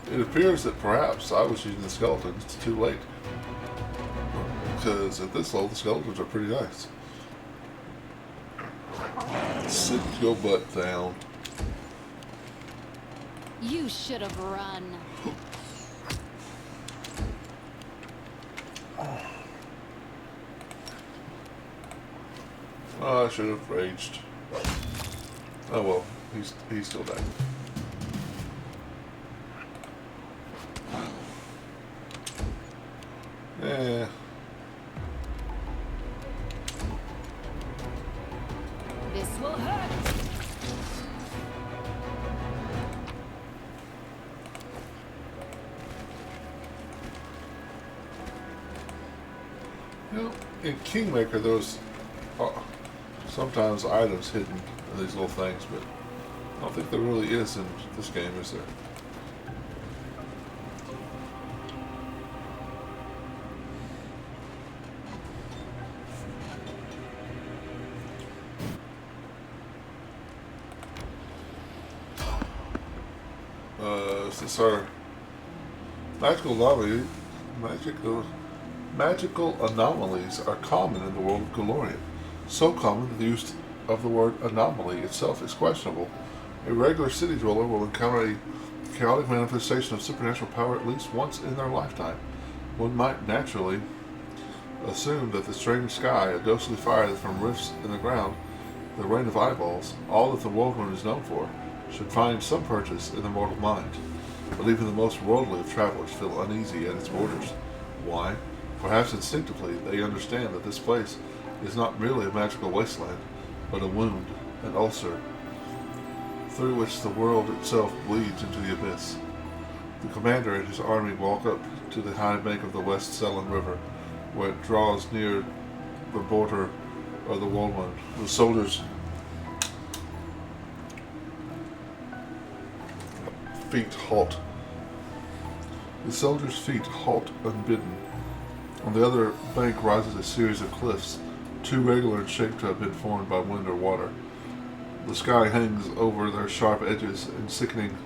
It appears that perhaps I was using the skeletons too late. Because at this level, the skeletons are pretty nice. Sit your butt down.
You should have run.
Oh, I should have raged. Oh well, he's still dead. Yeah.
This will hurt.
You know, in Kingmaker, those sometimes items hidden in these little things, but I don't think there really is in this game, is there? Since our magical anomalies are common in the world of Golorian. So common that the use of the word anomaly itself is questionable. A regular city dweller will encounter a chaotic manifestation of supernatural power at least once in their lifetime. One might naturally assume that the strange sky, a ghostly fire from rifts in the ground, the rain of eyeballs, all that the Worldwind is known for, should find some purchase in the mortal mind. But even the most worldly of travelers feel uneasy at its borders. Why? Perhaps instinctively they understand that this place is not merely a magical wasteland, but a wound, an ulcer, through which the world itself bleeds into the abyss. The commander and his army walk up to the high bank of the West Selin River, where it draws near the border of the Worldwind. The soldiers' feet halt. The soldiers' feet halt unbidden. On the other bank rises a series of cliffs, too regular in shape to have been formed by wind or water. The sky hangs over their sharp edges in sickening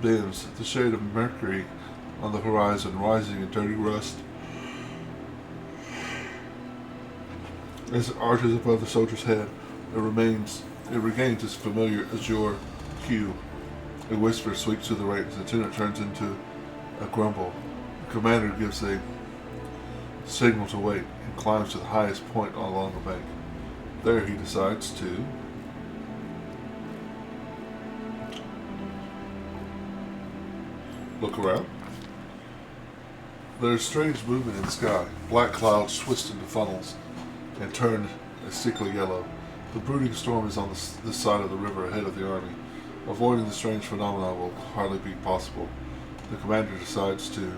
bends, the shade of mercury on the horizon rising in dirty rust. As it arches above the soldier's head, it regains its familiar azure hue. A whisper sweeps through the ranks. The tunic turns into a grumble. The commander gives a signal to wait and climbs to the highest point along the bank. There he decides to look around. There's strange movement in the sky. Black clouds twist into funnels and turn a sickly yellow. The brooding storm is on this side of the river ahead of the army. Avoiding the strange phenomena will hardly be possible. The commander decides to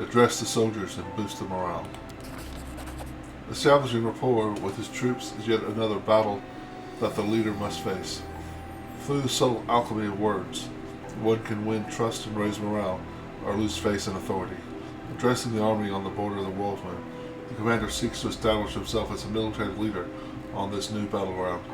address the soldiers and boost their morale. Establishing rapport with his troops is yet another battle that the leader must face. Through the subtle alchemy of words, one can win trust and raise morale, or lose faith and authority. Addressing the army on the border of the Worldwind, the commander seeks to establish himself as a military leader on this new battleground.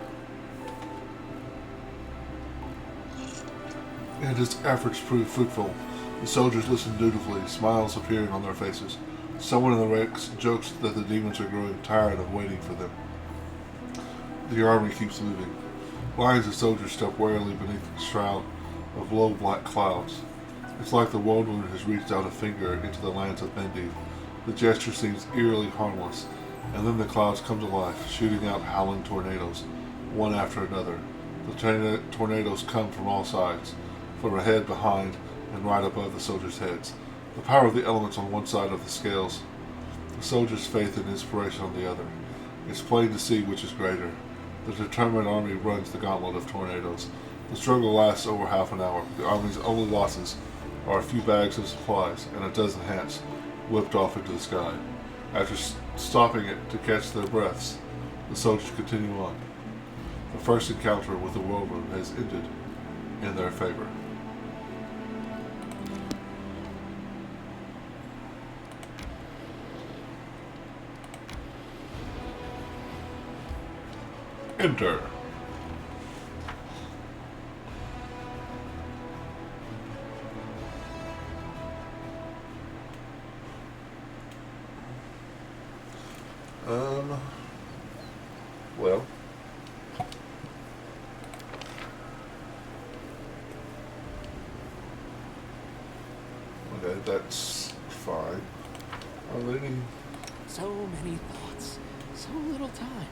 And his efforts prove fruitful. The soldiers listen dutifully, smiles appearing on their faces. Someone in the ranks jokes that the demons are growing tired of waiting for them. The army keeps moving. Lines of soldiers step warily beneath the shroud of low black clouds. It's like the Whirlwind has reached out a finger into the lands of Bendy. The gesture seems eerily harmless, and then the clouds come to life, shooting out howling tornadoes, one after another. The tornadoes come from all sides, from ahead, behind, and right above the soldiers' heads. The power of the elements on one side of the scales, the soldiers' faith and inspiration on the other. It's plain to see which is greater. The determined army runs the gauntlet of tornadoes. The struggle lasts over half an hour. The army's only losses are a few bags of supplies and a dozen hats whipped off into the sky. After stopping it to catch their breaths, the soldiers continue on. The first encounter with the Whirlwind has ended in their favor. Enter. Well. Okay, that's fine. Are there any...
So many thoughts, so little time.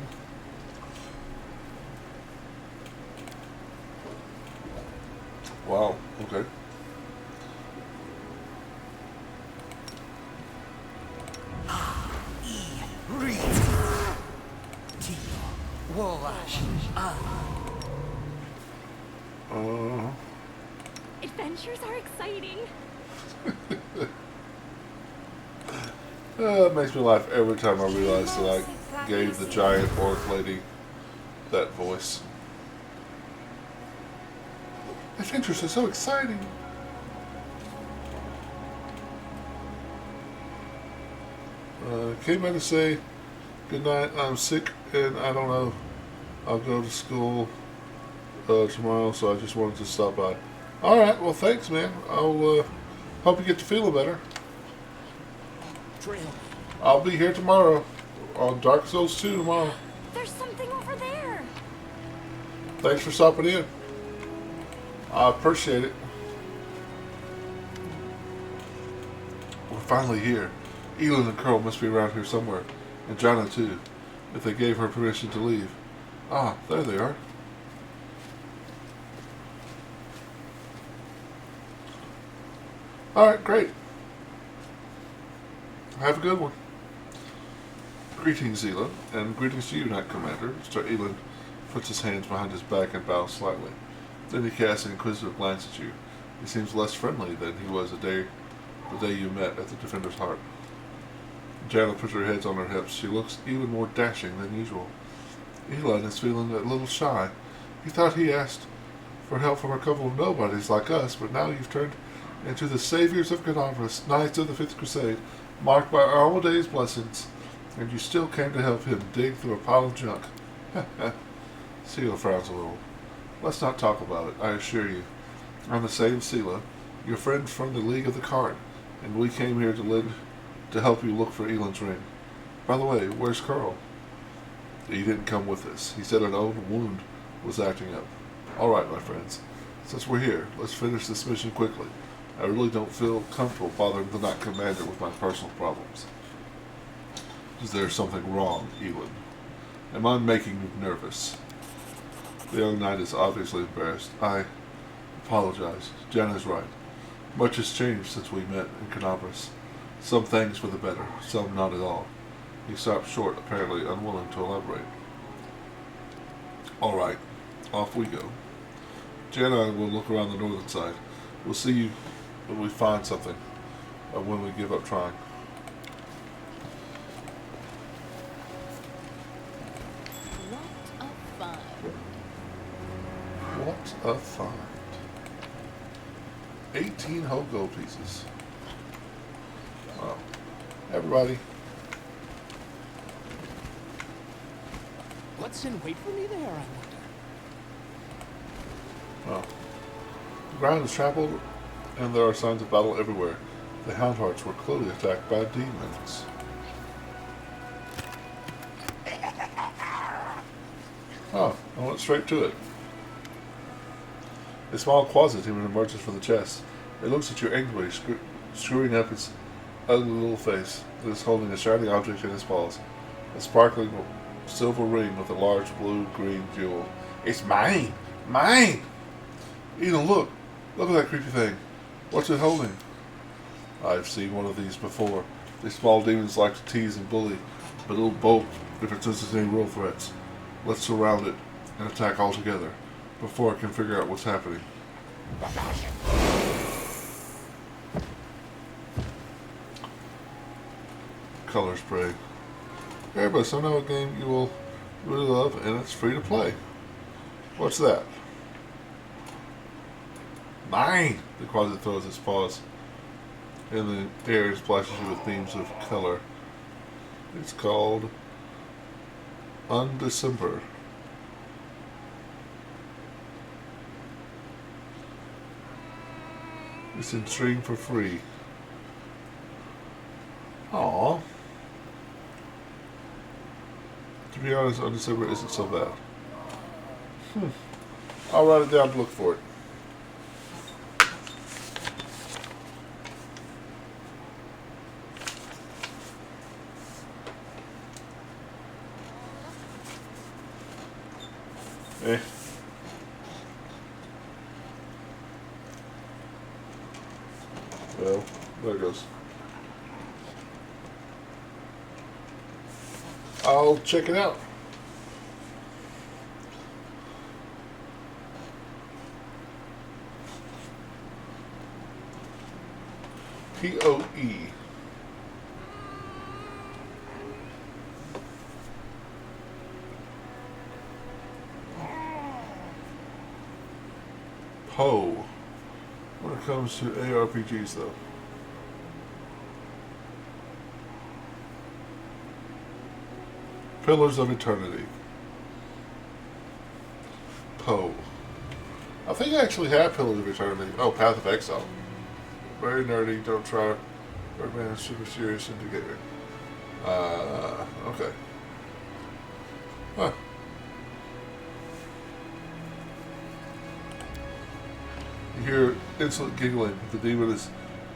Wow, okay.
Adventures are exciting.
It makes me laugh every time I realize that I gave the giant orc lady that voice. Adventures are so exciting. Came by to say good night. I'm sick and I don't know. I'll go to school tomorrow, so I just wanted to stop by. All right. Well, thanks, man. I'll hope you get to feeling better. I'll be here tomorrow on Dark Souls 2 tomorrow.
There's something over there.
Thanks for stopping in. I appreciate it. We're finally here. Elin and Curl must be around here somewhere. And Jana too, if they gave her permission to leave. Ah, there they are. Alright, great. Have a good one. Greetings, Elin, and greetings to you, Knight Commander. Sir Elin puts his hands behind his back and bows slightly. Then he casts an inquisitive glance at you. He seems less friendly than he was the day you met at the Defender's Heart. Jana puts her head on her hips. She looks even more dashing than usual. Elin is feeling a little shy. He thought he asked for help from a couple of nobodies like us, but now you've turned into the saviors of Canavras, Knights of the Fifth Crusade, marked by Armaday's blessings, and you still came to help him dig through a pile of junk. Sela frowns a little. Let's not talk about it, I assure you. I'm the same Sela, your friend from the League of the Cart, and we came here to help you look for Elin's ring. By the way, where's Curl? He didn't come with us. He said an old wound was acting up. All right, my friends. Since we're here, let's finish this mission quickly. I really don't feel comfortable bothering the Knight Commander with my personal problems. Is there something wrong, Elin? Am I making you nervous? The young knight is obviously embarrassed. I apologize. Jana's right. Much has changed since we met in Canavras. Some things for the better, some not at all. He stopped short, apparently unwilling to elaborate. All right, off we go. Jenna and I will look around the northern side. We'll see you when we find something, or when we give up trying.
What a find.
What a find. 18 whole gold pieces. Wow. Everybody.
What's in wait for me there, I wonder?
Wow. The ground is trampled, and there are signs of battle everywhere. The Houndhearts were clearly attacked by demons. Oh, I went straight to it. A small quasi-demon emerges from the chest. It looks at you angrily, screwing up its ugly little face. It is holding a shiny object in its paws. A sparkling silver ring with a large blue-green jewel. It's mine! Mine! Eden, look! Look at that creepy thing. What's it holding? I've seen one of these before. These small demons like to tease and bully, but it'll bolt if it senses any real threats. Let's surround it and attack all together before it can figure out what's happening. Color spray. Everybody, so now a game you will really love, and it's free to play. What's that? Mine! The quasi throws its paws in the air and splashes you with beams of color. It's called Undecember. It's in stream for free. Aww. To be honest, Undecember isn't so bad. I'll write it down to look for it. Well, there it goes. I'll check it out. POE. Poe. When it comes to ARPGs, though. Pillars of Eternity. Poe. I think I actually have Pillars of Eternity. Oh, Path of Exile. Very nerdy, don't try. Birdman is super serious indicator. Okay. Huh. You hear insolent giggling. The demon is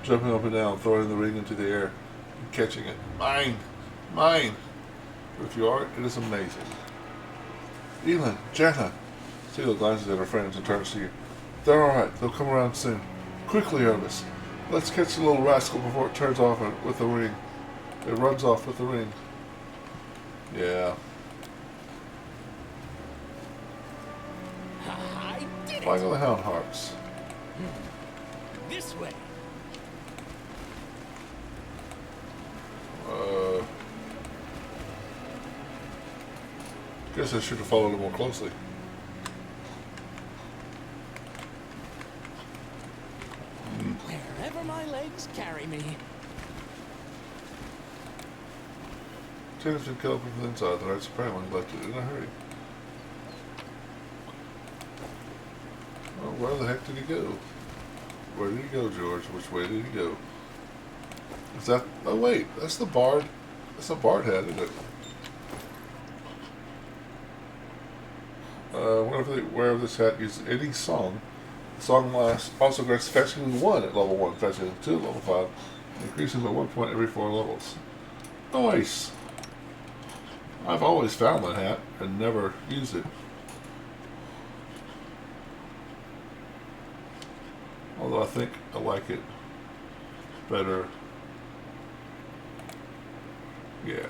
jumping up and down, throwing the ring into the air and catching it. Mine! Mine! But if you are, it is amazing. Elin, Janna. Celia glances at her friends and turns to you. They're alright. They'll come around soon. Quickly, Ernest. Let's catch the little rascal before it turns off with the ring. It runs off with the ring. Yeah.
I did it!
Flag of the Houndhearts.
This way.
Guess I should have followed it more closely.
Wherever my legs carry me.
Tina's been killed from the inside. The Knights of Paramount left it in a hurry. Well, where the heck did he go? Where did he go, George? Which way did he go? Is that... Oh, wait. That's the Bard. That's the Bard hat, isn't it? Wherever this hat uses any song, the song also grants Fascinating 1 at level 1, Fascinating 2 at level 5, increasing by 1 point every 4 levels. Nice! I've always found that hat and never used it. Although I think I like it better. Yeah.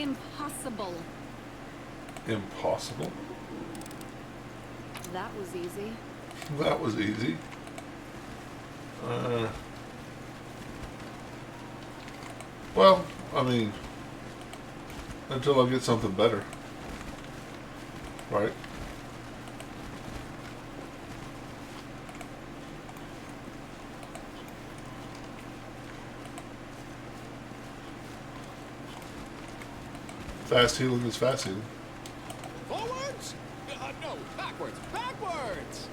Impossible.
Impossible?
That was easy.
That was easy. Well, I mean, until I get something better. Right? Fast healing is fast healing.
Forwards? No, backwards. Backwards!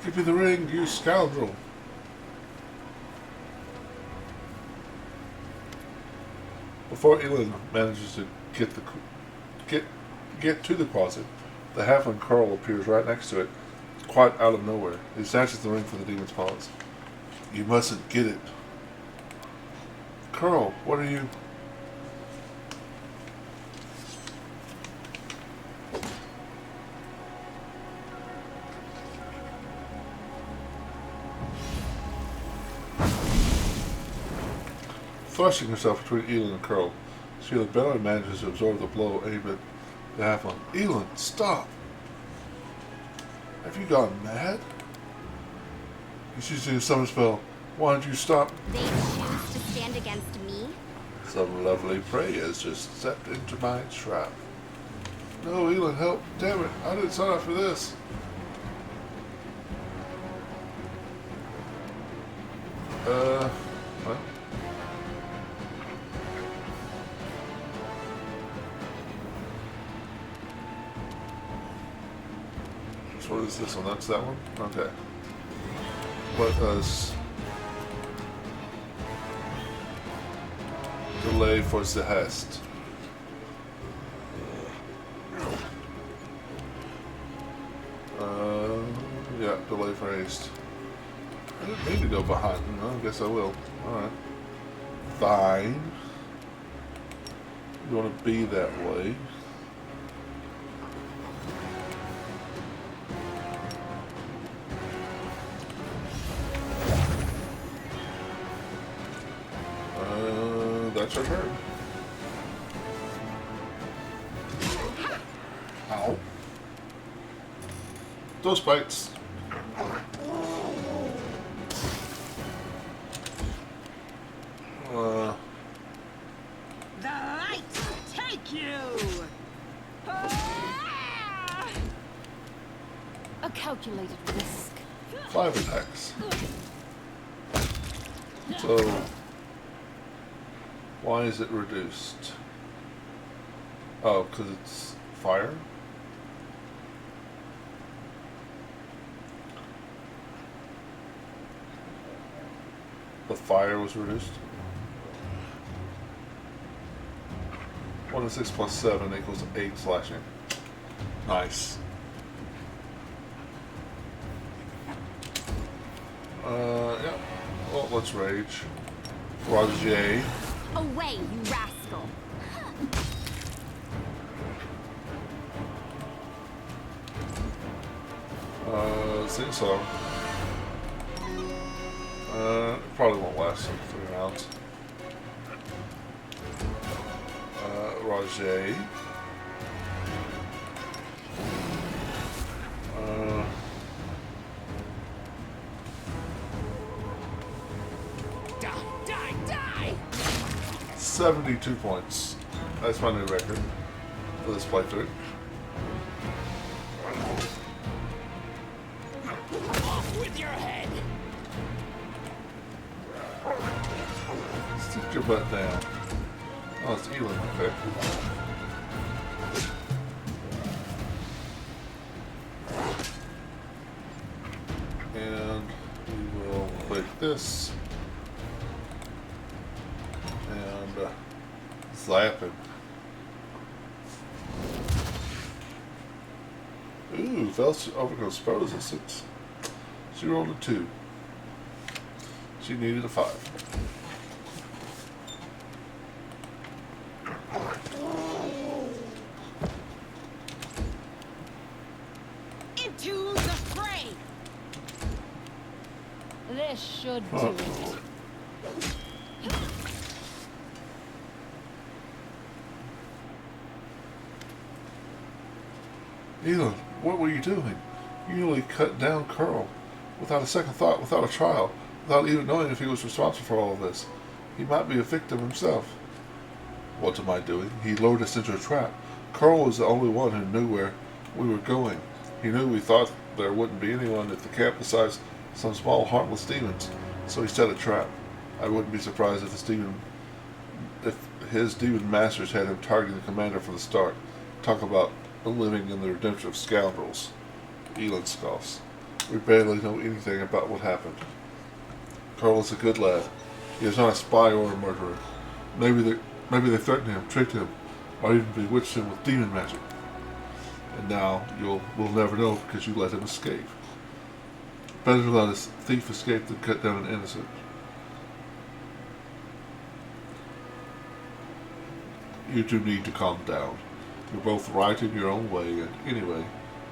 Give me the ring, you scoundrel. Before Elin manages to get to the closet, the halfling Carl appears right next to it, quite out of nowhere. He snatches the ring from the demon's paws. You mustn't get it. Carl, what are you... Thrusting herself between Elin and Carl, Sheila barely manages to absorb the blow aimed at the halfling. Elin, stop! Have you gone mad? He's using a summon spell. Why don't you stop?
They choose to stand against me?
Some lovely prey has just stepped into my trap. No, Elin, help. Damn it, I didn't sign up for this. What? So what is this one? That's that one? Okay. What does delay for Zehest? Yeah, delay for haste. I didn't mean to go behind. No, I guess I will. Alright. Fine. You want to be that way. That's her turn. Ow. Those bites.
The lights take you!
A calculated risk.
5 attacks. So, why is it reduced? Oh, because it's fire? The fire was reduced? 1 to 6 plus 7 equals 8 slashing. Nice. Yeah. Well, let's rage. Roger.
Away, you rascal!
Sing song. Probably won't last 3 rounds. Roger.
Die!
72 points. That's my new record for this playthrough.
Off with your head!
Stick your butt down. Oh, it's Elin, okay. And we will click this. And zap him. Ooh, Vel's overgoes spell resistance. She rolled a 2. She needed a 5.
To the fray! This should do it.
Elon, what were you doing? You nearly cut down Curl. Without a second thought, without a trial, without even knowing if he was responsible for all of this. He might be a victim himself. What am I doing? He lured us into a trap. Curl was the only one who knew where we were going. He knew we thought there wouldn't be anyone at the camp besides some small harmless demons, so he set a trap. I wouldn't be surprised if his demon masters had him targeting the commander from the start. Talk about living in the redemption of scoundrels. Elon scoffs. We barely know anything about what happened. Carl is a good lad. He is not a spy or a murderer. Maybe they threatened him, tricked him, or even bewitched him with demon magic. And now we'll never know because you let him escape. Better to let a thief escape than cut down an innocent. You two need to calm down. You're both right in your own way, and anyway,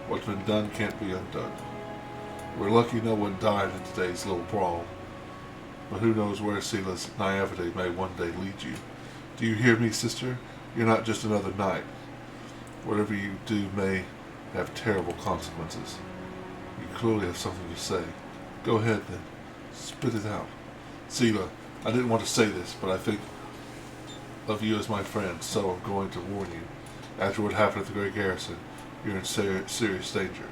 what's been done can't be undone. We're lucky no one died in today's little brawl. But who knows where Sela's naivete may one day lead you. Do you hear me, sister? You're not just another knight. Whatever you do may have terrible consequences. You clearly have something to say. Go ahead, then. Spit it out. Sela, I didn't want to say this, but I think of you as my friend, so I'm going to warn you. After what happened at the Great Garrison, you're in serious danger.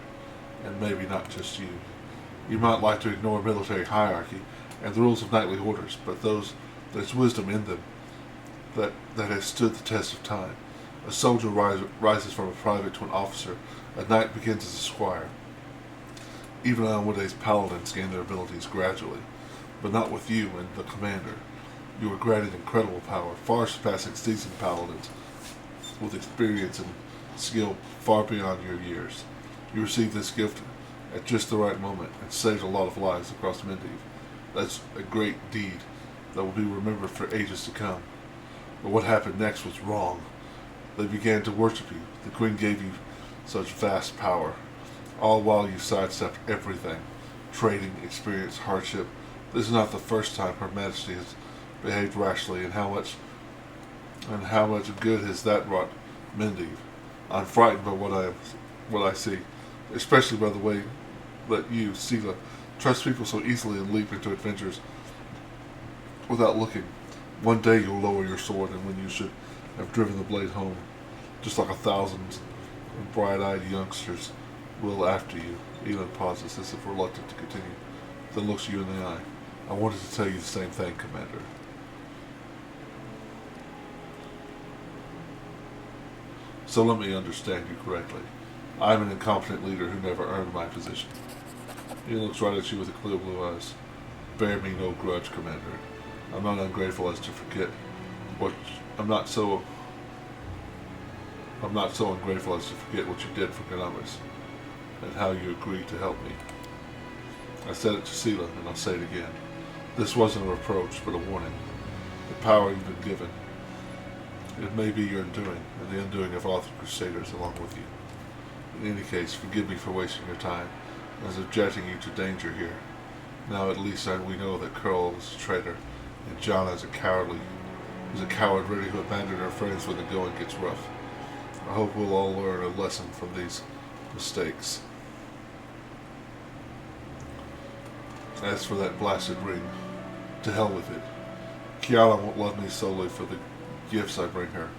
And maybe not just you. You might like to ignore military hierarchy and the rules of knightly orders, but there's wisdom in them that has stood the test of time. A soldier rises from a private to an officer. A knight begins as a squire. Even nowadays, paladins gain their abilities gradually, but not with you and the commander. You are granted incredible power, far surpassing seasoned paladins, with experience and skill far beyond your years. You received this gift at just the right moment and saved a lot of lives across Mendiv. That's a great deed that will be remembered for ages to come. But what happened next was wrong. They began to worship you. The Queen gave you such vast power, all while you sidestepped everything. Trading, experience, hardship. This is not the first time Her Majesty has behaved rashly, and how much good has that wrought Mendiv? I'm frightened by what I see, especially by the way that you, Sela, trust people so easily and leap into adventures without looking. One day you'll lower your sword, and when you should have driven the blade home, just like 1,000 bright-eyed youngsters will after you. Elon pauses as if reluctant to continue, then looks you in the eye. I wanted to tell you the same thing, Commander. So let me understand you correctly. I'm an incompetent leader who never earned my position. He looks right at you with clear blue eyes. Bear me no grudge, Commander. I'm not ungrateful as to forget what I'm not so ungrateful as to forget what you did for Ganamis and how you agreed to help me. I said it to Sela, and I'll say it again. This wasn't a reproach, but a warning. The power you've been given. It may be your undoing, and the undoing of all the Crusaders along with you. In any case, forgive me for wasting your time, and subjecting you to danger here. Now at least we know that Curl is a traitor, and Jana is a coward ready to abandon her friends when the going gets rough. I hope we'll all learn a lesson from these mistakes. As for that blasted ring, to hell with it. Kiana won't love me solely for the gifts I bring her.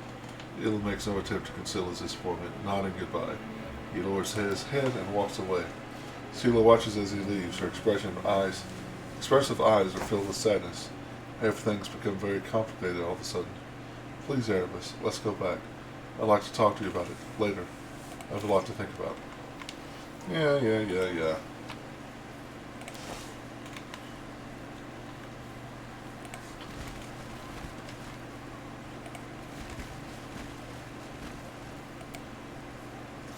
Ilum makes no attempt to conceal his disappointment, nodding goodbye. He lowers his head and walks away. Sela watches as he leaves. Her expressive eyes are filled with sadness. Everything's become very complicated all of a sudden. Please, Erebus, let's go back. I'd like to talk to you about it later. I have a lot to think about. Yeah.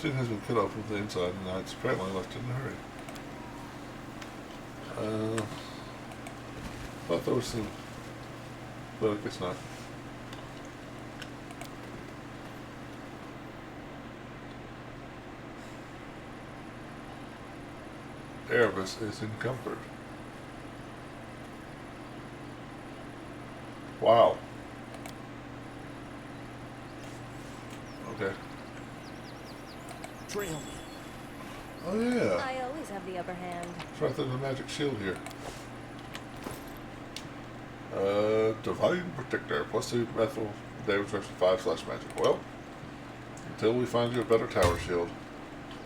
Tin has been cut off from the inside, and now it's apparently left in a hurry. Thought there was some, but I guess not. Erebus is encumbered. Wow. Okay.
Trail me.
Oh yeah.
I always have the upper hand.
It's right there in the magic shield here. Divine Protector. Plus 2 methyl damage versus 5/magic. Well, until we find you a better tower shield.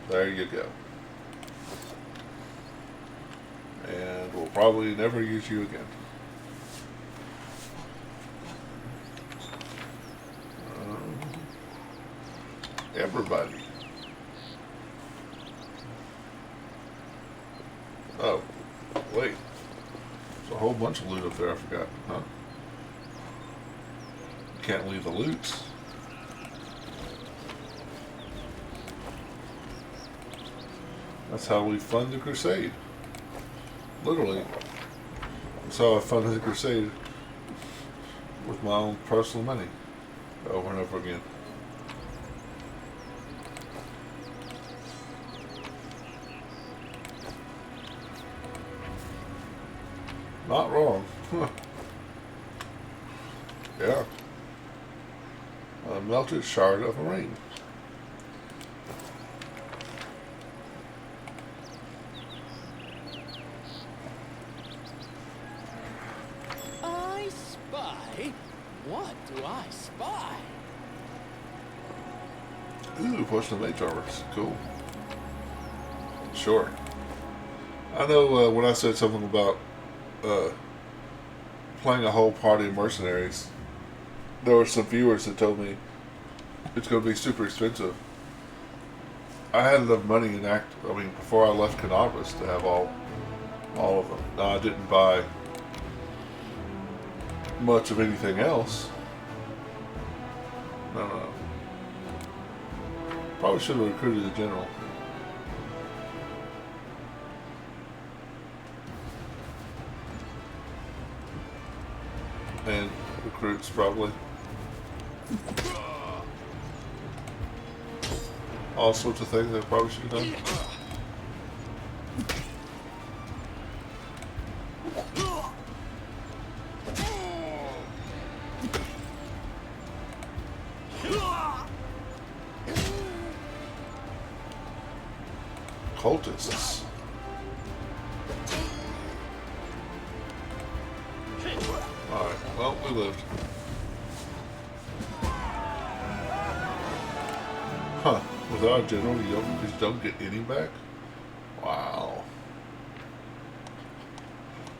There you go. And we'll probably never use you again. Everybody. Oh, wait. There's a whole bunch of loot up there I forgot, huh? You can't leave the loot. That's how we fund the crusade. Literally. That's how I funded the crusade with my own personal money. Over and over again. Not wrong. Yeah. A melted shard of a ring.
I spy? What do I spy?
Ooh, potion of mage armor. Cool. Sure. I know when I said something about playing a whole party of mercenaries, there were some viewers that told me it's going to be super expensive. I had enough money before I left Canobras to have all of them. Now, I didn't buy much of anything else. No. Probably should have recruited a general. And recruits, probably. All sorts of things I probably should have done. Cultists. Alright, well, we lived. Huh. Without a general, you just don't get any back? Wow.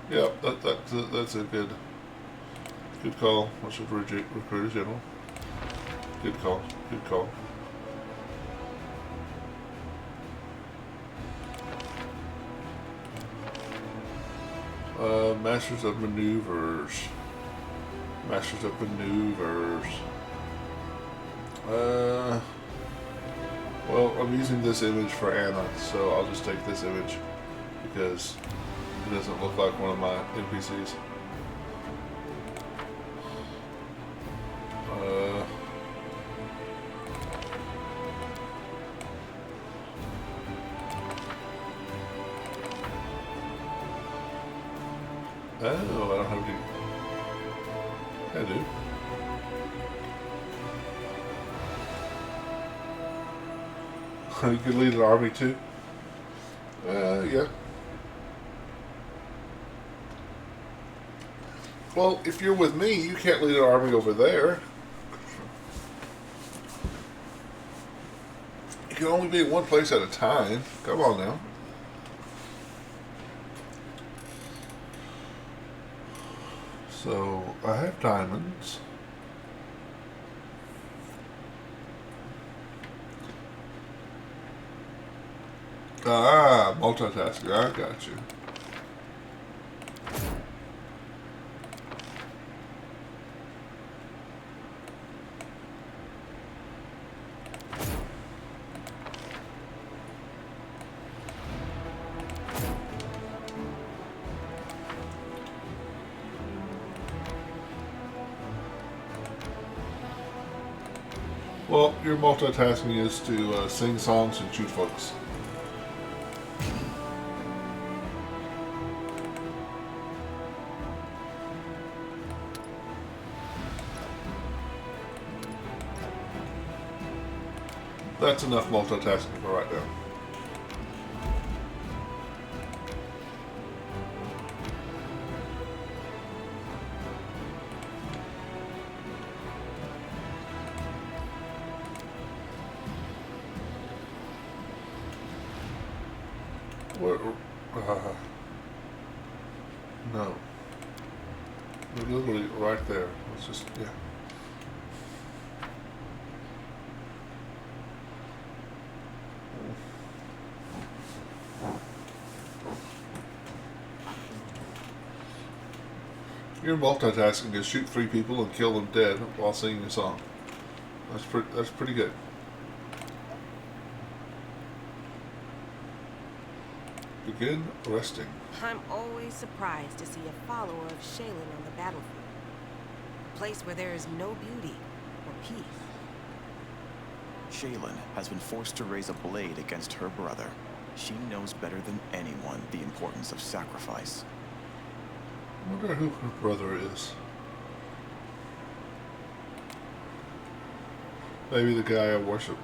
Yep, that's a good call. I should recruit a general. Good call. Good call. Masters of Maneuvers. Masters of Maneuvers. Well, I'm using this image for Anna, so I'll just take this image because it doesn't look like one of my NPCs. Oh, I don't have any. I do. You could lead an army too? Yeah. Well, if you're with me, you can't lead an army over there. You can only be in one place at a time. Come on now. So, I have diamonds. Ah, multitasking. I got you. Well, your multitasking is to sing songs and shoot folks. That's enough multitasking for right now. Where, no. We're literally right there. Let's just, yeah. Your multitasking is shoot 3 people and kill them dead while singing a song. That's pretty good. Begin resting.
I'm always surprised to see a follower of Shaylin on the battlefield. A place where there is no beauty or peace.
Shaylin has been forced to raise a blade against her brother. She knows better than anyone the importance of sacrifice.
I wonder who her brother is. Maybe the guy I worship.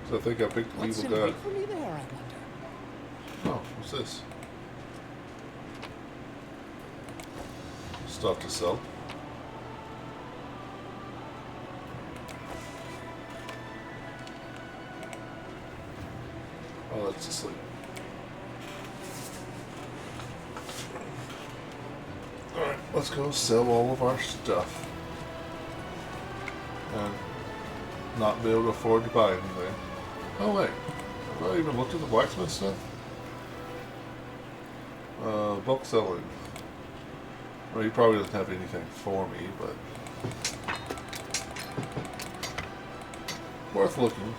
So I think I picked the
What's
evil
in
guy.
wait for me there, I wonder?
Oh, what's this? Stuff to sell. Oh, that's asleep. Alright, let's go sell all of our stuff. And not be able to afford to buy anything. Oh wait, have I even looked at the blacksmith stuff? Bulk selling. Well, he probably doesn't have anything for me, but worth looking.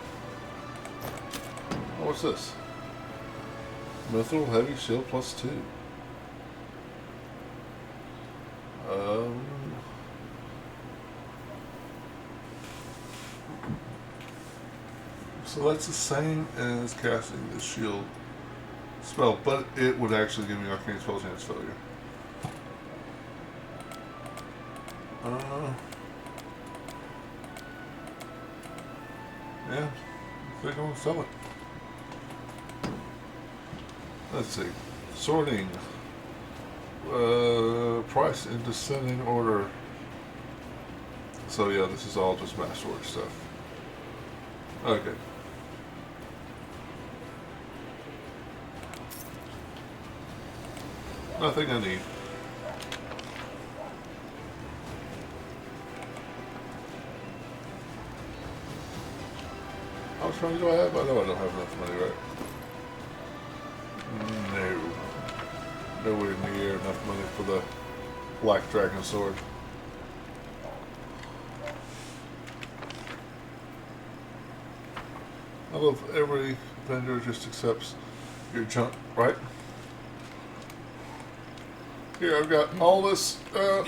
Oh, what's this? Mithril heavy shield +2. So that's the same as casting the shield spell, but it would actually give me arcane spell chance failure. Yeah, I think I'm gonna sell it. Let's see. Sorting. Price in descending order. So yeah, this is all just masterwork stuff. Okay. Nothing I need. How much money do I have? I know I don't have enough money, right? No. Nowhere near enough money for the Black Dragon sword. I love every vendor just accepts your junk, right? Here, I've got all this. Here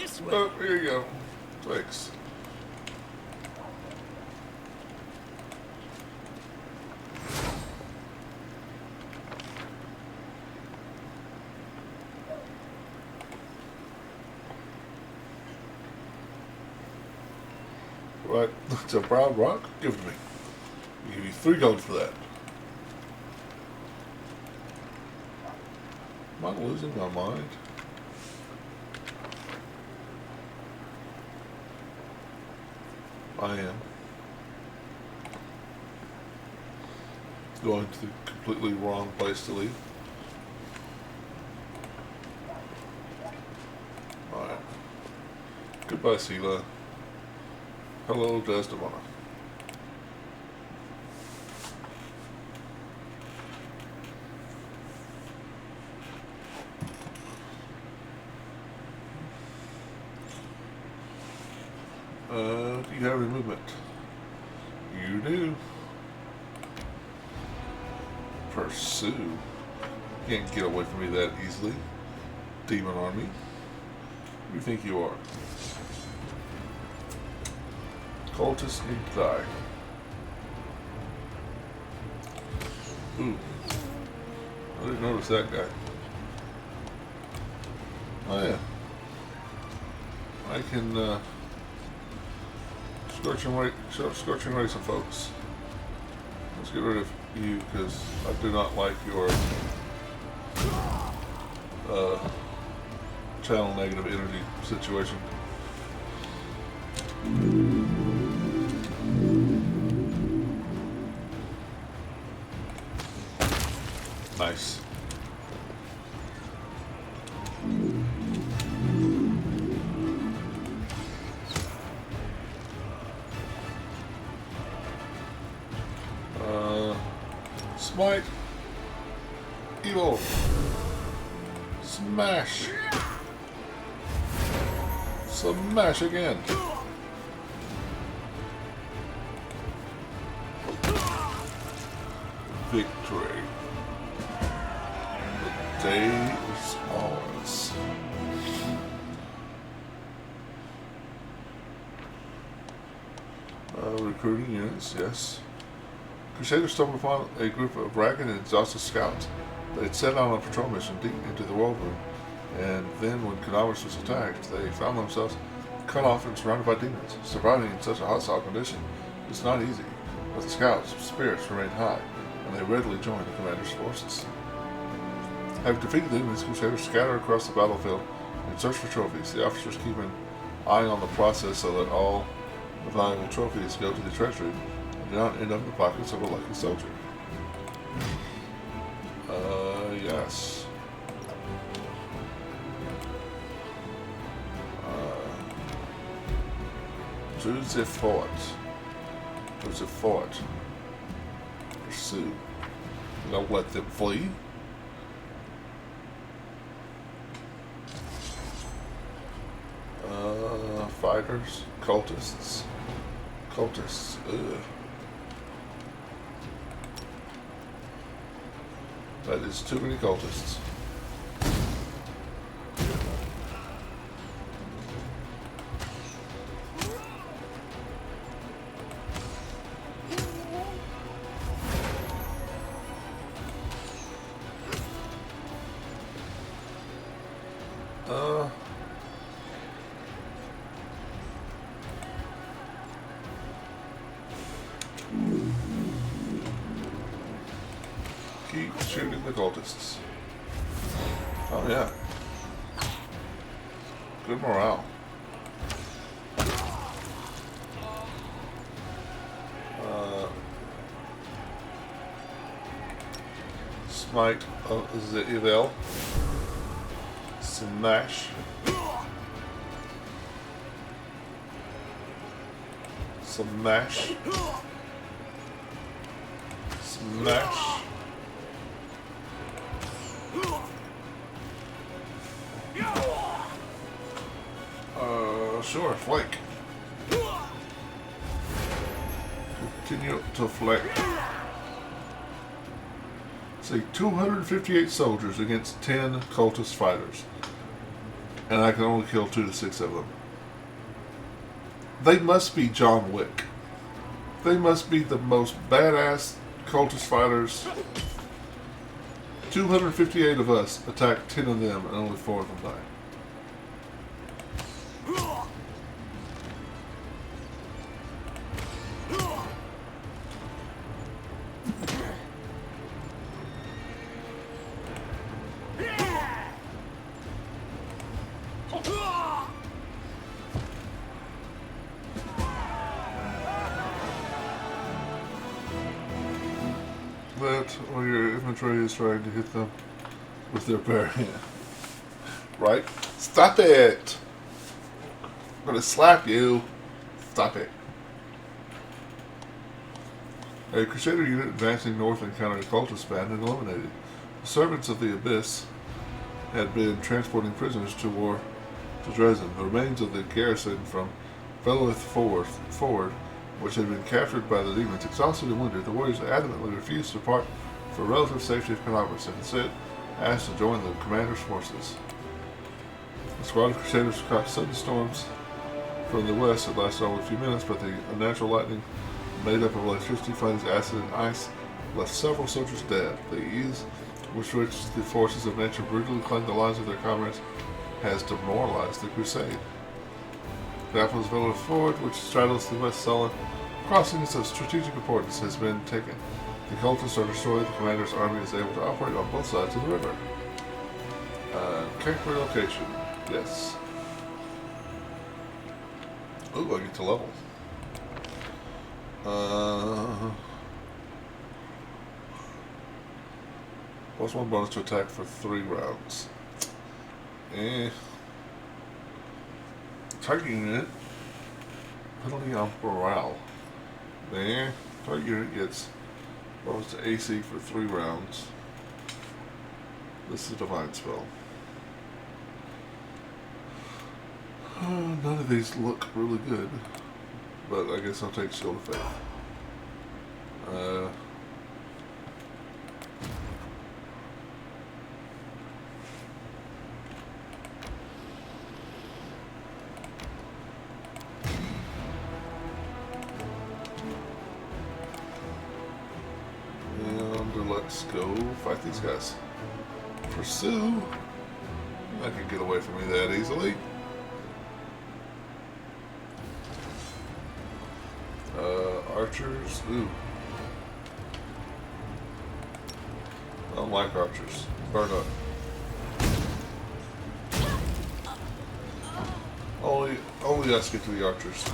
you go. Thanks. Right, it's a brown rock. Give it to me. I'll give you 3 gold for that. Am I losing my mind? I am. Going to the completely wrong place to leave. Alright. Goodbye, Sela. Hello, Desdemona. Do you have any movement? You do. Pursue. You can't get away from me that easily. Demon army. Who do you think you are? Cultists need to die. Ooh. I didn't notice that guy. Oh yeah. I can scorching ray some folks. Let's get rid of you because I do not like your channel negative energy situation. Nice. Smite. Evil. Smash. Smash again. Victory. The day is ours. Recruiting units, yes. Crusaders stumbled upon a group of ragged and exhausted scouts. They had set out on a patrol mission deep into the world room, and then when Cadaverous was attacked, they found themselves cut off and surrounded by demons. Surviving in such a hostile condition is not easy, but the scouts' spirits remained high, and they readily joined the commander's forces. Having defeated the demons, Crusaders scattered across the battlefield and searched for trophies. The officers keep an eye on the process so that all the valuable trophies go to the treasury and do not end up in the pockets of a lucky soldier. Yes. To the fort. To the fort. Pursue. Don't let them flee. Fighters. Cultists. Cultists. Ugh. That is too many cultists. Keep shooting the cultists. Oh yeah. Good morale. Smite of the evil. Smash. Smash. Smash. Sure, flank. Continue to flank. See, 258 soldiers against 10 cultist fighters. And I can only kill 2 to 6 of them. They must be John Wick. They must be the most badass cultist fighters. 258 of us attack 10 of them and only 4 of them die. That or your infantry is trying to hit them with their bare hand. Right? Stop it! I'm gonna slap you. Stop it. A Crusader unit advancing north encountered a cultist band and eliminated. The servants of the Abyss had been transporting prisoners to war to Dresden. The remains of the garrison from Velowith forward, which had been captured by the demons, exhausted and wounded, the warriors adamantly refused to depart for relative safety of Cadaverous and instead asked to join the commander's forces. The squad of Crusaders caught sudden storms from the west that lasted only a few minutes, but the unnatural lightning made up of electricity, flames, acid, and ice left several soldiers dead. The ease with which the forces of nature brutally claimed the lives of their comrades has demoralized the crusade. The Apple's Village Ford, which straddles the West Sullen, Crossing is of strategic importance has been taken. The cultists are destroyed. The commander's army is able to operate on both sides of the river. Character location. Yes. Ooh, I get to level. +1 bonus to attack for 3 rounds. Target unit. Penalty on morale. There. Target unit gets bonus to AC for 3 rounds. This is a divine spell. None of these look really good, but I guess I'll take Shield of Faith. And let's go fight these guys. Pursue. I can get away from me that easily. Archers. Ooh. I don't like archers. Burn up. Only us get to the archers.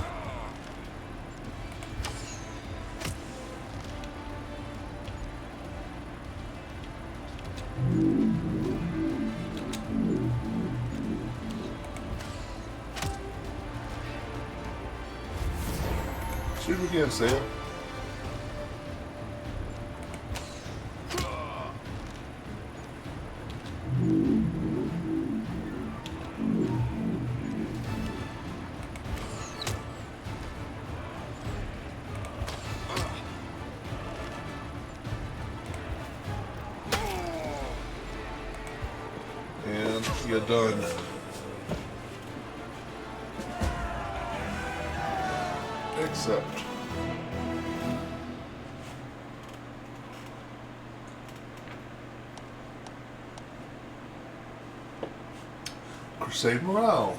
Shoot him again, Sam. And you're done. Except Crusade morale.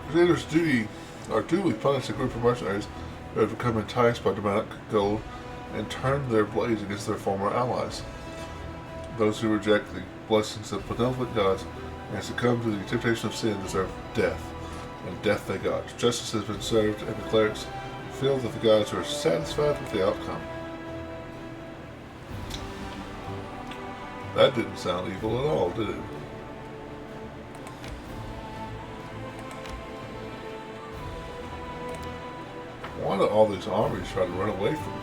Crusaders' duty are duly punish a group of mercenaries who have become enticed by demonic gold and turn their blades against their former allies. Those who reject the blessings of benevolent gods and succumb to the temptation of sin deserve death, and death they got. Justice has been served, and the clerics feel that the gods are satisfied with the outcome. That didn't sound evil at all, did it? Why do all these armies try to run away from me?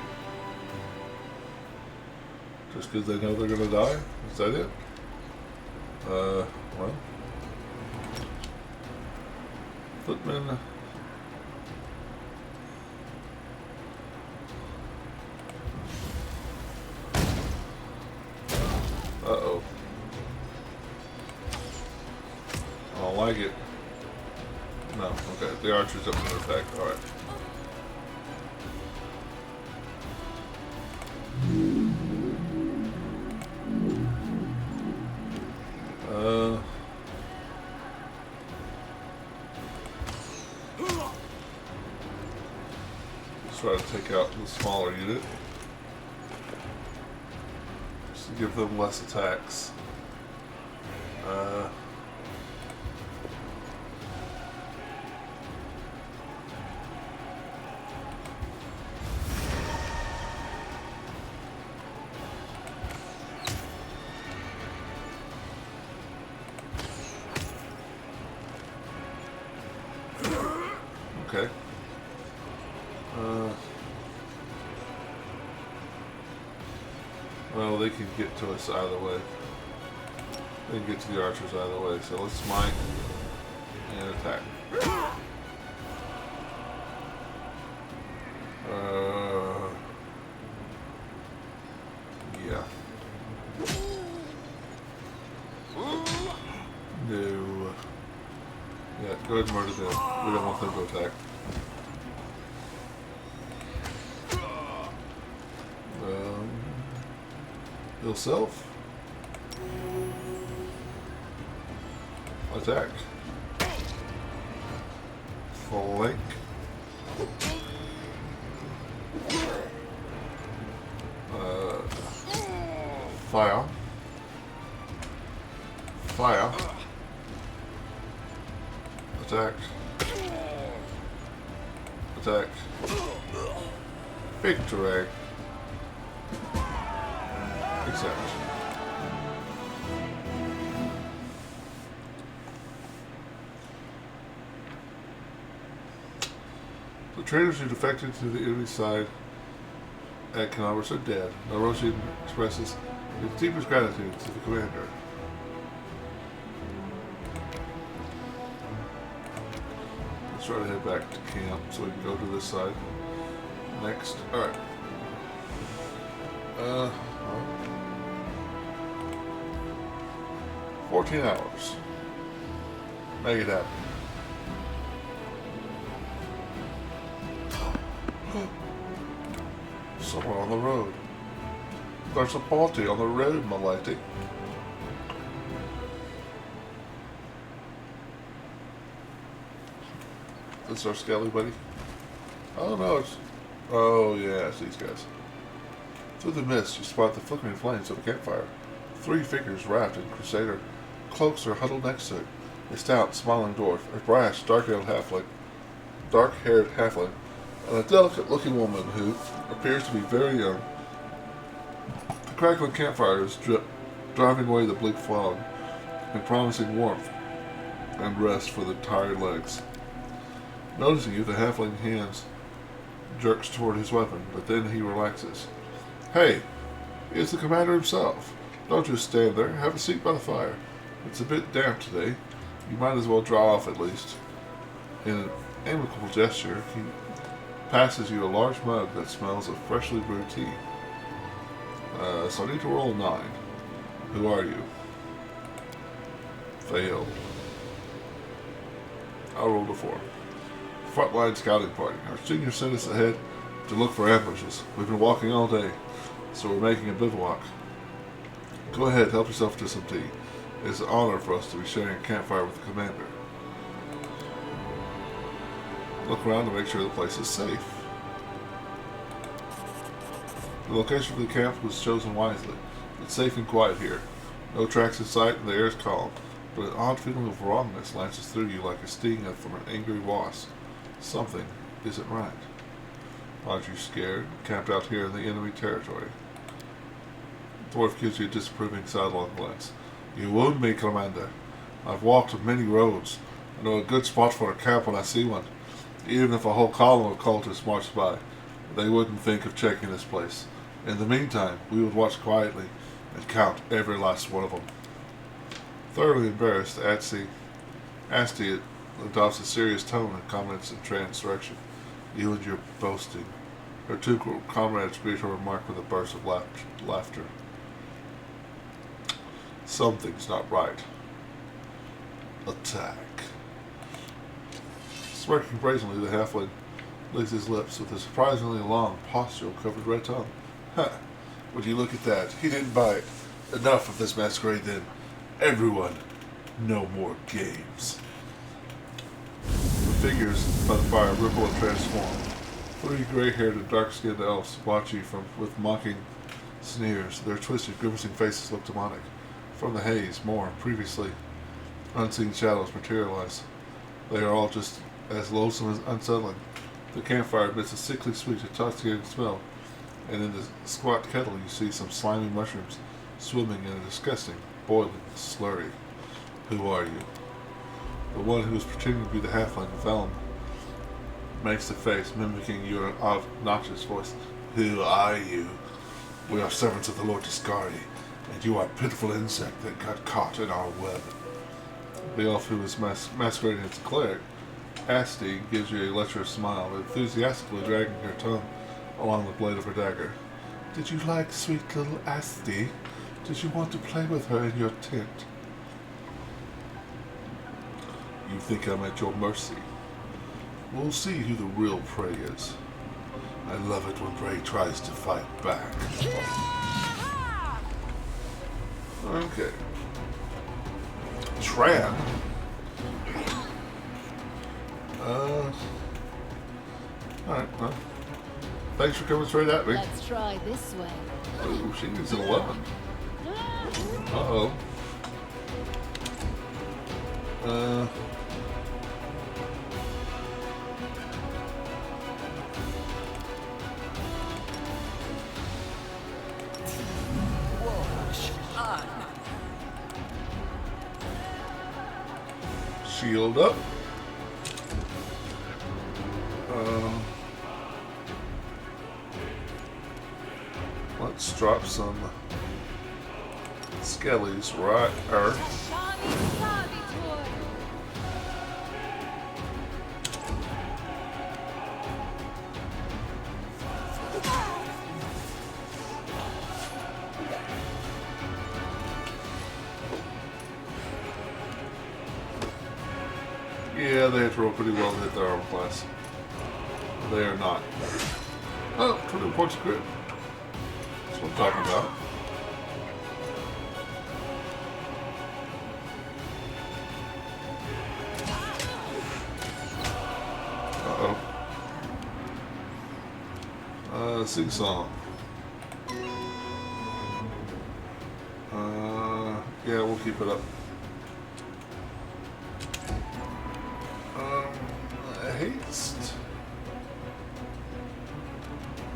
Just because they know they're going to die? Is that it? Well. Footmen. Uh-oh. I don't like it. No, okay. The archer's up to attack. Alright. Let's try to take out the smaller unit. Just to give them less attacks. Okay. Well, they can get to us either way. They can get to the archers either way, so let's smite and attack. Yeah. No. Yeah, go ahead and murder them. We don't want them to attack. Heal self. Attack. Flank. Fire. Fire. Attack. Attack. Victory. Accept. The traitors who defected to the enemy side at Canavers are dead. Naroshi expresses his deepest gratitude to the commander. Let's try to head back to camp so we can go to this side next. Alright. 14 hours. Make it happen. Someone on the road. There's a party on the road, my lady. This our skelly buddy? Oh no, it's... Oh yeah, it's these guys. Through the mist, you spot the flickering flames of a campfire. 3 figures wrapped in crusader cloaks are huddled next to it. A stout, smiling dwarf, a brash, dark-haired halfling, and a delicate-looking woman who appears to be very young. The crackling campfire is driving away the bleak fog and promising warmth and rest for the tired legs. Noticing you, the halfling hands jerks toward his weapon, but then he relaxes. Hey, it's the commander himself. Don't just stand there. Have a seat by the fire. It's a bit damp today. You might as well dry off at least. In an amicable gesture, he passes you a large mug that smells of freshly brewed tea. So I need to roll a 9. Who are you? Failed. I rolled a 4. Frontline scouting party. Our senior sent us ahead to look for ambushes. We've been walking all day, so we're making a bivouac. Go ahead, help yourself to some tea. It's an honor for us to be sharing a campfire with the commander. Look around to make sure the place is safe. The location for the camp was chosen wisely. It's safe and quiet here. No tracks in sight and the air is calm, but an odd feeling of wrongness lances through you like a sting from an angry wasp. Something isn't right. Aren't you scared? Camped out here in the enemy territory. The dwarf gives you a disapproving sidelong glance. You wound me, Commander. I've walked many roads. I know a good spot for a camp when I see one. Even if a whole column of cultists marched by, they wouldn't think of checking this place. In the meantime, we would watch quietly and count every last one of them. Thoroughly embarrassed, Asti adopts a serious tone and comments in Tran's direction. You and your boasting. Her 2 comrades greet her remark with a burst of laughter. Something's not right. Attack. Smirking brazenly, the halfling licks his lips with a surprisingly long, pustule-covered red tongue. Huh. Would you look at that? He didn't bite. Enough of this masquerade, then. Everyone, no more games. The figures by the fire ripple and transform. 3 gray-haired and dark-skinned elves watch you with mocking sneers. Their twisted, grimacing faces look demonic. From the haze, more previously unseen shadows materialize. They are all just as loathsome as unsettling. The campfire emits a sickly sweet, intoxicating smell, and in the squat kettle you see some slimy mushrooms swimming in a disgusting, boiling slurry. Who are you? The one who is pretending to be the halfling Velm makes the face, mimicking your obnoxious voice. Who are you? We are servants of the Lord Discari, and you are a pitiful insect that got caught in our web. The elf who is masquerading as a cleric, Asti, gives you a lecherous smile, enthusiastically dragging her tongue along the blade of her dagger. Did you like sweet little Asti? Did you want to play with her in your tent? You think I'm at your mercy? We'll see who the real prey is. I love it when prey tries to fight back. Okay. Tran. Alright, well. Thanks for coming straight at me.
Let's try this way.
Ooh, she needs an 11. Uh-oh. Shield up. Let's drop some skellies right there. Yeah, they have to roll pretty well to hit their armor class. They are not. Oh, 20 points of crit. That's what I'm talking about. Uh-oh. Sing song. Yeah, we'll keep it up. Haste.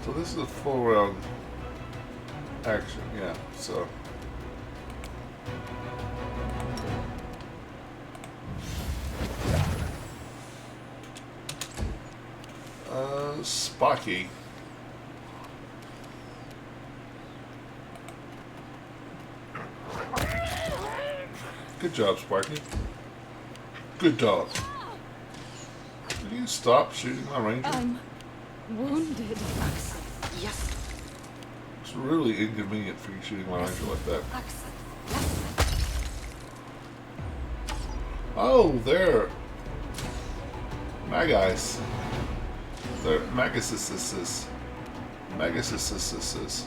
So this is a full round action, yeah, so. Spocky. Good job, Sparky. Good dog. Did you stop shooting my ranger?
I'm wounded.
Yes.
It's really inconvenient for you shooting my ranger like that. Oh, they're Magice. They're Magicises. Magicises.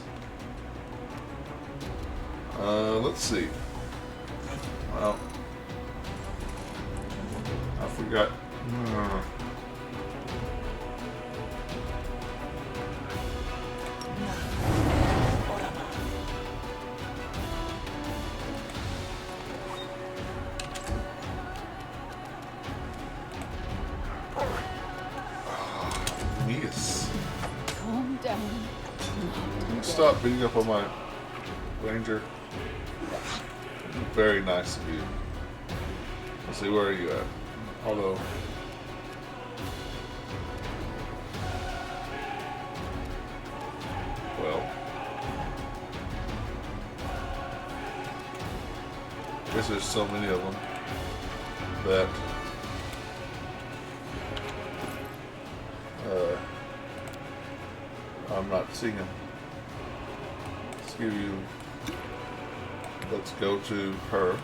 Let's see. Well, I forgot. Yes.
Calm down.
Stop beating up on my ranger. Very nice of you. Let's see, where are you at? Although, well, I guess there's so many of them that I'm not seeing them. Let's give you. Let's go to her.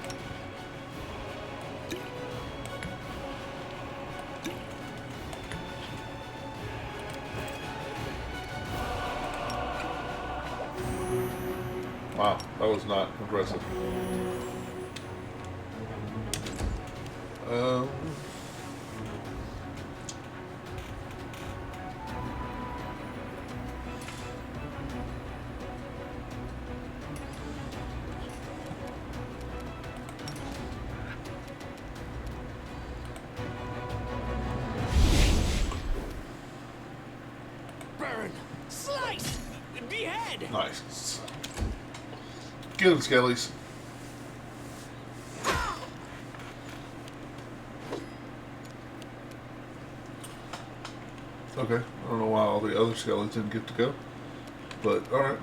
Wow, that was not impressive.
Burn! Slice! Behead!
Nice. Get him, Skellies. Okay, I don't know why all the other Skellies didn't get to go, but alright.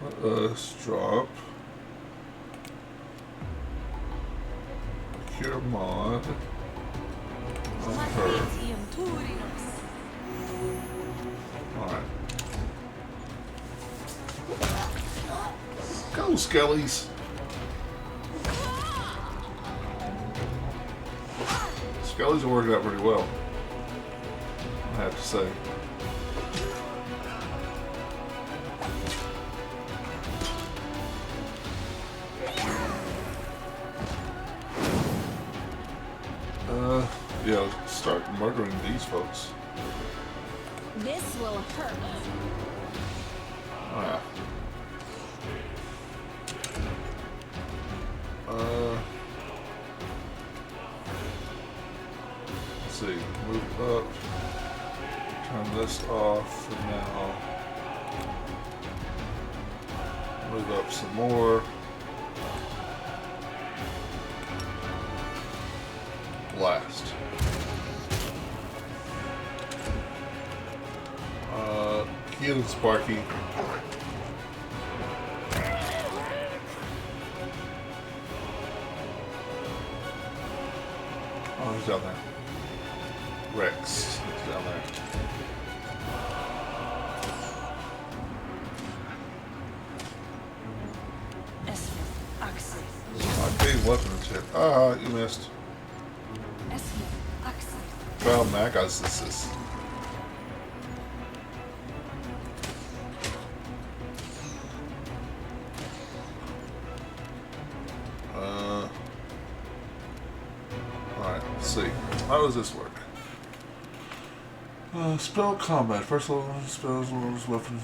Let us drop a cure mod on her. Alright. Go, Skellies! Skellies are working out pretty well, I have to say. Yeah, start murdering these folks.
This will hurt.
Oh, yeah. Let's see. Move up. Turn this off for now. Move up some more. Blast. Heal Sparky. Oh, he's down there. Rex is down there. Arcade weapons hit. Ah, you missed. Trial Magas. Alright, let's see. How does this work? Spell combat. First level spells, weapons,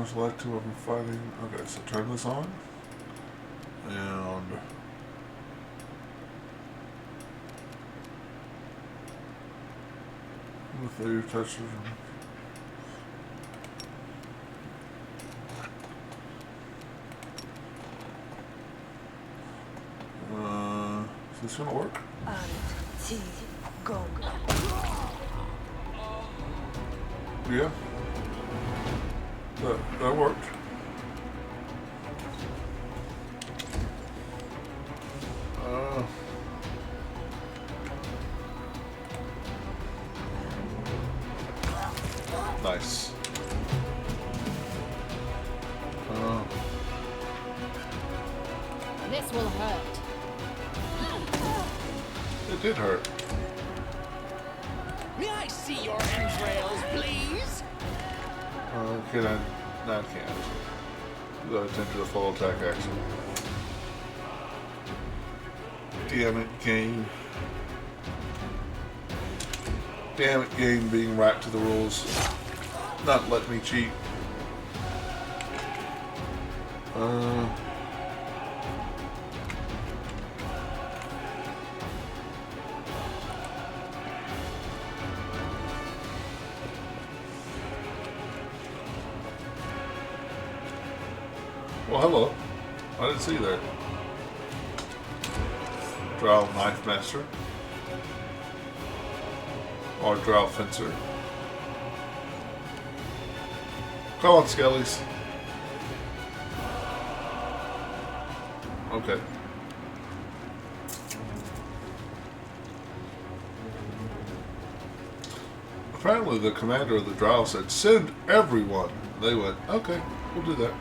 select two weapon fighting. Okay, so turn this on. And with your touches. Is this gonna work? Yeah. That worked. Nice.
This will hurt.
It did hurt.
May I see your entrails, please?
Can I? No, I can't. Go attempt to the full attack action. Damn it, game. Damn it, game being right to the rules. Not letting me cheat. Well, hello. I didn't see you there. Drow Knife Master. Or Drow Fencer. Come on, Skellies. Okay. Apparently the commander of the Drow said, send everyone. They went, okay, we'll do that.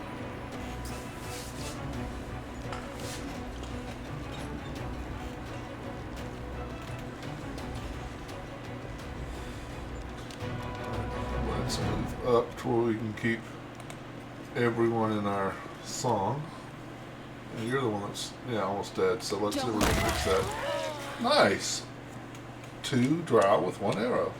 Let's move up to where we can keep everyone in our song. And you're the one that's, yeah, almost dead, so let's see if we can fix that. Nice! 2 Drow with 1 arrow.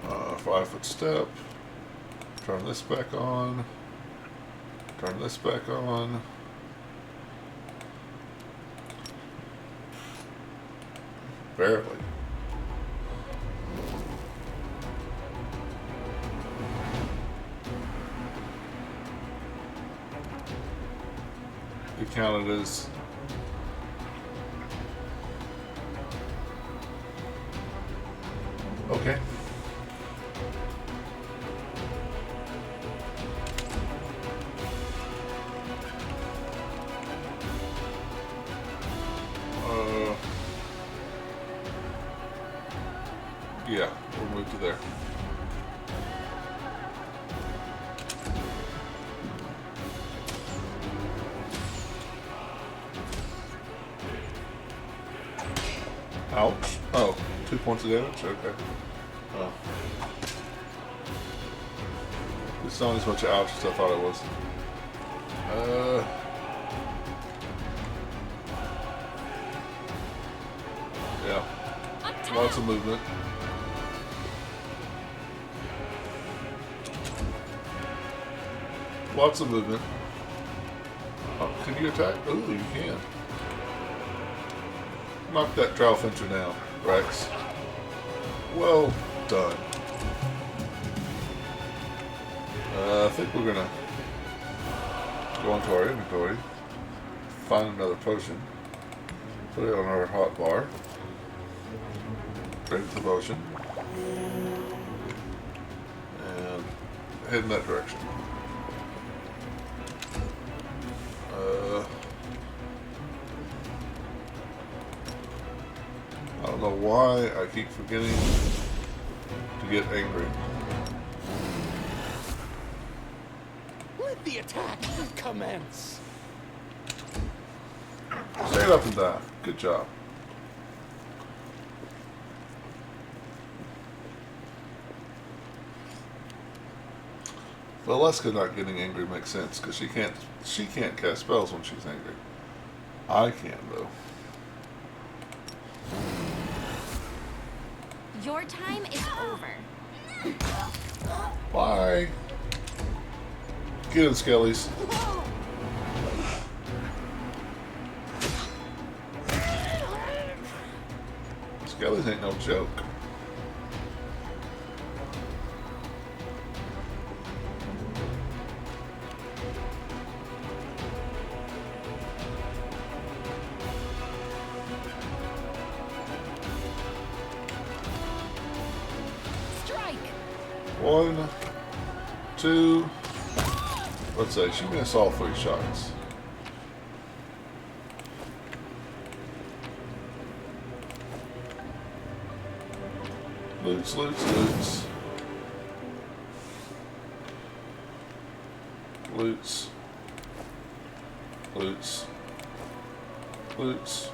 Uh, 5-foot step. Turn this back on. Turn this back on. Barely. You count it as okay. Yeah, we'll move to there. Ouch. Oh, 2 points of damage? Okay. Oh. It's not as much ouch as I thought it was. Lots of movement. Lots of movement. Oh, can you attack? Ooh, you can. Knock that Drow Fincher down, Rex. Well done. I think we're gonna go into our inventory, find another potion, put it on our hot bar, drink the potion, and head in that direction. I don't know why I keep forgetting to get angry.
Let the attack commence.
Stand up and die. Good job. Valeska not getting angry makes sense because she can't cast spells when she's angry. I can though.
Your time is over.
Bye. Get in, Skellies. Skellies ain't no joke.
Strike.
1, 2. Let's say she missed all 3 shots. Loots, loots, loots. Loots. Loots. Loots.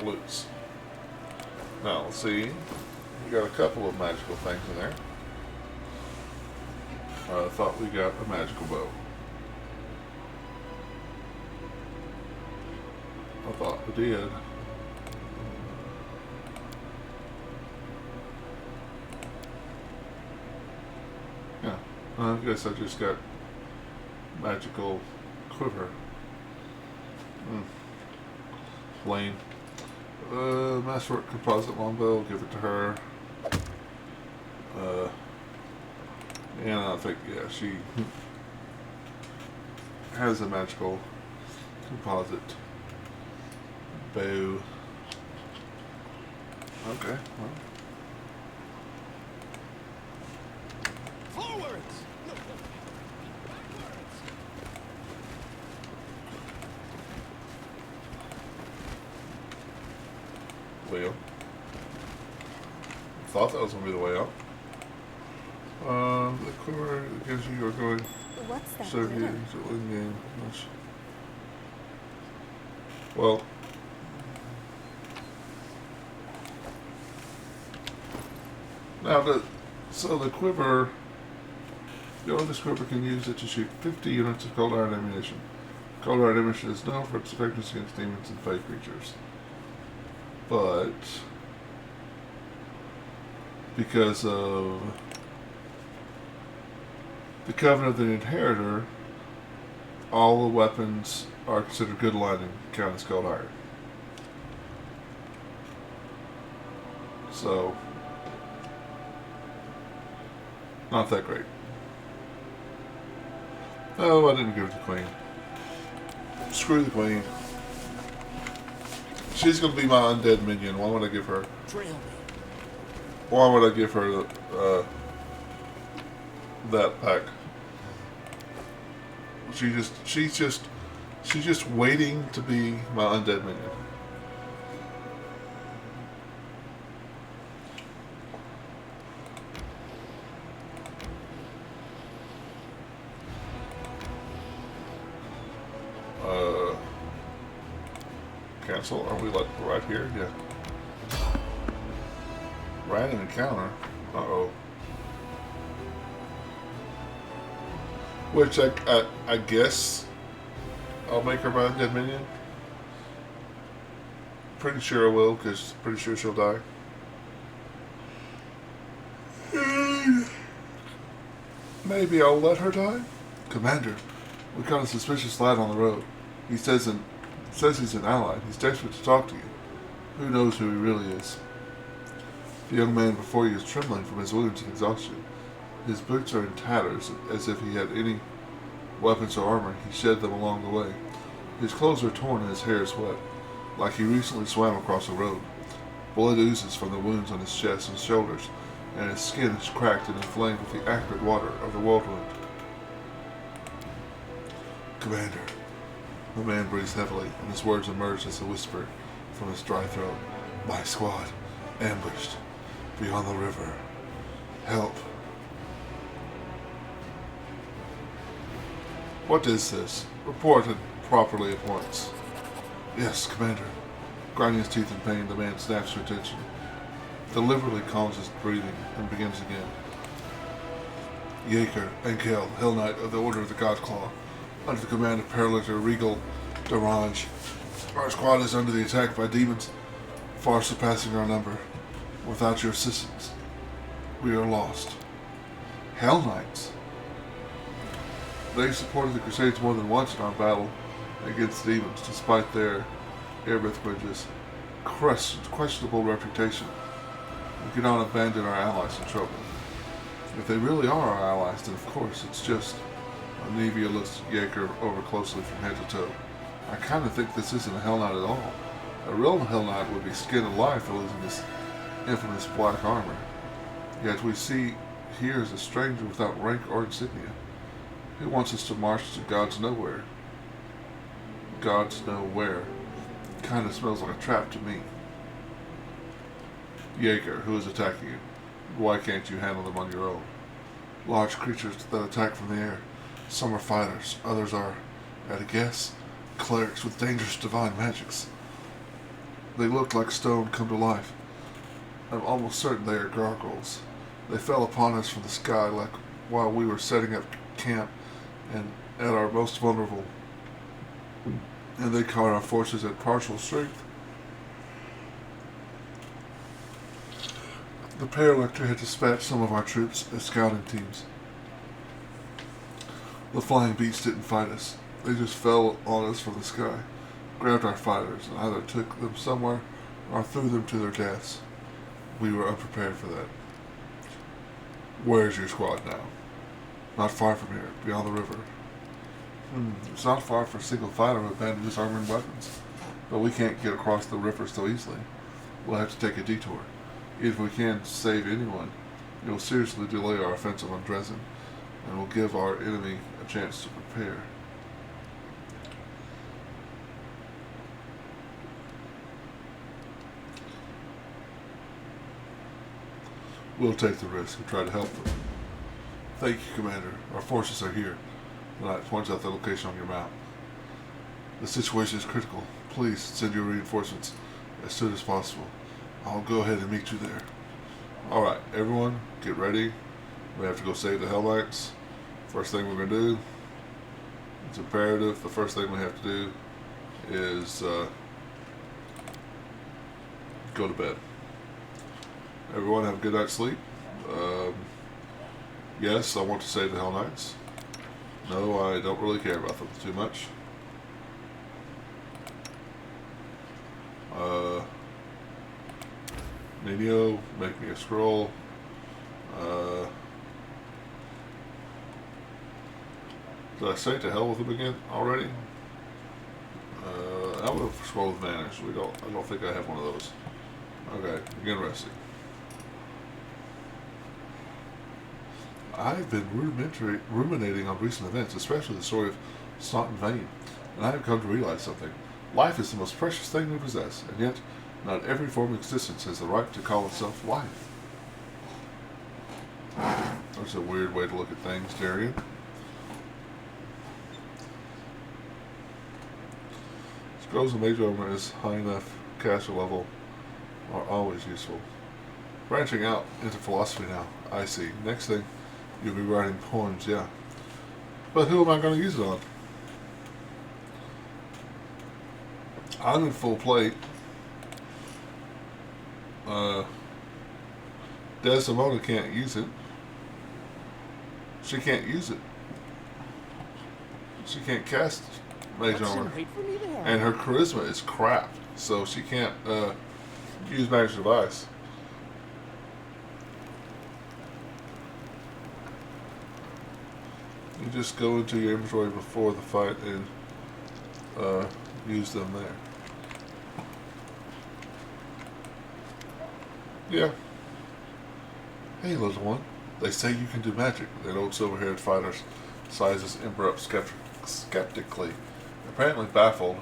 Loots. Now, let's see. We got a couple of magical things in there. I thought we got a magical bow. I thought we did. Yeah, I guess I just got magical quiver. Lane. Masterwork composite longbow, give it to her. And I think, yeah, she has a magical composite bow. Okay, well.
Forwards!
Well, thought that was going to be the way out. The quiver gives you your going.
What's that?
Serve you to win game. Well, now the quiver, the owner of this quiver can use it to shoot 50 units of cold iron ammunition. Cold iron ammunition is known for its effectiveness against demons and fey creatures. But because of the Covenant of the Inheritor, all the weapons are considered good lining, count as cold iron. So, not that great. Oh, I didn't give it to the Queen. Screw the Queen. She's going to be my undead minion. Why would I give her?
Trail me.
Why would I give her that pack? She's just waiting to be my undead minion. Cancel. Are we like right here? Yeah. Random encounter. Uh-oh. Which I guess I'll make her my undead minion. Pretty sure I will, because pretty sure she'll die. Maybe I'll let her die? Commander, we caught a suspicious lad on the road. He says he's an ally. He's desperate to talk to you. Who knows who he really is? The young man before you is trembling from his wounds and exhaustion. His boots are in tatters, as if he had any weapons or armor. He shed them along the way. His clothes are torn and his hair is wet, like he recently swam across a road. Blood oozes from the wounds on his chest and shoulders, and his skin is cracked and inflamed with the acrid water of the whirlwind. Commander. The man breathes heavily, and his words emerge as a whisper from his dry throat. My squad, ambushed, beyond the river. Help. What is this? Reported properly at once. Yes, Commander. Grinding his teeth in pain, the man snaps to attention, deliberately calms his breathing, and begins again. Yeager and Kel, Hell Knight of the Order of the Godclaw, under the command of Paralytor Regal Derange. Our squad is under the attack by demons, far surpassing our number. Without your assistance, we are lost. Hell Knights? They supported the Crusades more than once in our battle against demons, despite their Airbith bridges' questionable reputation. We cannot abandon our allies in trouble. If they really are our allies, then of course it's just... Nevia looks Yeager over closely from head to toe. I kind of think this isn't a Hell Knight at all. A real Hell Knight would be skinned alive for losing his infamous black armor. Yet we see here is a stranger without rank or insignia. Who wants us to march to God's nowhere? God's nowhere. Kind of smells like a trap to me. Yeager, who is attacking you? Why can't you handle them on your own? Large creatures that attack from the air. Some are fighters, others are, at a guess, clerics with dangerous divine magics. They look like stone come to life. I'm almost certain they are gargoyles. They fell upon us from the sky like while we were setting up camp and at our most vulnerable. And they caught our forces at partial strength. The Paralector had dispatched some of our troops as scouting teams. The flying beasts didn't fight us. They just fell on us from the sky, grabbed our fighters, and either took them somewhere or threw them to their deaths. We were unprepared for that. Where's your squad now? Not far from here, beyond the river. It's not far for a single fighter to abandon his armor and weapons, but we can't get across the river so easily. We'll have to take a detour. If we can save anyone, it will seriously delay our offensive on Dresden, and will give our enemy a chance to prepare. We'll take the risk and try to help them. Thank you, Commander. Our forces are here. The knight points out the location on your map. The situation is critical. Please send your reinforcements as soon as possible. I'll go ahead and meet you there. Alright, everyone, get ready. We have to go save the Hell Knights. First thing we're going to do, it's imperative, the first thing we have to do is go to bed. Everyone have a good night's sleep. Yes, I want to save the Hell Knights. No, I don't really care about them too much. Nino, make me a scroll. Did I say to hell with them again already? I will scroll with Vanish. I don't think I have one of those. Okay, begin resting. I've been ruminating on recent events, especially the story of Snot and Vane, and I have come to realize something. Life is the most precious thing we possess, and yet not every form of existence has the right to call itself life. That's a weird way to look at things, Darian. Scrolls of Mage Armor is high enough caster level are always useful. Branching out into philosophy now. I see. Next thing, you'll be writing poems, yeah. But who am I going to use it on? I'm in full plate. Desdemona can't use it. She can't use it. She can't cast Mage Armor. And her charisma is crap, so she can't use Magic Device. You just go into your inventory before the fight and use them there. Yeah. Hey, little one. They say you can do magic. That old silver-haired fighter sizes Ember up skeptically, apparently baffled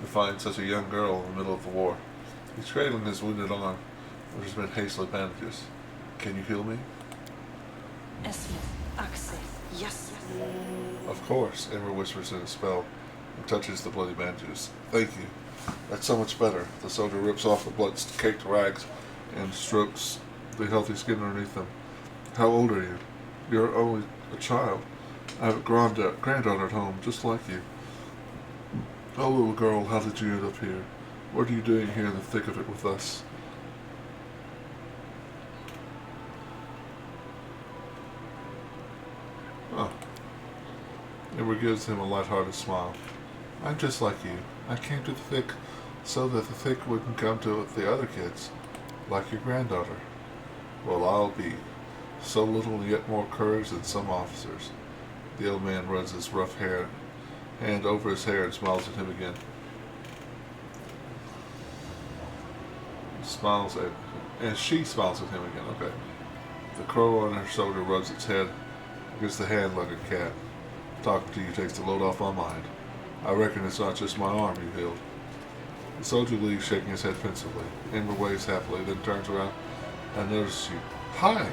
to find such a young girl in the middle of the war. He's cradling his wounded arm, which has been hastily bandaged. Can you heal me?
Yes.
Of course, Ember whispers in a spell and touches the bloody bandages. Thank you. That's so much better. The soldier rips off the blood-caked rags and strokes the healthy skin underneath them. How old are you? You're only a child. I have a granddaughter at home, just like you. Oh, little girl, how did you end up here? What are you doing here in the thick of it with us? Oh. Ember gives him a light-hearted smile. I'm just like you. I came to the thick so that the thick wouldn't come to the other kids, like your granddaughter. Well, I'll be. So little and yet more courage than some officers. The old man runs his rough hand over his hair and smiles at him again. And she smiles at him again. Okay. The crow on her shoulder rubs its head against the hand like a cat. Talking to you takes the load off my mind. I reckon it's not just my arm you healed. The soldier leaves, shaking his head pensively. Ember waves happily, then turns around and notices you. Hi!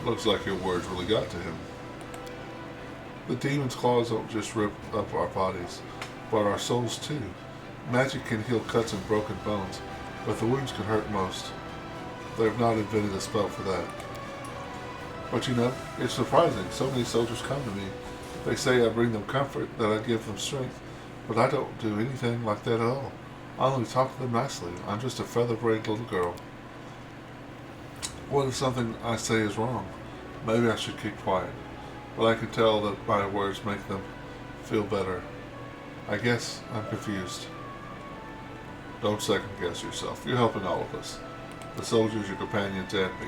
Looks like your words really got to him. The demon's claws don't just rip up our bodies, but our souls too. Magic can heal cuts and broken bones, but the wounds can hurt most. They've not invented a spell for that. But you know, it's surprising. So many soldiers come to me. They say I bring them comfort, that I give them strength, but I don't do anything like that at all. I only talk to them nicely. I'm just a feather-brained little girl. What if something I say is wrong? Maybe I should keep quiet. But I can tell that my words make them feel better. I guess I'm confused. Don't second guess yourself. You're helping all of us. The soldiers, your companions, and me.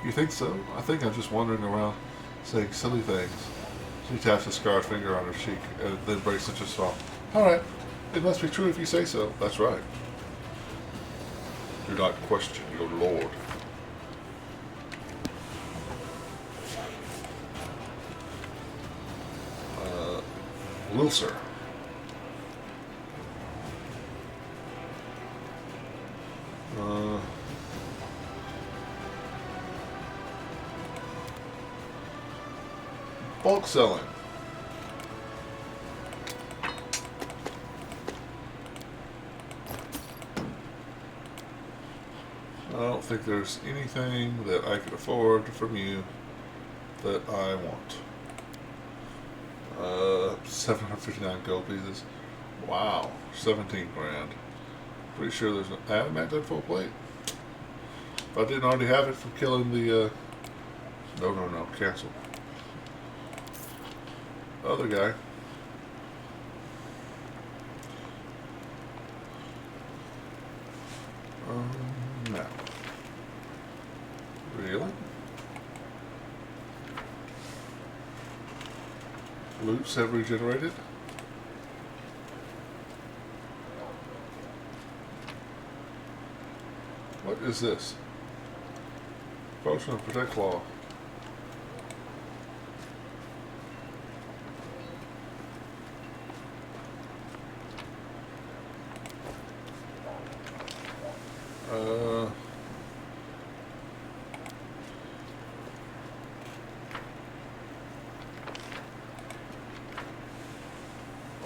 You think so? I think I'm just wandering around saying silly things. She taps a scarred finger on her cheek and then breaks into a smile. Alright. It must be true if you say so. That's right. Do not question your lord. Little sir. Bulk selling. I don't think there's anything that I could afford from you that I want. 759 gold pieces. Wow, 17 grand. Pretty sure there's no. I haven't met that full plate. If I didn't already have it from killing the. No, cancel. Other guy. No. Really? Loops have regenerated. What is this? Potion of Protect Claw.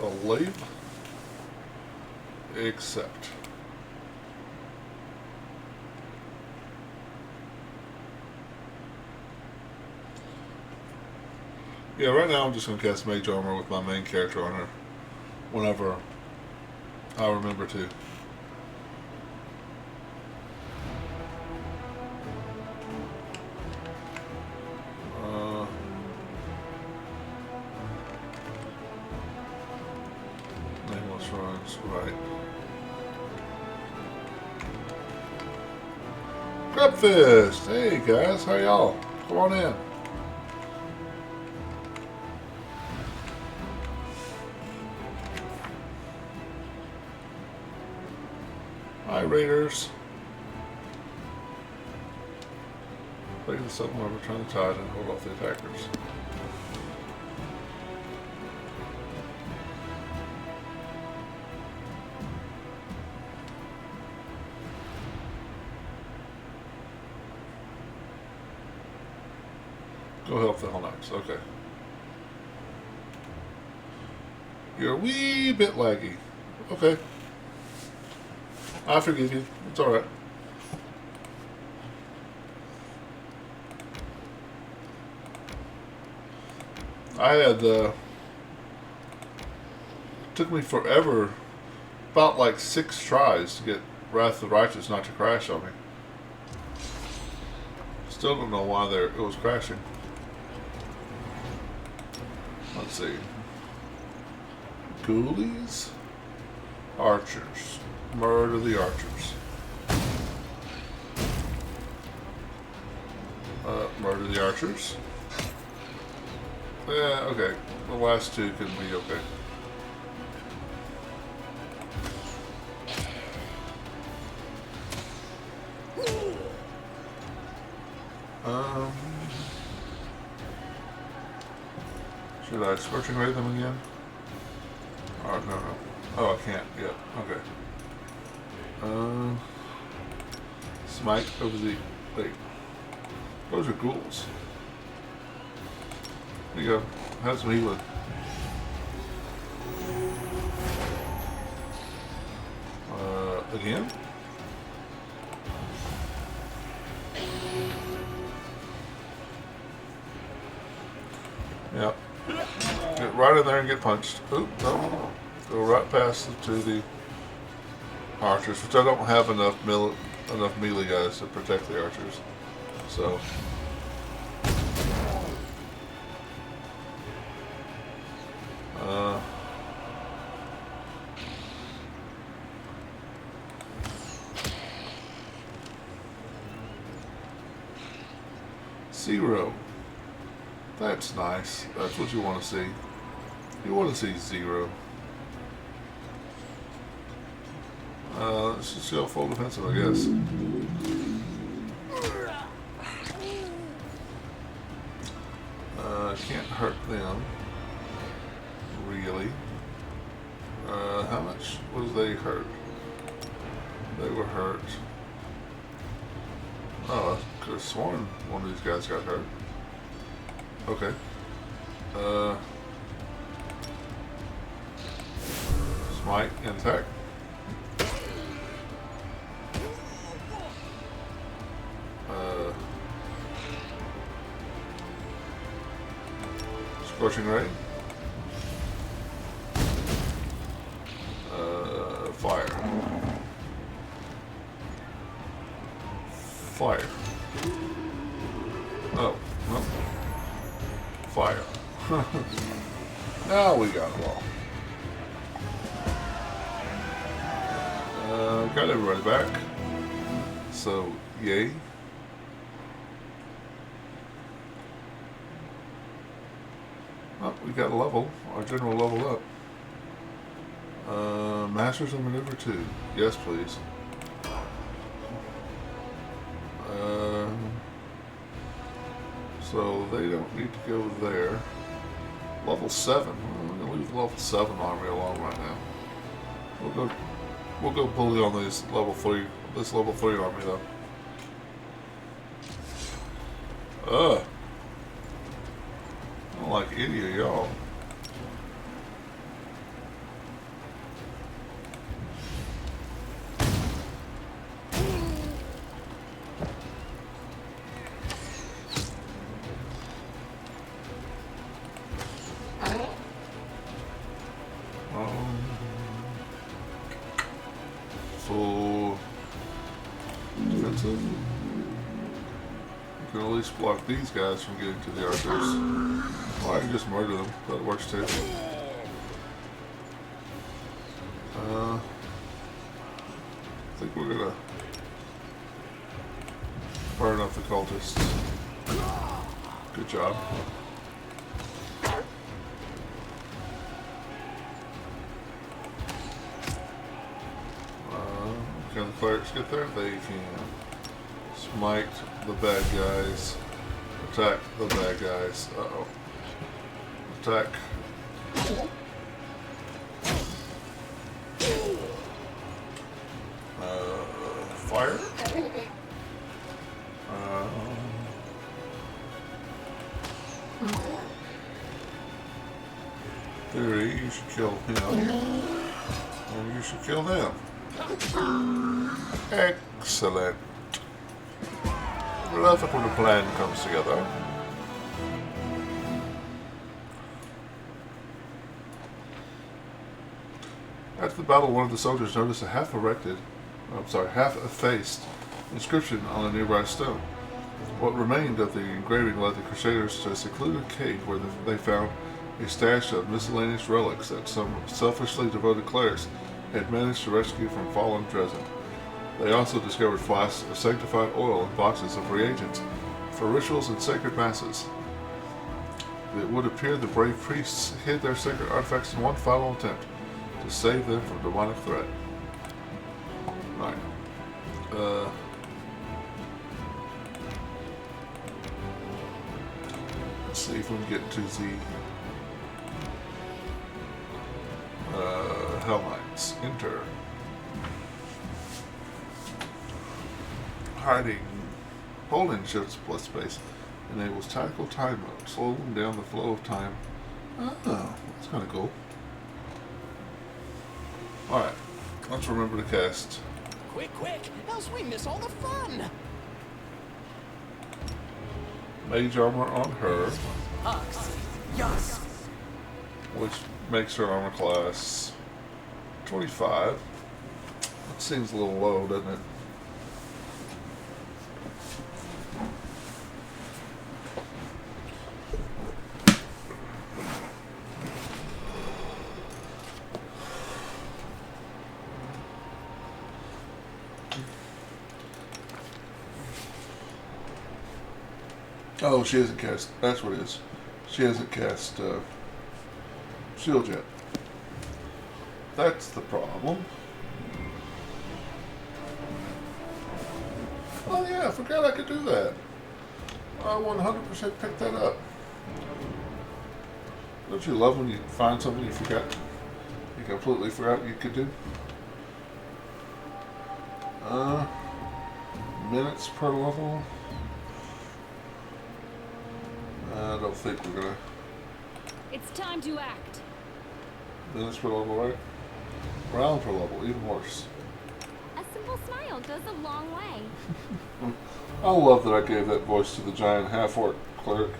A leave. Accept. Yeah, right now I'm just going to cast Mage Armor with my main character on her whenever I'll remember to. Nameless runs, right. Breakfast! Hey guys, how y'all? Come on in. Hi Raiders. Break the southern river, turn the tide, and hold off the attackers. Go help the Hell Knights. Okay. You're a wee bit laggy. Okay. I forgive you. It's alright. I had, took me forever, about like 6 tries to get Wrath of the Righteous not to crash on me. Still don't know why it was crashing. Let's see. Ghoulies? Archers. Murder the archers. Murder the archers. Yeah, okay. The last 2 can be okay. Should I Scorching Ray them again? Oh, no. Oh, I can't. Yeah, okay. Smite over the... Wait. Those are ghouls. There you go. Have some healing. Again? Yep. Get right in there and get punched. Oop, no. Go right past to the archers, which I don't have enough melee guys to protect the archers. So... Zero. That's nice. That's what you want to see. You want to see 0. Let's just go full defensive, I guess. Can't hurt them. Really. How much was they hurt? They were hurt. Oh, I could have sworn one of these guys got hurt. Okay. Smite and attack. Scorching Ray. Fire. Fire. Oh, no. Fire. Now we got them all. Got everybody back. So, yay. Oh, we got a level. Our general leveled up. Masters of Maneuver 2. Yes, please. So they don't need to go there. Level 7. We're gonna leave the level 7 army alone right now. We'll go bully on this level 3 army though. I don't like any of y'all. So you can at least block these guys from getting to the archers. Or I can just murder them. That works too. I think we're gonna burn up the cultists. Good job. Can the clerics get there? They can. Smite the bad guys. Attack the bad guys. Uh-oh. Attack. Fire? Theory, you should kill him. And you should kill them. Excellent. Love it when a plan comes together. After the battle, one of the soldiers noticed a half-effaced inscription on a nearby stone. What remained of the engraving led the Crusaders to a secluded cave where they found a stash of miscellaneous relics that some selfishly devoted clerics had managed to rescue from fallen Dresden. They also discovered flasks of sanctified oil and boxes of reagents for rituals and sacred masses. It would appear the brave priests hid their sacred artifacts in one final attempt to save them from demonic threat. Right. Let's see if we can get to the Hell Knights. Enter. Hiding. Holding shifts plus space enables tactical time mode, slowing down the flow of time. Oh, that's kind of cool. Alright, let's remember to cast.
Quick, else we miss all the fun.
Mage armor on her,
Yes.
which makes her armor class 25. That seems a little low, doesn't it? Oh, she hasn't cast. That's what it is. She hasn't cast shield yet. That's the problem. Oh yeah, I forgot I could do that. I 100% picked that up. Don't you love when you find something you forgot? You completely forgot you could do? Minutes per level. I don't think we're gonna.
It's time to act.
Minutes per level, right? Round per level, even worse.
A simple smile goes a long way.
I love that I gave that voice to the giant half-orc cleric.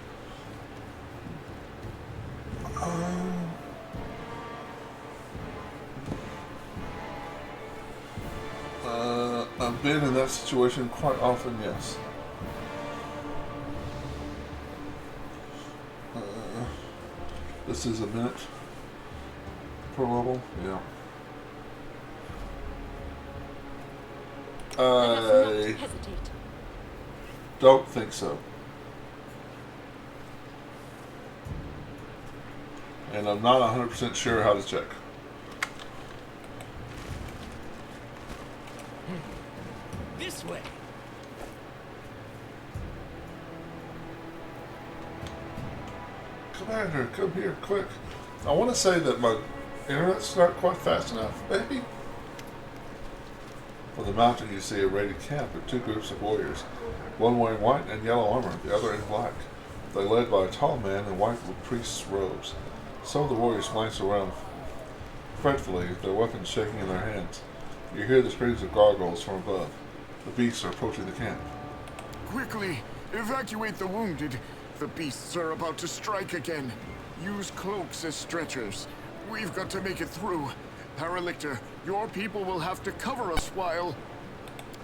I've been in that situation quite often, yes. This is a minute per level, yeah. I
Hesitate.
don't think so. And I'm not 100% sure how to check.
This way.
Commander, come here, quick. I want to say that my internet's not quite fast enough, maybe? From the mountain you see a raided camp of two groups of warriors, one wearing white and yellow armor, the other in black. They're led by a tall man in white with priest's robes. Some of the warriors glance around fretfully, their weapons shaking in their hands. You hear the screams of gargoyles from above. The beasts are approaching the camp.
Quickly, evacuate the wounded. The beasts are about to strike again. Use cloaks as stretchers. We've got to make it through. Paralictor, your people will have to cover us while...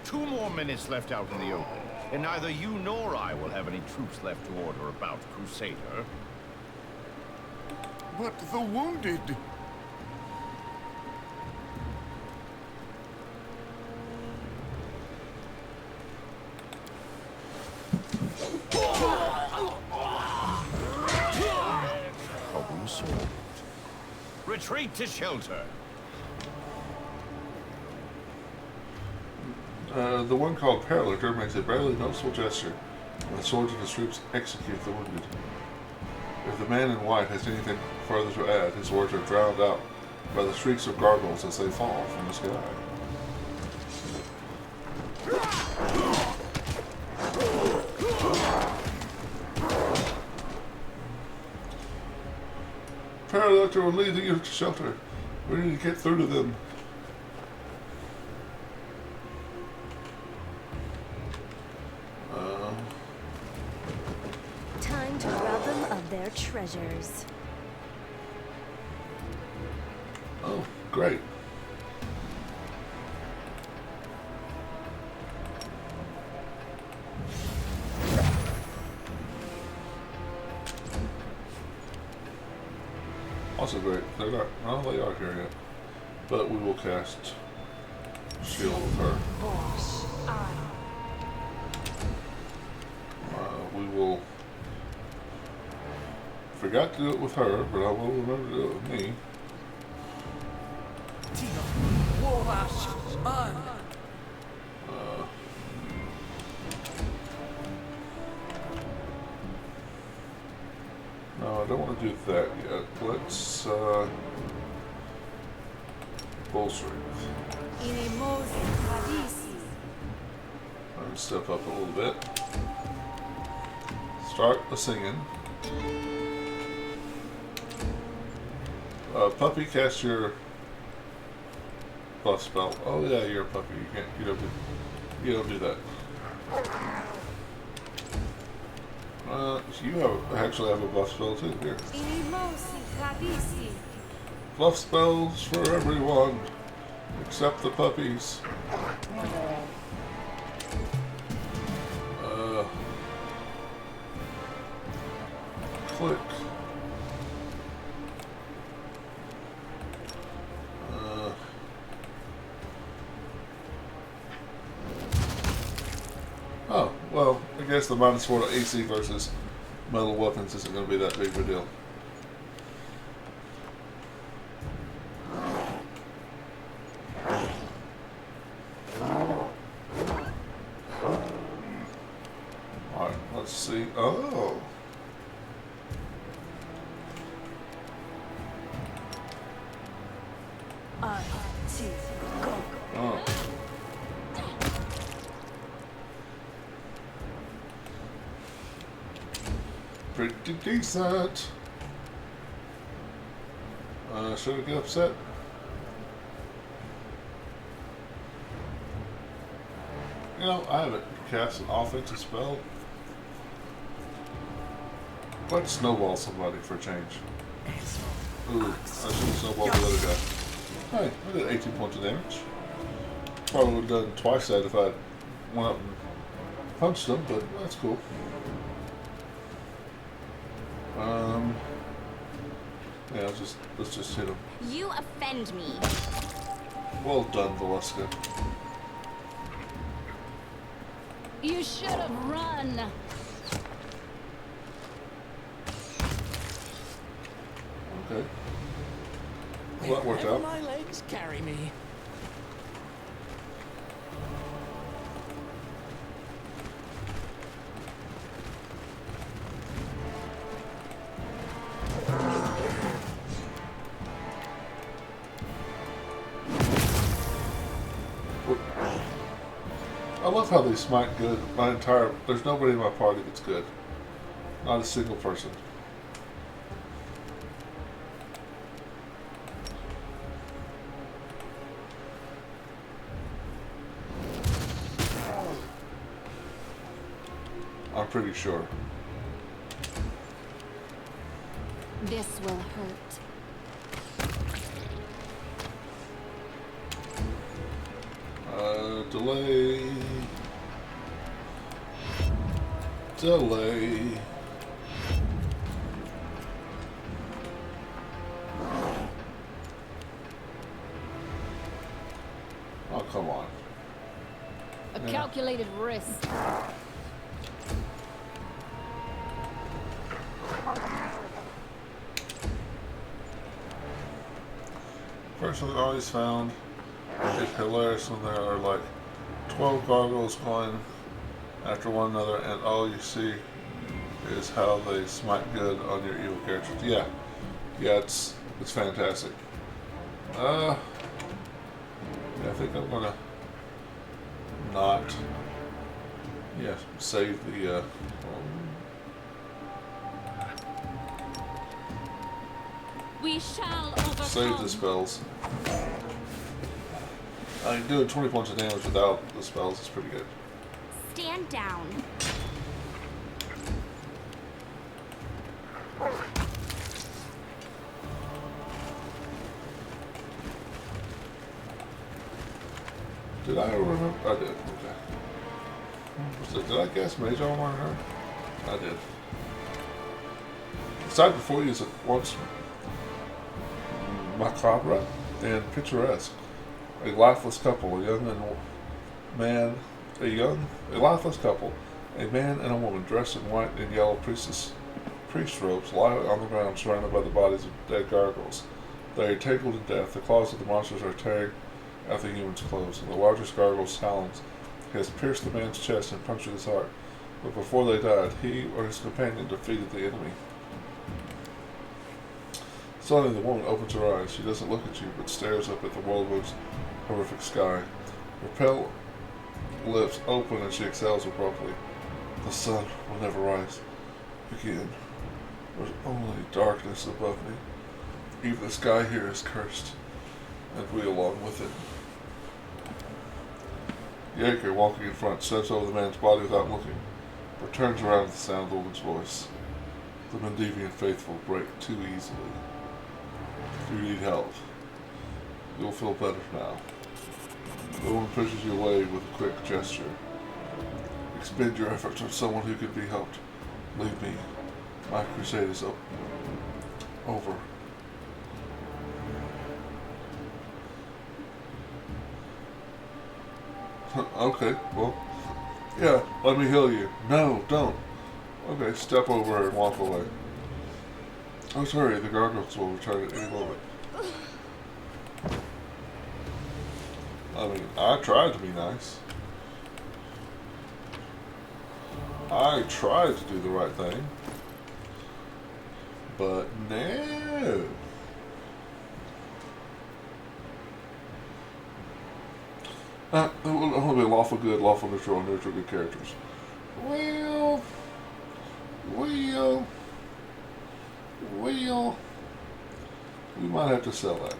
2 more minutes left out in the open, and neither you nor I will have any troops left to order about, Crusader.
But the wounded...
Problem solved. Retreat to shelter.
The one called Paralytor makes a barely noticeable gesture when the swords of his troops execute the wounded. If the man in white has anything further to add, his words are drowned out by the shrieks of gargoyles as they fall from the sky. Paralytor will lead the unit to shelter. We need to get through to them.
Time to rob them of their treasures.
Oh, great. Also great. They're not, well, they are here yet. But we will cast Shield with her. We will... Forgot to do it with her, but I will remember to do it with me. No, I don't want to do that yet. Let's, Bull Strength. I'm going to step up a little bit. Start the singing. Puppy, cast your buff spell. Oh yeah, you're a puppy. You don't do that. You actually have a buff spell too. Here. Buff spells for everyone, except the puppies. Click. Oh, well, I guess the -4 to AC versus metal weapons isn't going to be that big of a deal. Alright, let's see. Oh! Oh. Pretty decent. Should I get upset? You know, I haven't cast an offensive spell. Let's snowball somebody for a change. Ooh, I should have snowballed the other guy. Hey, I did 18 points of damage. Probably would have done twice that if I went up and punched him, but that's cool. Yeah, let's just hit him.
You offend me.
Well done, Valeska.
You should have run.
Okay. Well, that worked out.
My legs carry me.
I love how they smite good. There's nobody in my party that's good. Not a single person. I'm pretty sure.
This will hurt.
Delay. Delay. Oh, come on.
A calculated risk.
Personally, always found it hilarious when there are like 12 gargoyles going after one another, and all you see is how they smite good on your evil characters. Yeah, it's fantastic. Yeah, I think I'm gonna not save the
We shall overcome.
save the spells. I mean, doing 20 points of damage without the spells is pretty good.
Stand down.
Did I remember? I did. Okay. Did I guess Mage Armor on her? I did. The side before you is once macabre and picturesque. A lifeless couple, a lifeless couple, a man and a woman dressed in white and yellow priest robes lie on the ground surrounded by the bodies of dead gargoyles. They are tangled in death. The claws of the monsters are tearing at the humans' clothes, and the largest gargoyle's talons has pierced the man's chest and punctured his heart. But before they died, he or his companion defeated the enemy. Suddenly, the woman opens her eyes. She doesn't look at you, but stares up at the world's horrific sky. Her pale lips open and she exhales abruptly. The sun will never rise again. There's only darkness above me. Even the sky here is cursed, and we along with it. Jaeger, walking in front, steps over the man's body without looking, but turns around at the sound of the woman's voice. The Mendevian faithful break too easily. If you need help, you'll feel better now. The woman pushes you away with a quick gesture. Expend your efforts on someone who can be helped. Leave me. My crusade is over. Okay, well, yeah, let me heal you. No, don't. Okay, step over her and walk away. Oh, sorry, the gargoyles will return at any moment. I mean, I tried to be nice. I tried to do the right thing. But no. It will only be lawful good, lawful neutral, and neutral good characters. Well, we might have to sell that.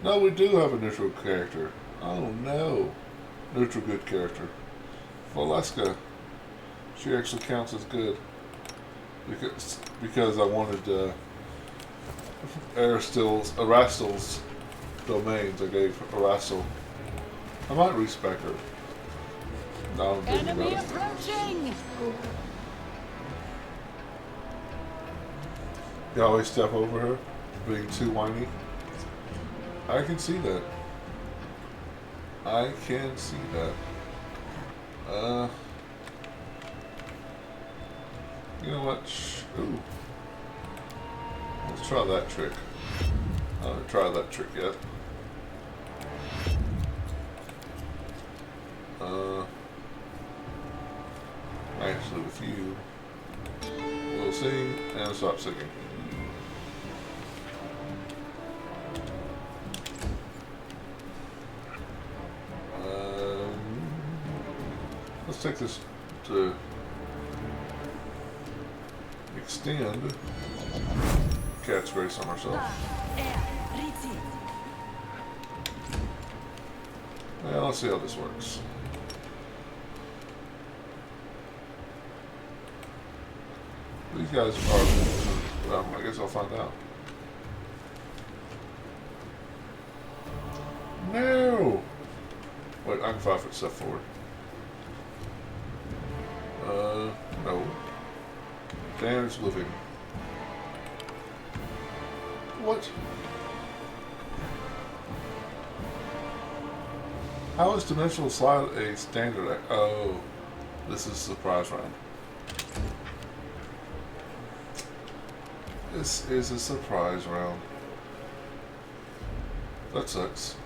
No, we do have a neutral character. Oh no. Neutral good character. Valeska. She actually counts as good. Because I wanted Erastil's domains. I gave Erastil. I might respec her. No, I'm thinking
Enemy
about it.
approaching!
You always step over her, being too whiny. I can see that. I can see that. You know what? Ooh. Let's try that trick. I haven't tried that trick yet. Actually, with you, we'll sing and stop singing. Let's take this to extend. Cat's grace on herself. Yeah, let's see how this works. These guys are, I guess I'll find out. No! Wait, I can 5-foot step forward. No. Dan's living. What? How is Dimensional Slide a standard? Oh, this is a surprise round. This is a surprise round. That sucks.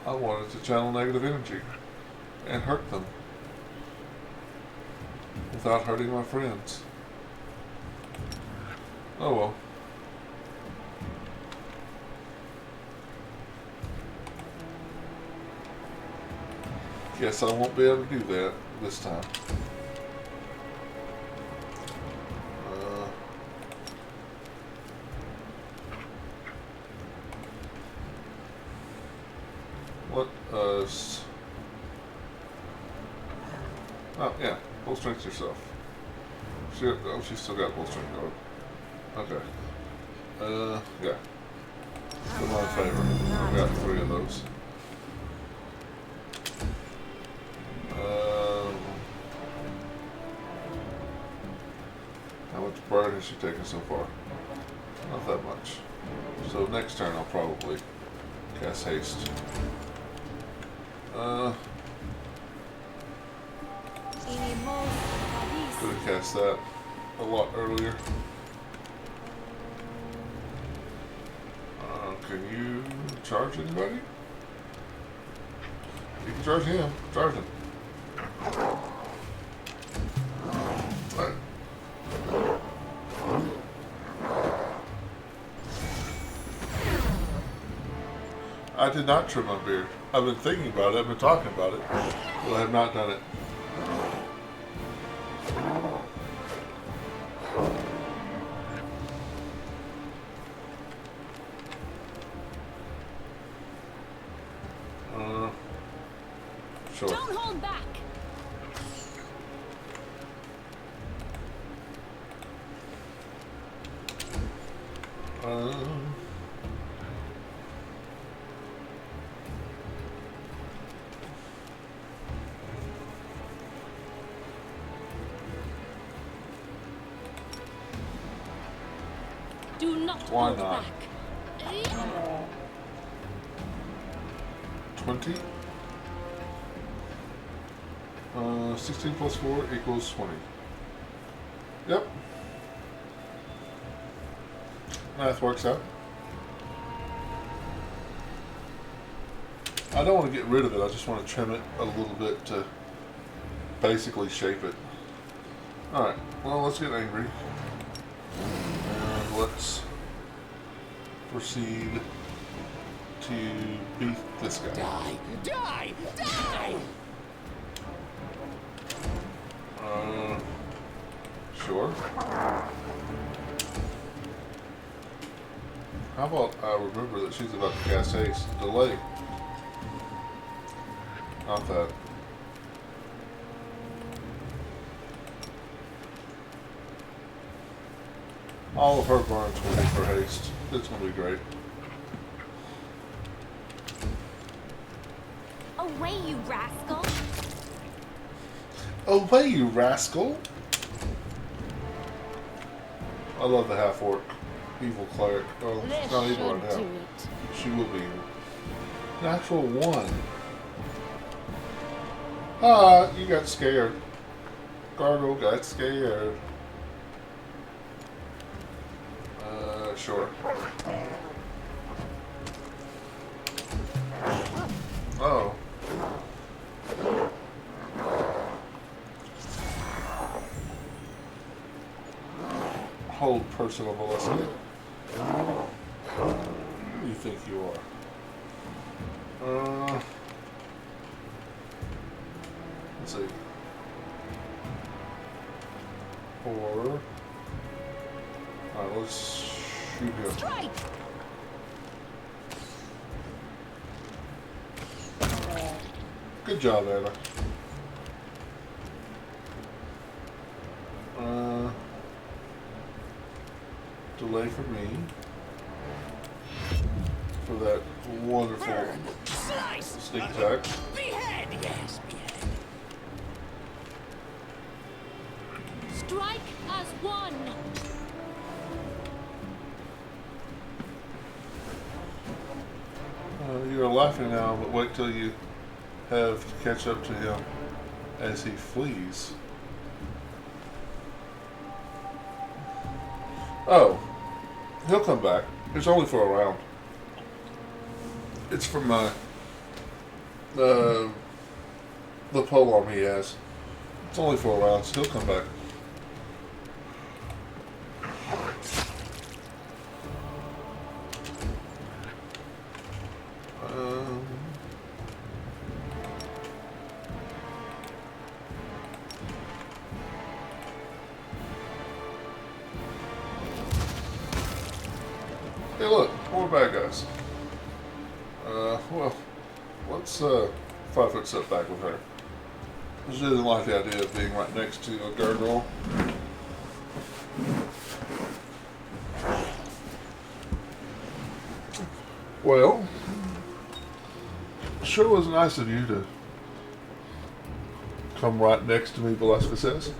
I wanted to channel negative energy and hurt them without hurting my friends. Oh well. Guess I won't be able to do that this time. What oh yeah, full strength yourself. She's still got full strength going. Okay. Yeah. Still my favor. I've got 3 of those. How much burn has she taken so far? Not that much. So next turn I'll probably cast haste. Could have cast that a lot earlier. Can you charge anybody? You can charge him. Charge him. Right. I did not trim my beard. I've been thinking about it. I've been talking about it, but I have not done it. Sure.
Don't hold back. Do not
Why
hold
not?
back.
20. 16 plus 4 equals 20. Yep. Math works out. I don't want to get rid of it. I just want to trim it a little bit to basically shape it. Alright. Well, let's get angry. And let's proceed to beat this guy.
Die! Die! Die!
Sure. How about I remember that she's about to cast haste? Delay. Not that. All of her burns will be for haste. It's going to be great.
Away, you rascal!
Away, you rascal! I love the half-orc. Evil cleric. Oh, she's not evil right now. She will be evil. Natural 1. Ah, you got scared. Gargle got scared. Sure. Oh. Hold personal molesting. Who do you think you are? Let's see. 4. Alright, let's shoot him.
Strike!
Good job, Anna. Delay for me. for that wonderful
Slice!
sneak attack.
Behead! Yes, behead.
Strike as one!
You're laughing now, but wait till you have to catch up to him as he flees. Oh, he'll come back. It's only for a round. It's from the polearm he has. It's only for a round, so he'll come back. Hey, look, more bad guys. Well, let's 5 foot setback with her. She doesn't like the idea of being right next to a gargoyle. Well, sure was nice of you to come right next to me, Velasquez says.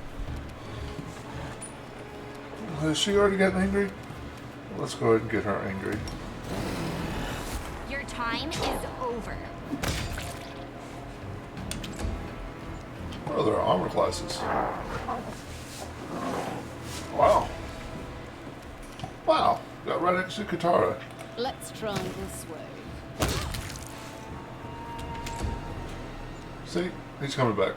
Has she already gotten angry? Let's go ahead and get her angry.
Your time is over.
What are their armor classes? Wow. Wow. Got right next to Katara.
Let's try this way.
See? He's coming back.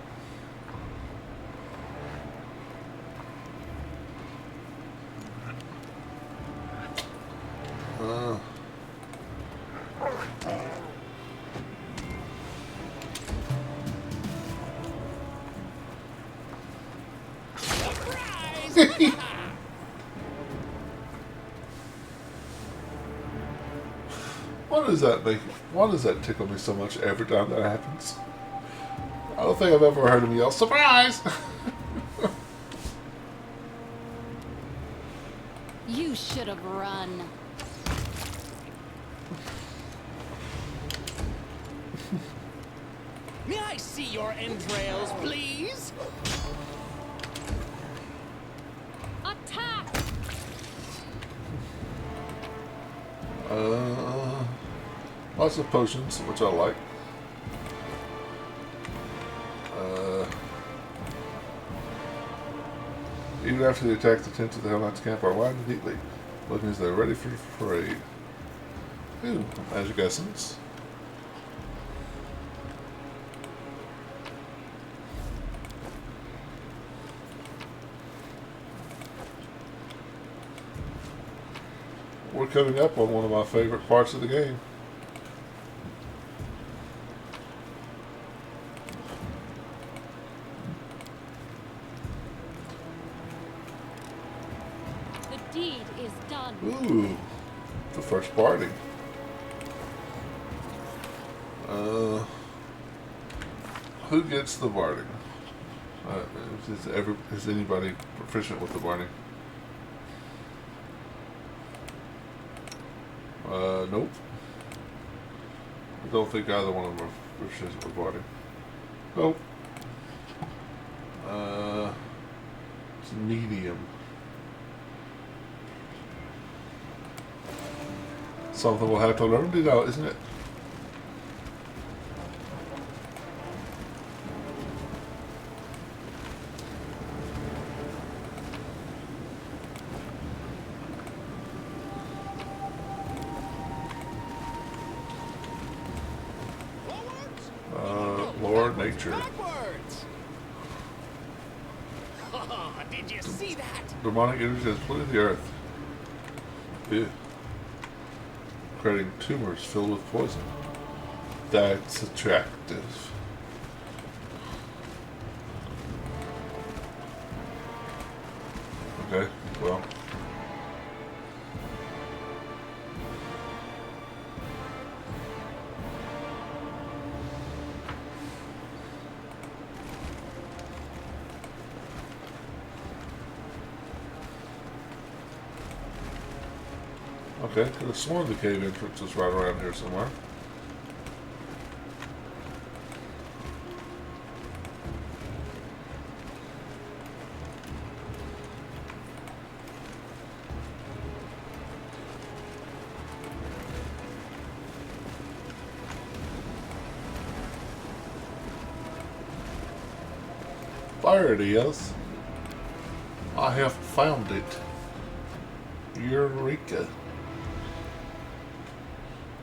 Why does that make? Why does that tickle me so much every time that happens? I don't think I've ever heard him yell "surprise."
You should have run.
May I see your entrails, please?
Attack!
Lots of potions, which I like. Even after the attack, the tents of the Hell Knights camp are lined neatly, looking as they're ready for parade. Ooh, magic essence. We're coming up on one of my favorite parts of the game.
The deed is done.
Ooh, the first party. Who gets the barding? Is anybody proficient with the barding? Nope. I don't think either one of them are proficient with barding. Nope. It's medium. Something we'll have to learn it out, isn't it? Lord Nature.
Backwards! Oh, did you see that?
Demonic energy has polluted the earth. Ew. Creating tumors filled with poison. That's attractive. Okay, well. Okay, could have sworn the cave entrance was right around here somewhere. There it is. I have found it. Eureka.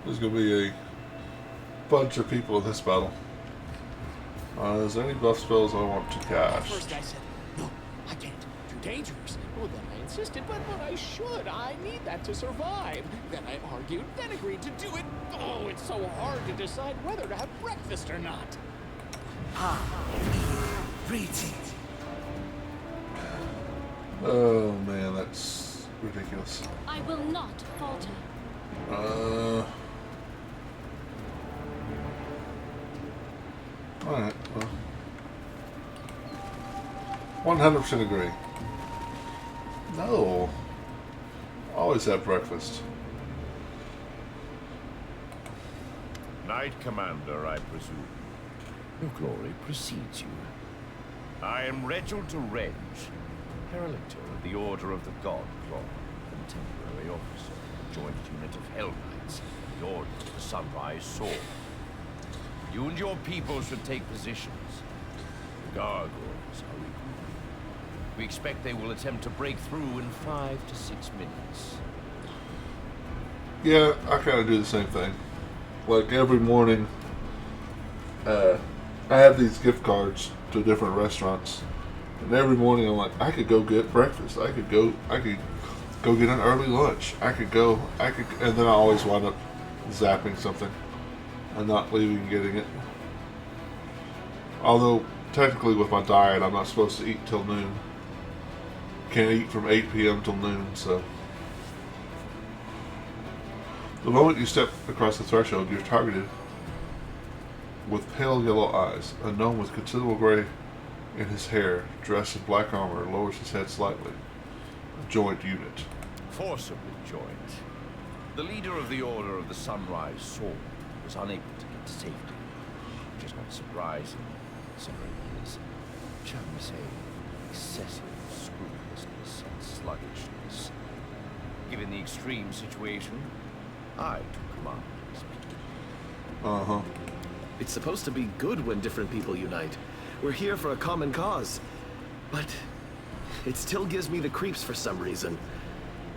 There's going to be a bunch of people in this battle. Is there any buff spells I want to cast?
First I said, no, I can't. Too dangerous. Well, then I insisted, but I should. I need that to survive. Then I argued, then agreed to do it. Oh, it's so hard to decide whether to have breakfast or not.
Oh man, that's ridiculous.
I will not falter.
Alright, well. 100% agree. No. Always have breakfast.
Knight Commander, I presume.
Your glory precedes you.
I am Reginald Reg, Heraldor of the Order of the God Claw, contemporary officer, joint unit of Hell Knights, the Order of the Sunrise Sword. You and your people should take positions. The gargoyles are regrouping. We expect they will attempt to break through in 5 to 6 minutes.
Yeah, I kind of do the same thing. Like every morning, I have these gift cards to different restaurants, and every morning I'm like, I could go get breakfast. I could go get an early lunch. And then I always wind up zapping something and not leaving and getting it. Although technically with my diet, I'm not supposed to eat till noon. Can't eat from 8 p.m. till noon, so. The moment you step across the threshold, you're targeted with pale yellow eyes. A gnome with considerable gray in his hair, dressed in black armor, lowers his head slightly. Joint unit.
Forcibly joined. The leader of the Order of the Sunrise Sword was unable to get to safety, which is not surprising, considering his, shall we say, excessive scrupulousness and sluggishness. Given the extreme situation, I took command of his people.
Uh-huh.
It's supposed to be good when different people unite. We're here for a common cause. But it still gives me the creeps for some reason.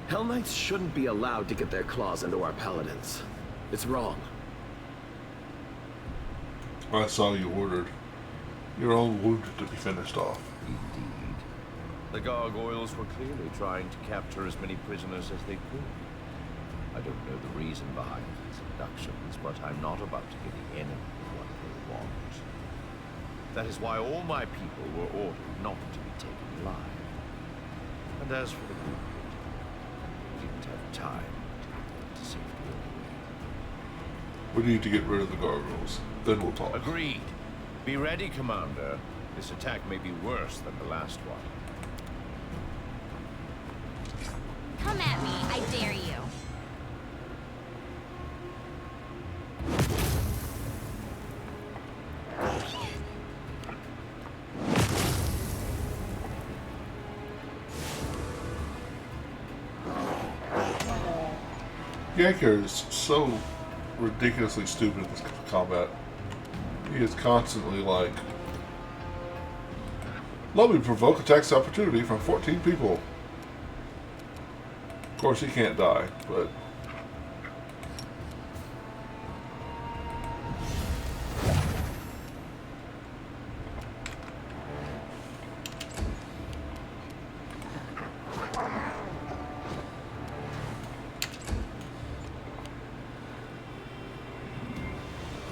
Hell Knights shouldn't be allowed to get their claws into our paladins. It's wrong.
I saw you ordered your own wounded to be finished off.
Indeed. The gargoyles were clearly trying to capture as many prisoners as they could. I don't know the reason behind these abductions, but I'm not about to give the enemy what they want. That is why all my people were ordered not to be taken alive. And as for the wounded, we didn't have time to get them to safety anyway.
We need to get rid of the gargoyles. Then we'll talk.
Agreed. Be ready, Commander. This attack may be worse than the last one.
Come at me, I dare you.
Yanker is so ridiculously stupid in this combat. He is constantly like, let me provoke attacks opportunity from 14 people. Of course, he can't die, but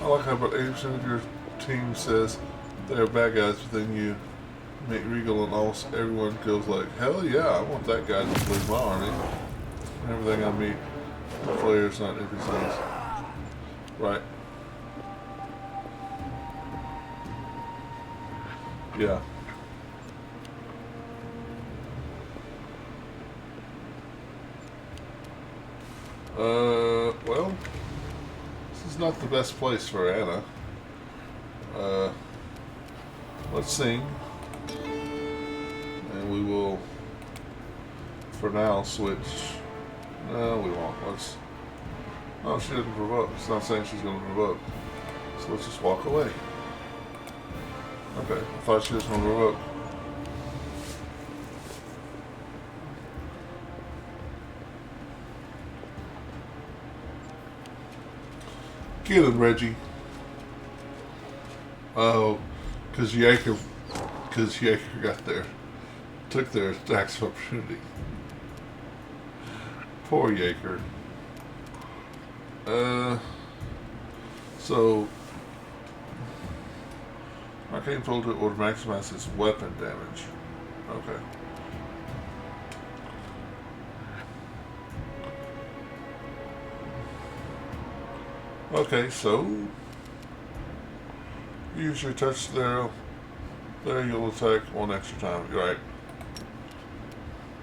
I like how about 80% of your team says they're bad guys, but then you make Regal and almost everyone goes like, hell yeah, I want that guy to lead my army. Everything I meet, players, not NPCs. Right. Yeah. Well, this is not the best place for Anna. Let's sing. And we will, for now, switch. No, we won't. Let's... No, she didn't provoke. It's not saying she's going to provoke. So let's just walk away. Okay, I thought she was going to provoke. Get him, Reggie. Oh, because Yaker got there. Took their attacks of opportunity. Poor Yaker. So Arcane told it would maximize its weapon damage. Okay. Okay, so use your touch there. There you'll attack one extra time. You're right.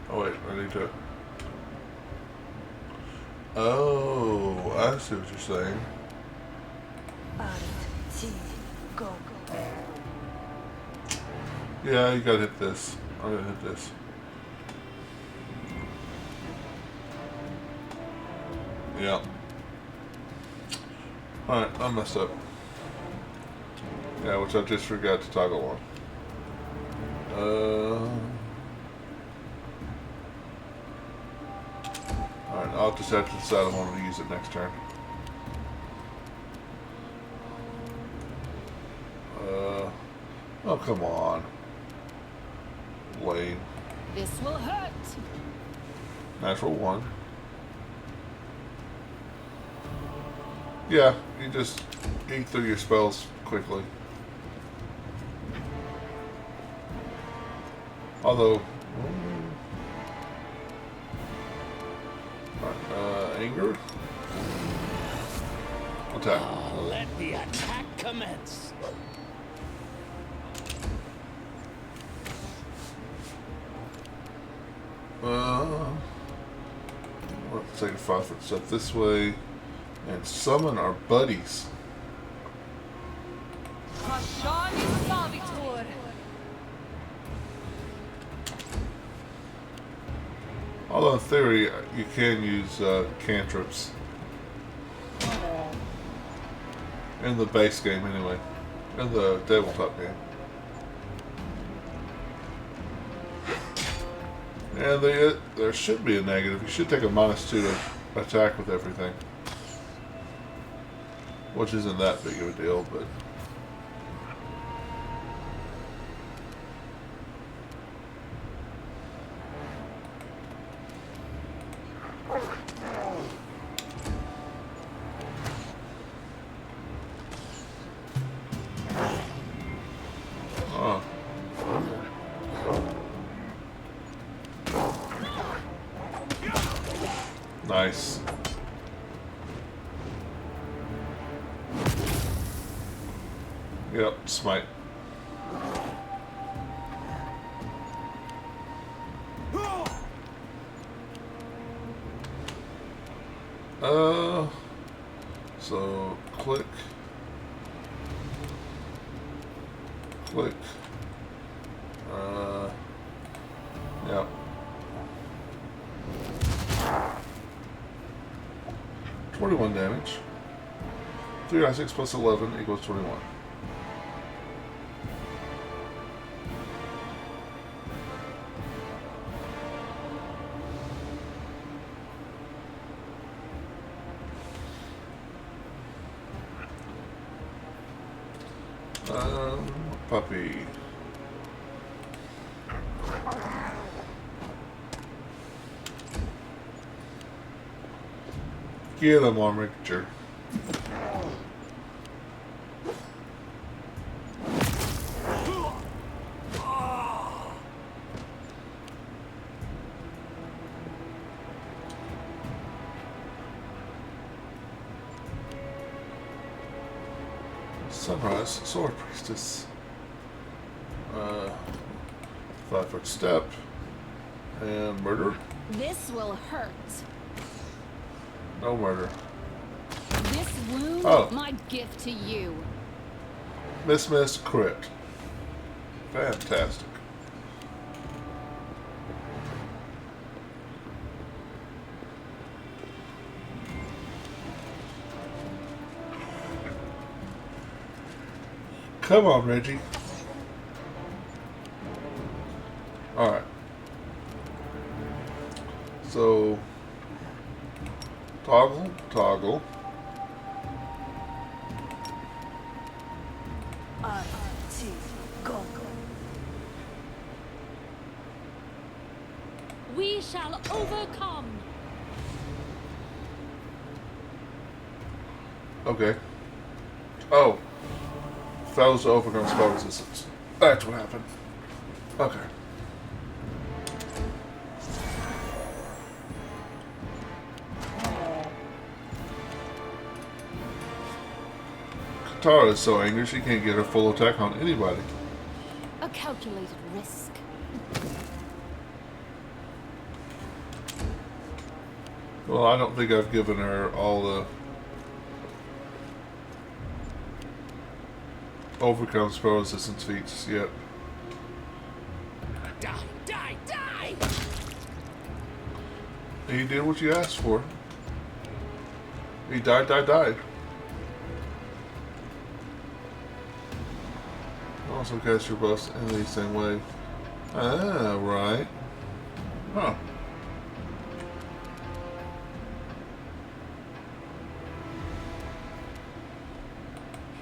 Oh wait, I need to... Oh, I see what you're saying. Yeah, you gotta hit this. I'm gonna hit this. Yeah. Alright, I messed up. Yeah, which I just forgot to toggle on. Alright, I'll just have to decide if I want to use it next turn. Oh, come on. Lane.
This will hurt.
Natural 1. Yeah, you just eat through your spells quickly. Although, anger, attack.
Let the attack commence.
Let's take a 5-foot step this way and summon our buddies. Although in theory, you can use cantrips. In the base game anyway. In the tabletop game. And there should be a negative. You should take a -2 to attack with everything. Which isn't that big of a deal, but... Nice. Yep, smite. So click. Click. Yep. $21 damage. 3d6 plus 11 equals 21. Puppy. Get him, armature. Sunrise, Sword Priestess. 5-foot step. And murder.
This will hurt.
No murder.
This wound,
Oh.
my gift to you.
Miss crit. Fantastic. Come on, Reggie. Alright. So, toggle.
Go.
We shall overcome.
Okay. Oh. Fails to overcome spell resistance. That's what happened. Okay. Katara is so angry she can't get her full attack on anybody.
A calculated risk.
Well, I don't think I've given her all the overcome spell resistance feats yet.
Die!
He did what you asked for. He died. Also cast your buffs in the same way. Ah, right. Huh.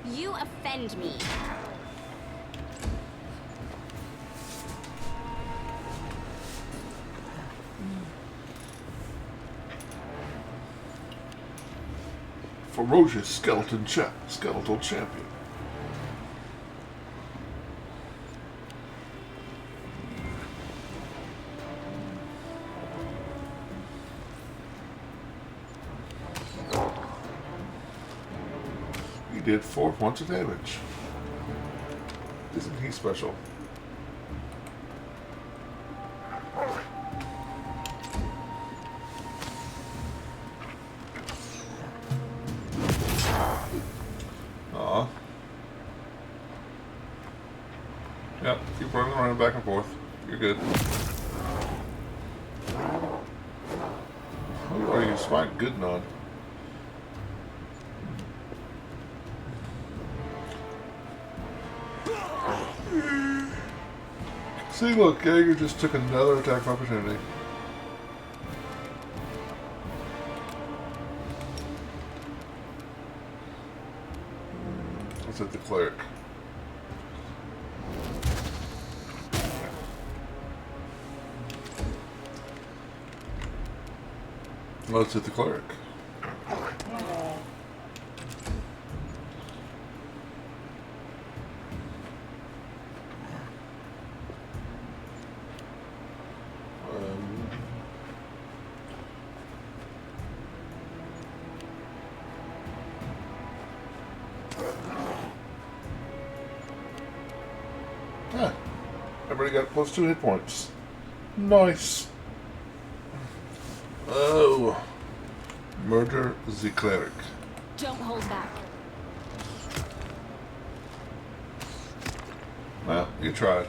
You offend me.
Ferocious skeletal champion. He did 4 points of damage. Isn't he special? Aw. Yep, keep running around back and forth. You're good. Who are you smite good on? See, look, Jaeger just took another attack of opportunity. Let's hit the cleric. Let's hit the cleric. Everybody got plus 2 hit points. Nice. Oh. Murder the cleric.
Don't hold back.
Well, you tried.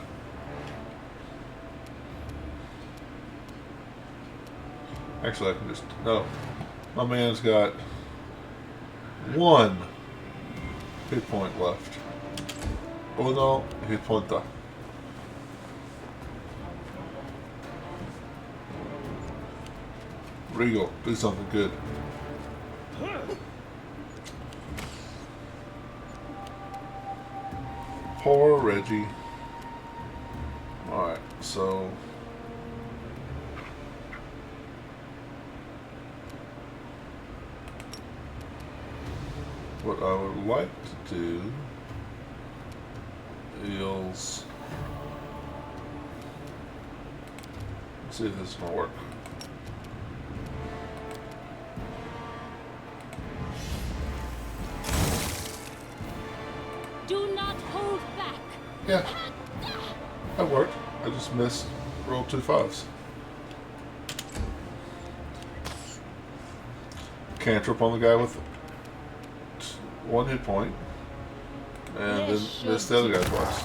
Actually, I can just... No. My man's got 1 hit point left. Uno hit punta. Regal, do something good. Poor Reggie. Alright, so... what I would like to do is... let's see if this is going to work.
Do not hold back.
Yeah, that worked. I just missed, rolled 2 5s. cantrip on the guy with 1 hit point, and then miss the other guy twice.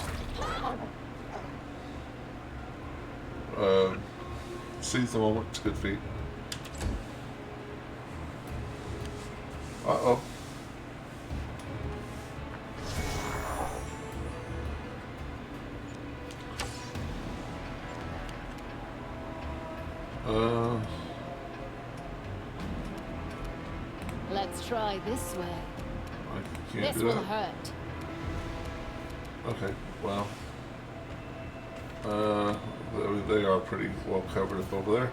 Seize the moment. It's good feat. Uh-oh.
Let's try this way.
I can't
This
do
will
that.
hurt.
Okay, well. They are pretty well covered up over there.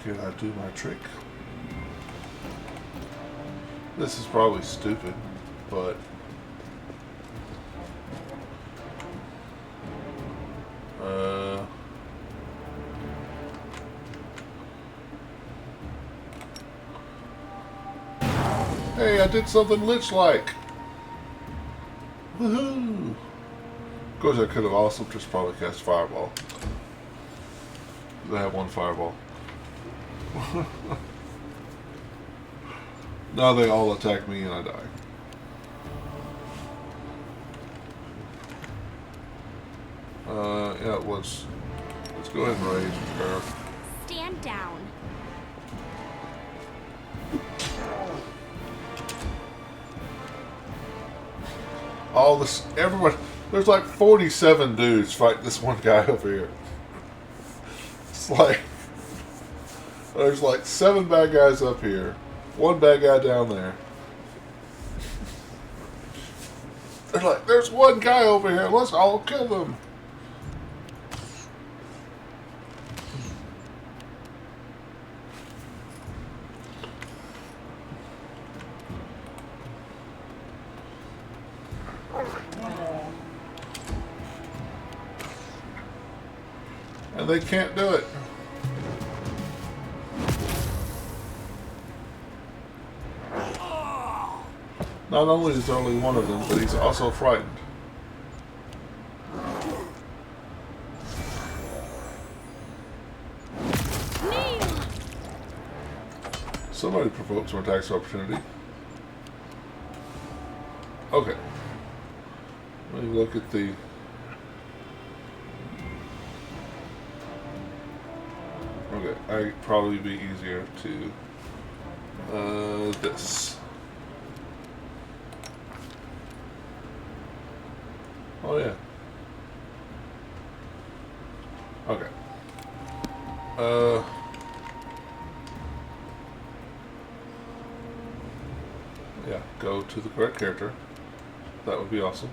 Can I do my trick? This is probably stupid, but hey, I did something Lich-like. Woohoo! Of course, I could have also just probably cast Fireball. I have 1 Fireball. Now they all attack me and I die. Yeah, let's go ahead and rage her.
Stand down.
All this, everyone, there's like 47 dudes fighting this one guy over here. It's like, there's like 7 bad guys up here, 1 bad guy down there. They're like, there's 1 guy over here, let's all kill them. And they can't do it. Not only is there only 1 of them, but he's also frightened. Somebody provoked some attacks of opportunity. Okay. Let me look at the... Okay, I'd probably be easier to... this. Oh yeah. Okay. Yeah, go to the correct character. That would be awesome.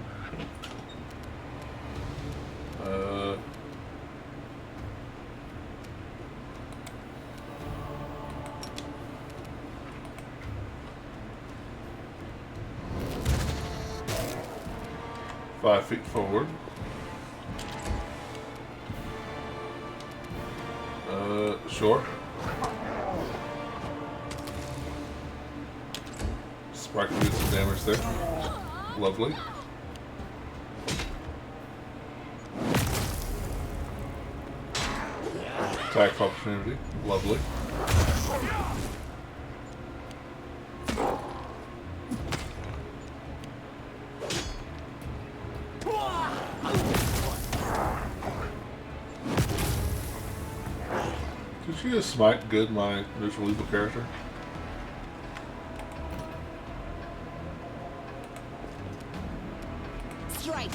5 feet forward. Sure. Spark can do some damage there. Lovely. Attack opportunity. Lovely. Did she just smite good my neutral evil character?
Strike.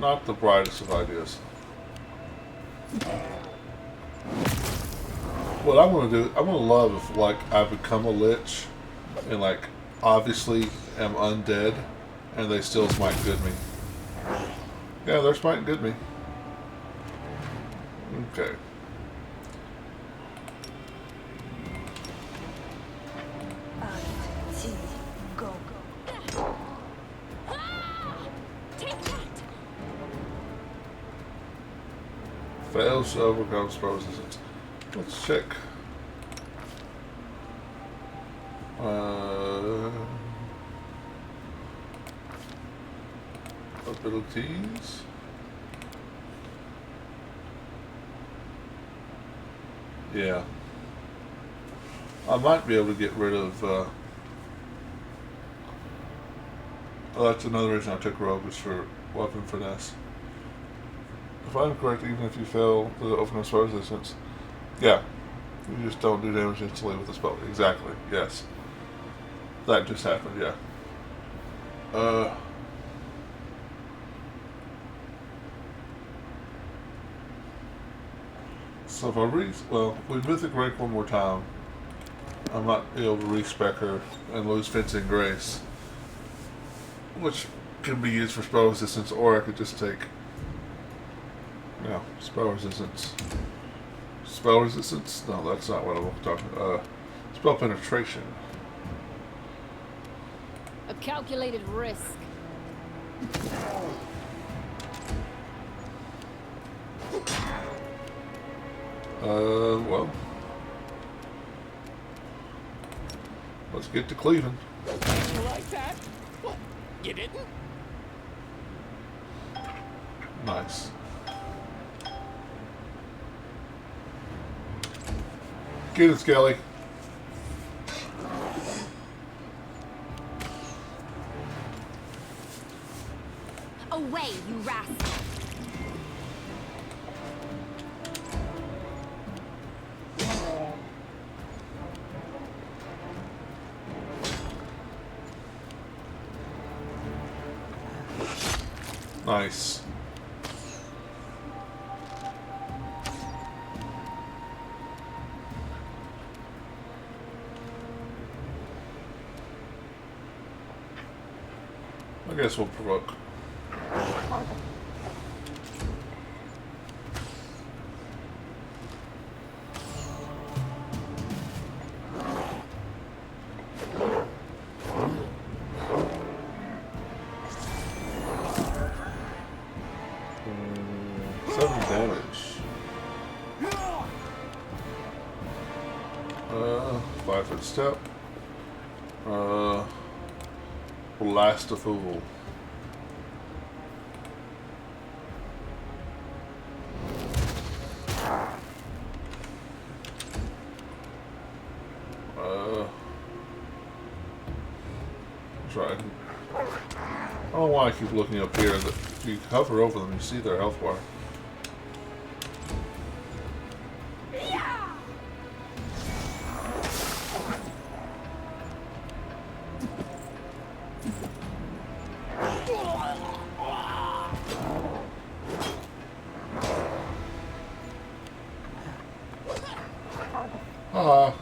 Not the brightest of ideas. What I'm gonna do, I'm gonna love if like I become a lich and like obviously am undead and they still smite good me. Yeah, they're smiting good me. Okay.
Go.
Take that.
Fails to overcome spell resistance. Let's check Abilities. Yeah. I might be able to get rid of, oh, that's another reason I took Rogue, is for weapon finesse. If I'm correct, even if you fail the open spell resistance, yeah, you just don't do damage instantly with the spell. Exactly, yes. That just happened, yeah. So if I we Mythic rank one more time, I might be able to respec her and lose Fencing Grace, which can be used for spell resistance, or I could just take, spell resistance. Spell resistance? No, that's not what I'm talking about. Spell penetration.
A calculated risk.
Well, let's get to Cleveland.
You like that? What? You didn't?
Nice. Get it, Skelly.
Away, you rascal!
Nice. I guess we'll provoke. Step. Blast a fool. Try. I don't know why I keep looking up here. That if you hover over them, you see their health bar. Haha.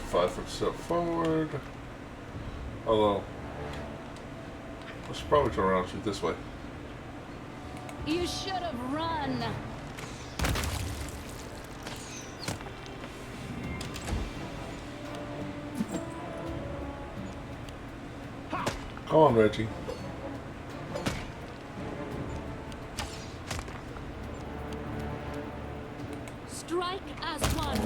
5 foot step forward. Although, I should probably turn around and shoot this way.
You should have run.
Come on, Reggie.
Strike as one.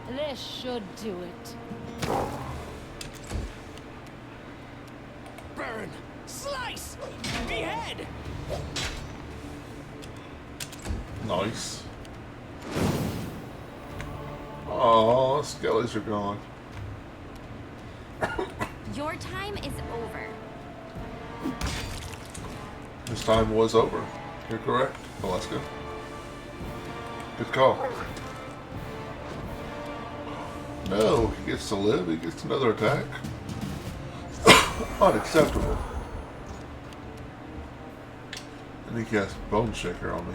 This should do it.
Burn! Slice! Behead!
Nice. Oh, skellies are gone.
Your time is over.
His time was over. You're correct, Alaska. Good call. No, he gets to live. He gets another attack. Unacceptable. And he casts Bone Shaker on me.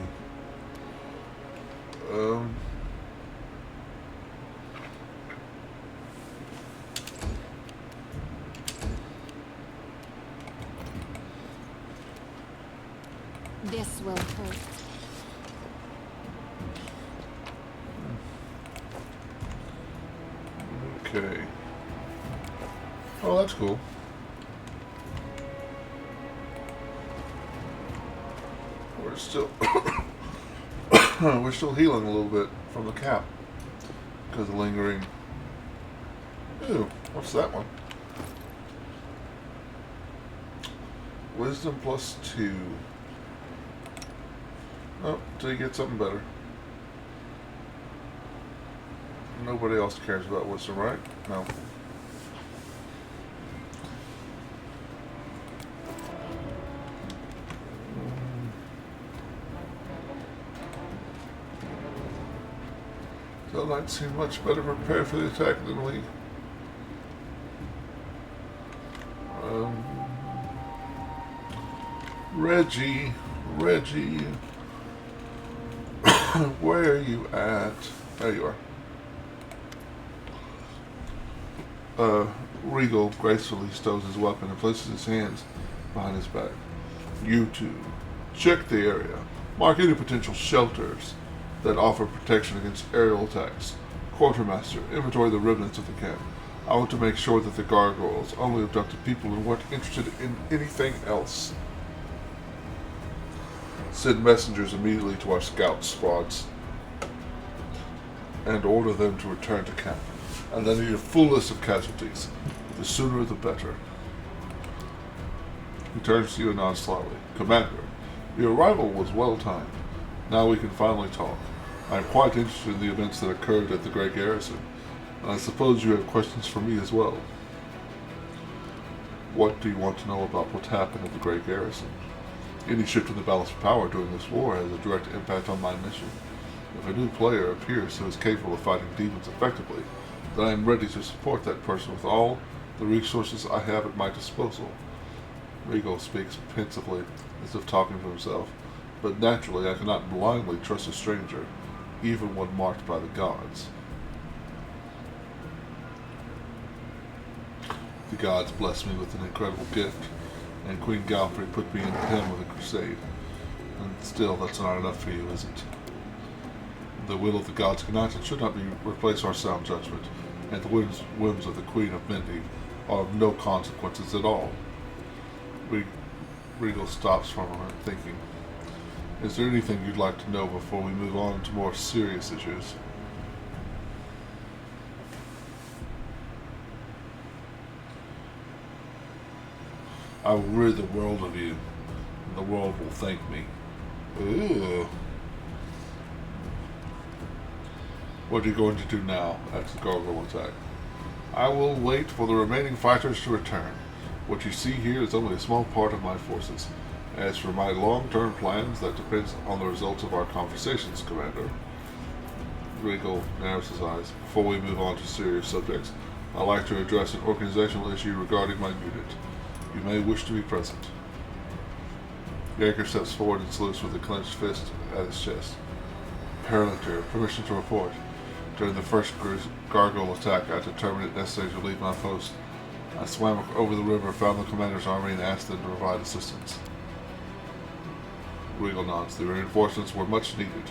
This will hurt.
Okay. Oh, that's cool. we're still we're still healing a little bit from the cap because of lingering. Ooh, what's that one? Wisdom +2. Oh, till you get something better. Nobody else cares about wisdom, right? No. They'll not seem much better prepared for the attack than we. Reggie, where are you at? There you are. Regal gracefully stows his weapon and places his hands behind his back. You two, check the area. Mark any potential shelters that offer protection against aerial attacks. Quartermaster, inventory the remnants of the camp. I want to make sure that the gargoyles only abducted people who weren't interested in anything else. Send messengers immediately to our scout squads and order them to return to camp. And I need a full list of casualties. The sooner the better. He turns to you and nods slightly. Commander, your arrival was well timed. Now we can finally talk. I am quite interested in the events that occurred at the Grey Garrison, and I suppose you have questions for me as well. What do you want to know about what happened at the Grey Garrison? Any shift in the balance of power during this war has a direct impact on my mission. If a new player appears who is capable of fighting demons effectively, then I am ready to support that person with all the resources I have at my disposal. Regal speaks pensively, as if talking to himself, but naturally I cannot blindly trust a stranger, even when marked by the gods. The gods blessed me with an incredible gift, and Queen Galfrey put me in the hem of the crusade. And still, that's not enough for you, is it? The will of the gods cannot and should not replace our sound judgment, and the whims of the Queen of Mendi are of no consequences at all. Regal stops for a moment, thinking. Is there anything you'd like to know before we move on to more serious issues? I will rid the world of you, and the world will thank me. Ooh. What are you going to do now? Asked the gargoyle attack. I will wait for the remaining fighters to return. What you see here is only a small part of my forces. As for my long-term plans, that depends on the results of our conversations, Commander. Regal narrows his eyes. Before we move on to serious subjects, I'd like to address an organizational issue regarding my unit. You may wish to be present. Jaeger steps forward and salutes with a clenched fist at his chest. Paralictor, permission to report. During the first gargoyle attack, I determined it necessary to leave my post. I swam over the river, found the commander's army, and asked them to provide assistance. Regal nods. The reinforcements were much needed.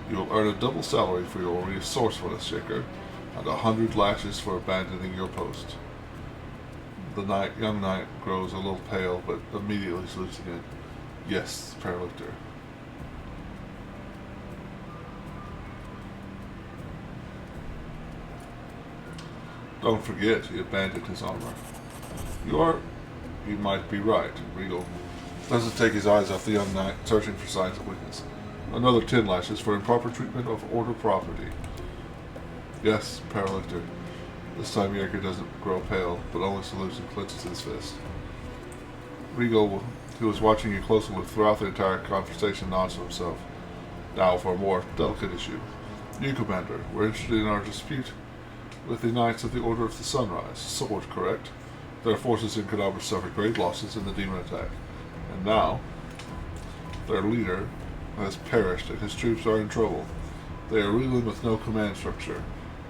You will earn a double salary for your resourcefulness, Jaeger, and 100 lashes for abandoning your post. The young knight grows a little pale, but immediately salutes again. Yes, Paralictor. Don't forget, he abandoned his armor. You might be right, Regal. Doesn't take his eyes off the young knight, searching for signs of weakness. Another 10 lashes for improper treatment of order property. Yes, Paralictor. This time Jaeger doesn't grow pale, but only salutes and clenches his fist. Regal, who was watching you closely throughout the entire conversation, nods to himself. Now for a more delicate issue. You, Commander, were interested in our dispute with the Knights of the Order of the Sunrise. Sword, correct? Their forces in Kadabra suffered great losses in the demon attack. And now, their leader has perished and his troops are in trouble. They are reeling with no command structure.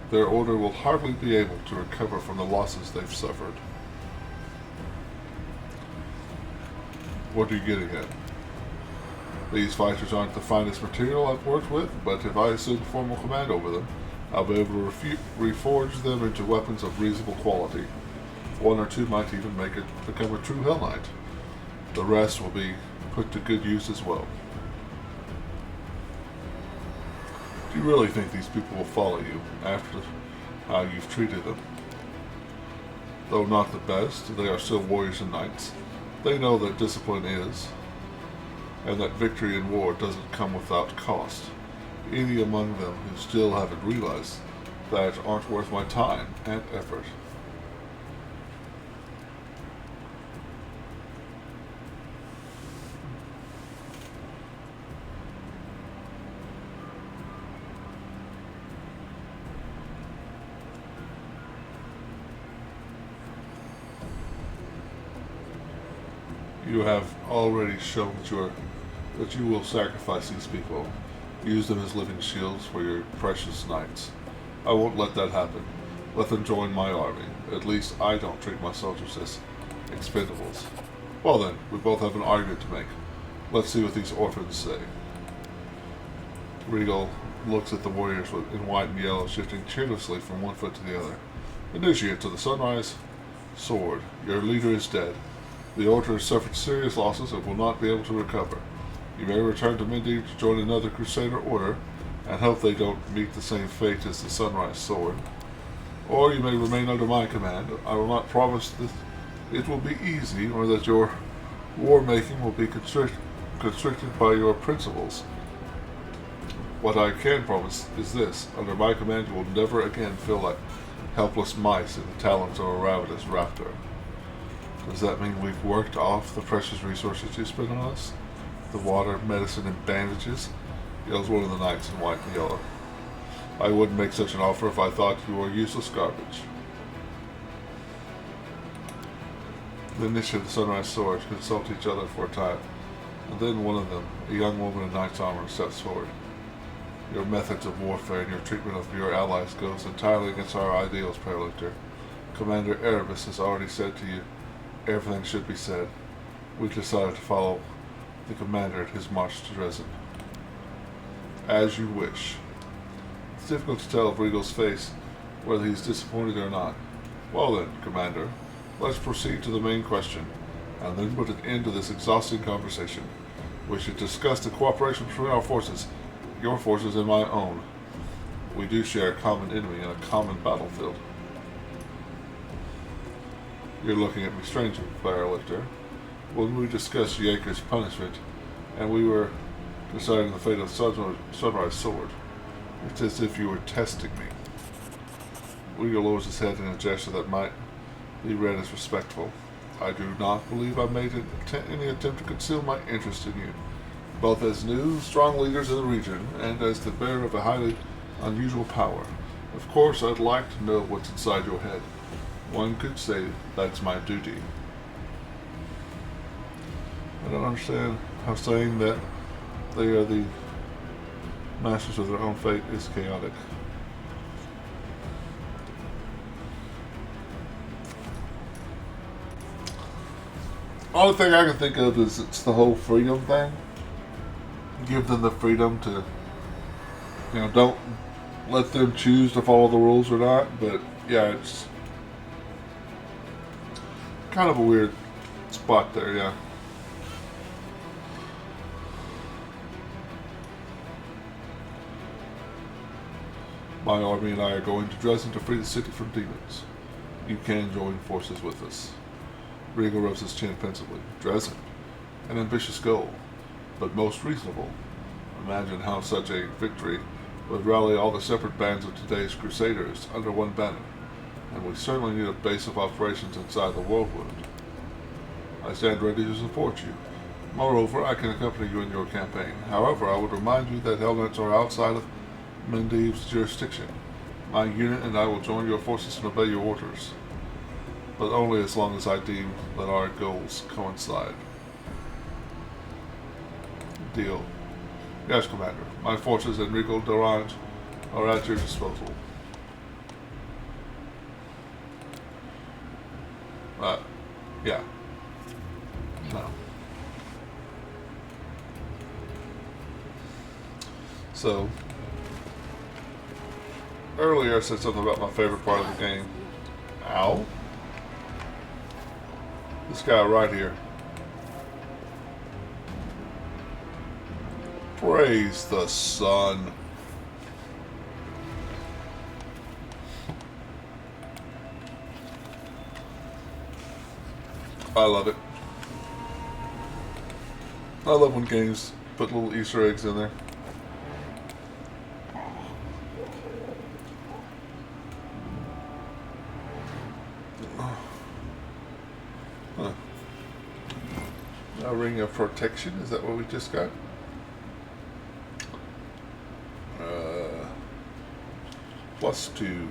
Their order will hardly be able to recover from the losses they've suffered. What are you getting at? These fighters aren't the finest material I've worked with, but if I assume formal command over them, I'll be able to reforge them into weapons of reasonable quality. One or two might even make it become a true Hell Knight. The rest will be put to good use as well. Do you really think these people will follow you after how you've treated them? Though not the best, they are still warriors and knights. They know that discipline is, and that victory in war doesn't come without cost. Any among them who still haven't realized that aren't worth my time and effort. You have already shown that you will sacrifice these people. Use them as living shields for your precious knights. I won't let that happen. Let them join my army. At least I don't treat my soldiers as expendables. Well then, we both have an argument to make. Let's see what these orphans say. Regal looks at the warriors in white and yellow, shifting cheerlessly from one foot to the other. Initiate to the sunrise. Sword. Your leader is dead. The Order has suffered serious losses and will not be able to recover. You may return to Mendeeb to join another Crusader Order, and hope they don't meet the same fate as the Sunrise Sword. Or you may remain under my command. I will not promise that it will be easy, or that your war-making will be constricted by your principles. What I can promise is this. Under my command you will never again feel like helpless mice in the talons of a ravenous raptor. Does that mean we've worked off the precious resources you spent on us? The water, medicine, and bandages? Yells one of the knights in white and yellow. I wouldn't make such an offer if I thought you were useless garbage. The initiate of the Sunrise Sword consult each other for a time, and then one of them, a young woman in knight's armor, steps forward. Your methods of warfare and your treatment of your allies goes entirely against our ideals, Paralictor. Commander Erebus has already said to you, everything should be said. We decided to follow the commander at his march to Dresden. As you wish. It's difficult to tell of Regal's face whether he's disappointed or not. Well then, Commander, let's proceed to the main question, and then put an end to this exhausting conversation. We should discuss the cooperation between our forces, your forces and my own. We do share a common enemy and a common battlefield. You're looking at me strangely, Firelifter. When we discussed Yeager's punishment, and we were deciding the fate of the Sunrise Sword, it's as if you were testing me. Regal lowers his head in a gesture that might be read as respectful. I do not believe I made any attempt to conceal my interest in you, both as new, strong leaders in the region, and as the bearer of a highly unusual power. Of course, I'd like to know what's inside your head. One could say that's my duty. I don't understand how saying that they are the masters of their own fate is chaotic. Only thing I can think of is it's the whole freedom thing. Give them the freedom to, don't let them choose to follow the rules or not, but yeah, it's kind of a weird spot there, yeah. My army and I are going to Dresden to free the city from demons. You can join forces with us. Regal rubs his chin pensively. Dresden. An ambitious goal, but most reasonable. Imagine how such a victory would rally all the separate bands of today's Crusaders under one banner. And we certainly need a base of operations inside the Whirlwind. I stand ready to support you. Moreover, I can accompany you in your campaign. However, I would remind you that Hell Knights are outside of Mendeeb's jurisdiction. My unit and I will join your forces and obey your orders, but only as long as I deem that our goals coincide. Deal. Yes, Commander. My forces and Regal d'Orange are at your disposal. Yeah. No. So, earlier I said something about my favorite part of the game. Ow. This guy right here. Praise the sun. I love it. I love when games put little Easter eggs in there. Huh. A ring of protection, is that what we just got? +2.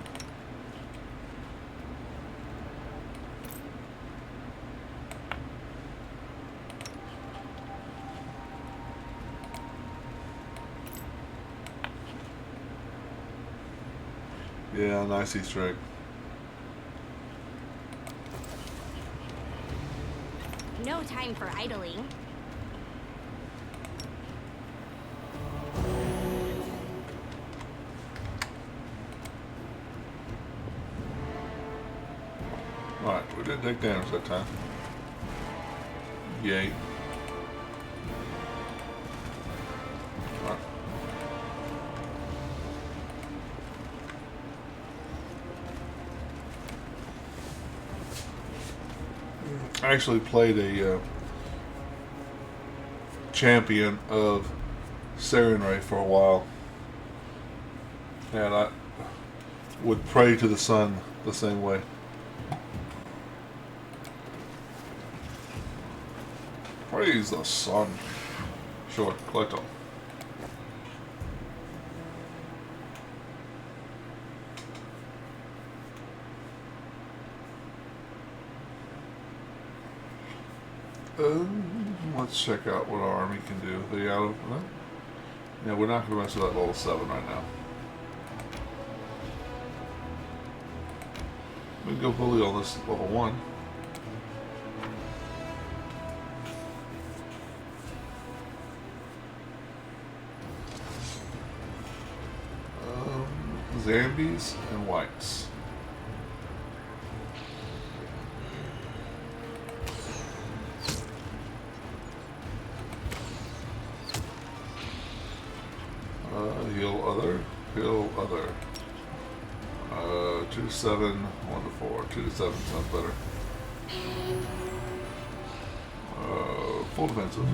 Yeah, nice Easter egg.
No time for idling.
Alright, we didn't take damage that time. Yay. Alright. I actually played a champion of Sarenrae for a while, and I would pray to the sun the same way. Praise the sun. Sure, collect all. Let's check out what our army can do. They out of yeah, we're not going to mess with that level 7 right now. We can go bully on this level 1. Zambies and whites. Heal other. 2 to 7, 1 to 4. 2 to 7 sounds better. Full defensive.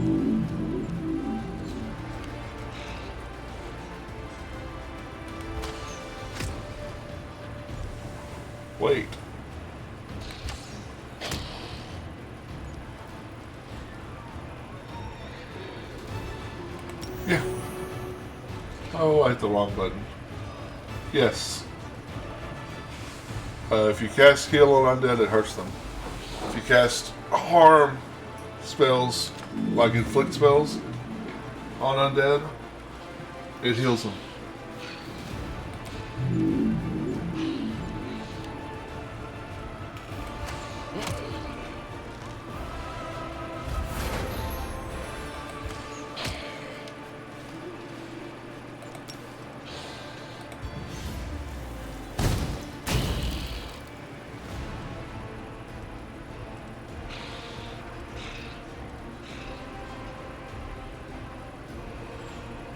Wait. Yeah. Oh, I hit the wrong button. Yes. If you cast heal on undead, it hurts them. If you cast harm spells, like inflict spells, on undead, it heals them.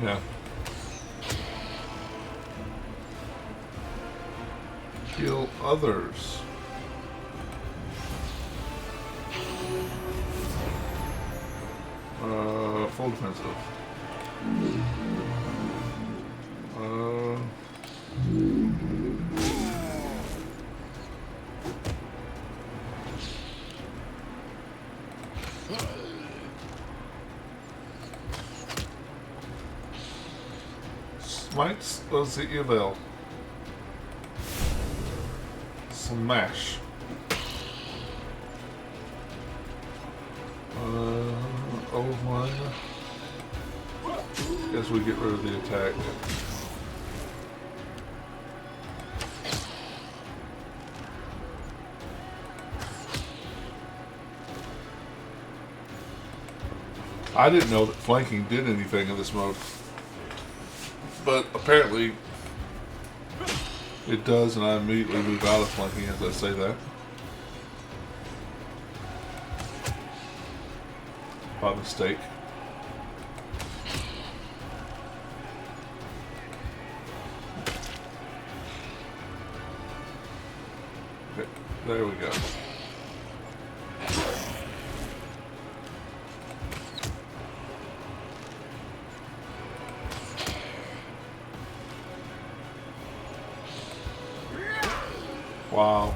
Yeah. Heal others. Full defensive. Smites of the evil. Smash. O1. Guess we get rid of the attack. I didn't know that flanking did anything in this mode, but apparently it does, and I immediately move out of flanking as I say that. By mistake. Okay, there we go. Wow.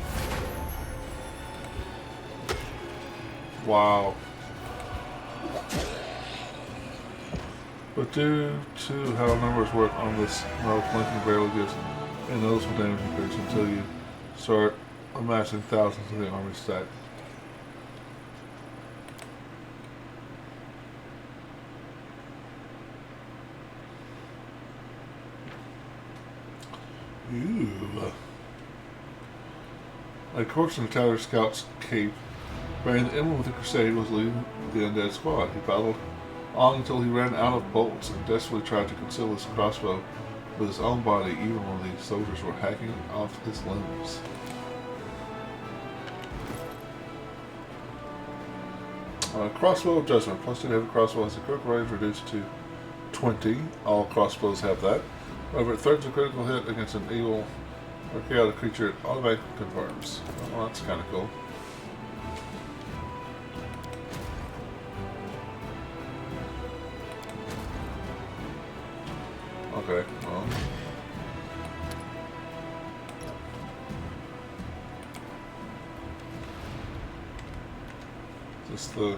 Wow. But due to how numbers work on this mode, Lincoln barely gives a noticeable damage increase until you start amassing thousands of the army stack. Ooh. A corpse in the Tower Scout's cape, bearing the emblem of the Crusade, was leading the undead squad. He battled on until he ran out of bolts and desperately tried to conceal his crossbow with his own body, even when the soldiers were hacking off his limbs. Crossbow of Judgment. Plus 2 heavy crossbow has a critical range reduced to 20. All crossbows have that. However, it threatens a critical hit against an evil or chaotic creature, it automatically confirms. Well, that's kind of cool. Okay, well. Just the...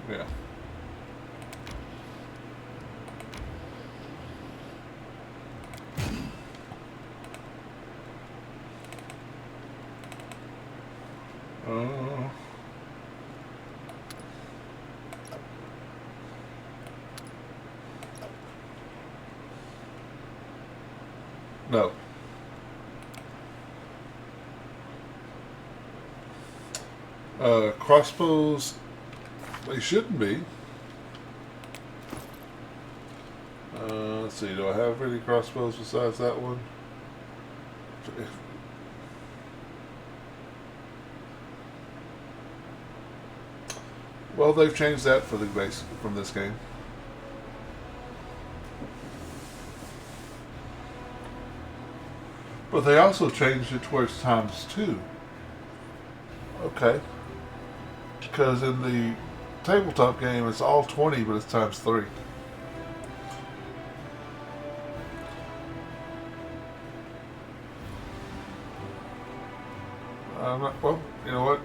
Yeah. No. Crossbows, they shouldn't be. Let's see, do I have any crossbows besides that one? Well, they've changed that for the base from this game. But they also changed it to where it's ×2. Okay. Because in the tabletop game, it's all 20, but it's ×3. Well, you know what?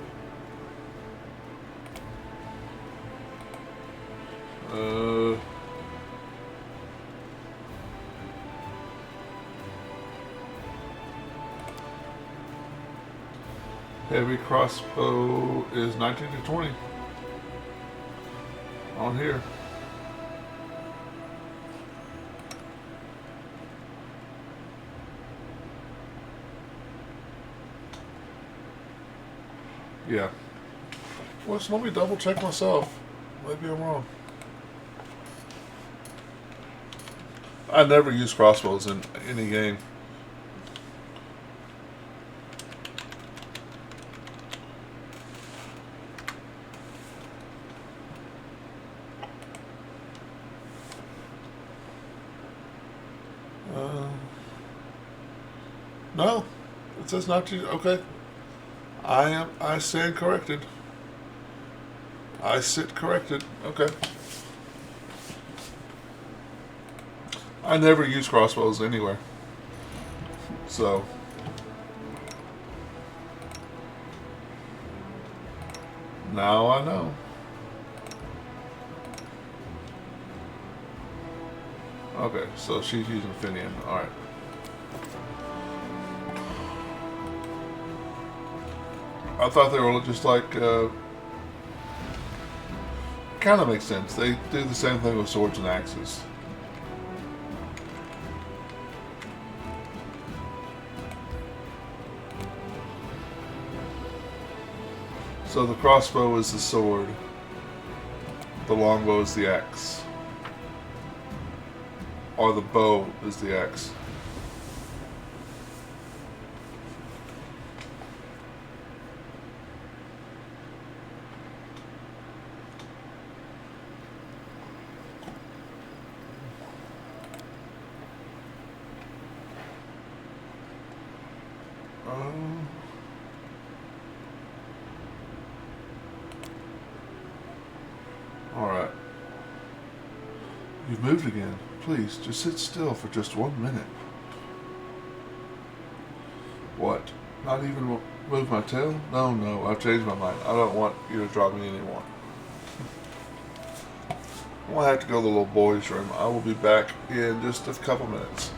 Heavy crossbow is 19 to 20 on here. Yeah. Well, just let me double check myself. Maybe I'm wrong. I never use crossbows in any game. No, it says not to. Okay, I stand corrected. I sit corrected. Okay. I never use crossbows anywhere. So. Now I know. Okay, so she's using Finian. Alright. I thought they were just like, kind of makes sense. They do the same thing with swords and axes. So the crossbow is the sword. The longbow is the axe. Or the bow is the axe. Alright. You've moved again. Please, just sit still for just 1 minute. What? Not even move my tail? No, no, I've changed my mind. I don't want you to draw me anymore. I'm gonna have to go to the little boy's room. I will be back in just a couple minutes.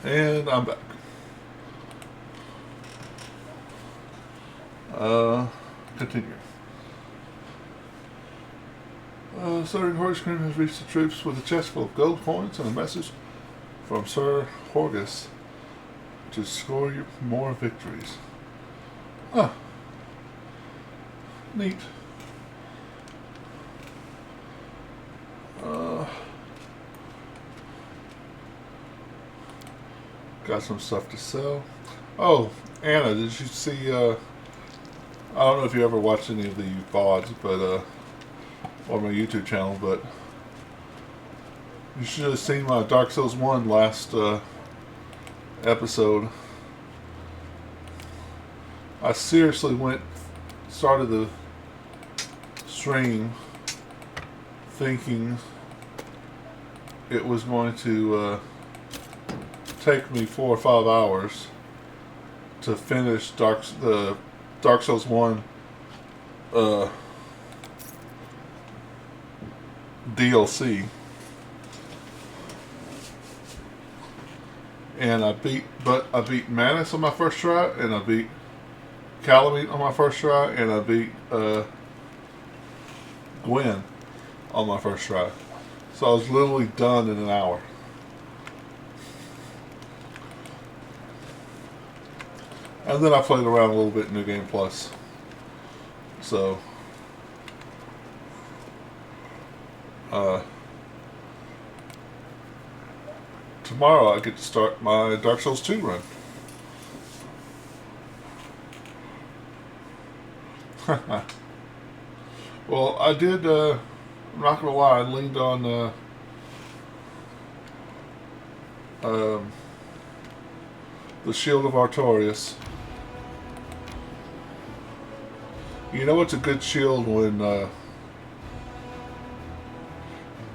And I'm back. Continue. Sir Horgscream has reached the troops with a chest full of gold coins and a message from Sir Horgus to score you more victories. Ah. Neat. Got some stuff to sell. Oh, Anna, did you see, I don't know if you ever watched any of the VODs, but, on my YouTube channel, but you should have seen my Dark Souls 1 last, episode. I seriously started the stream thinking it was going to, take me 4 or 5 hours to finish the Dark Souls 1 DLC, and I beat Manus on my first try, and I beat Calamite on my first try, and I beat Gwen on my first try. So I was literally done in an hour. And then I played around a little bit in New Game Plus. So, tomorrow I get to start my Dark Souls 2 run. Well, I did, I'm not gonna lie, I leaned on, the Shield of Artorias. You know it's a good shield when,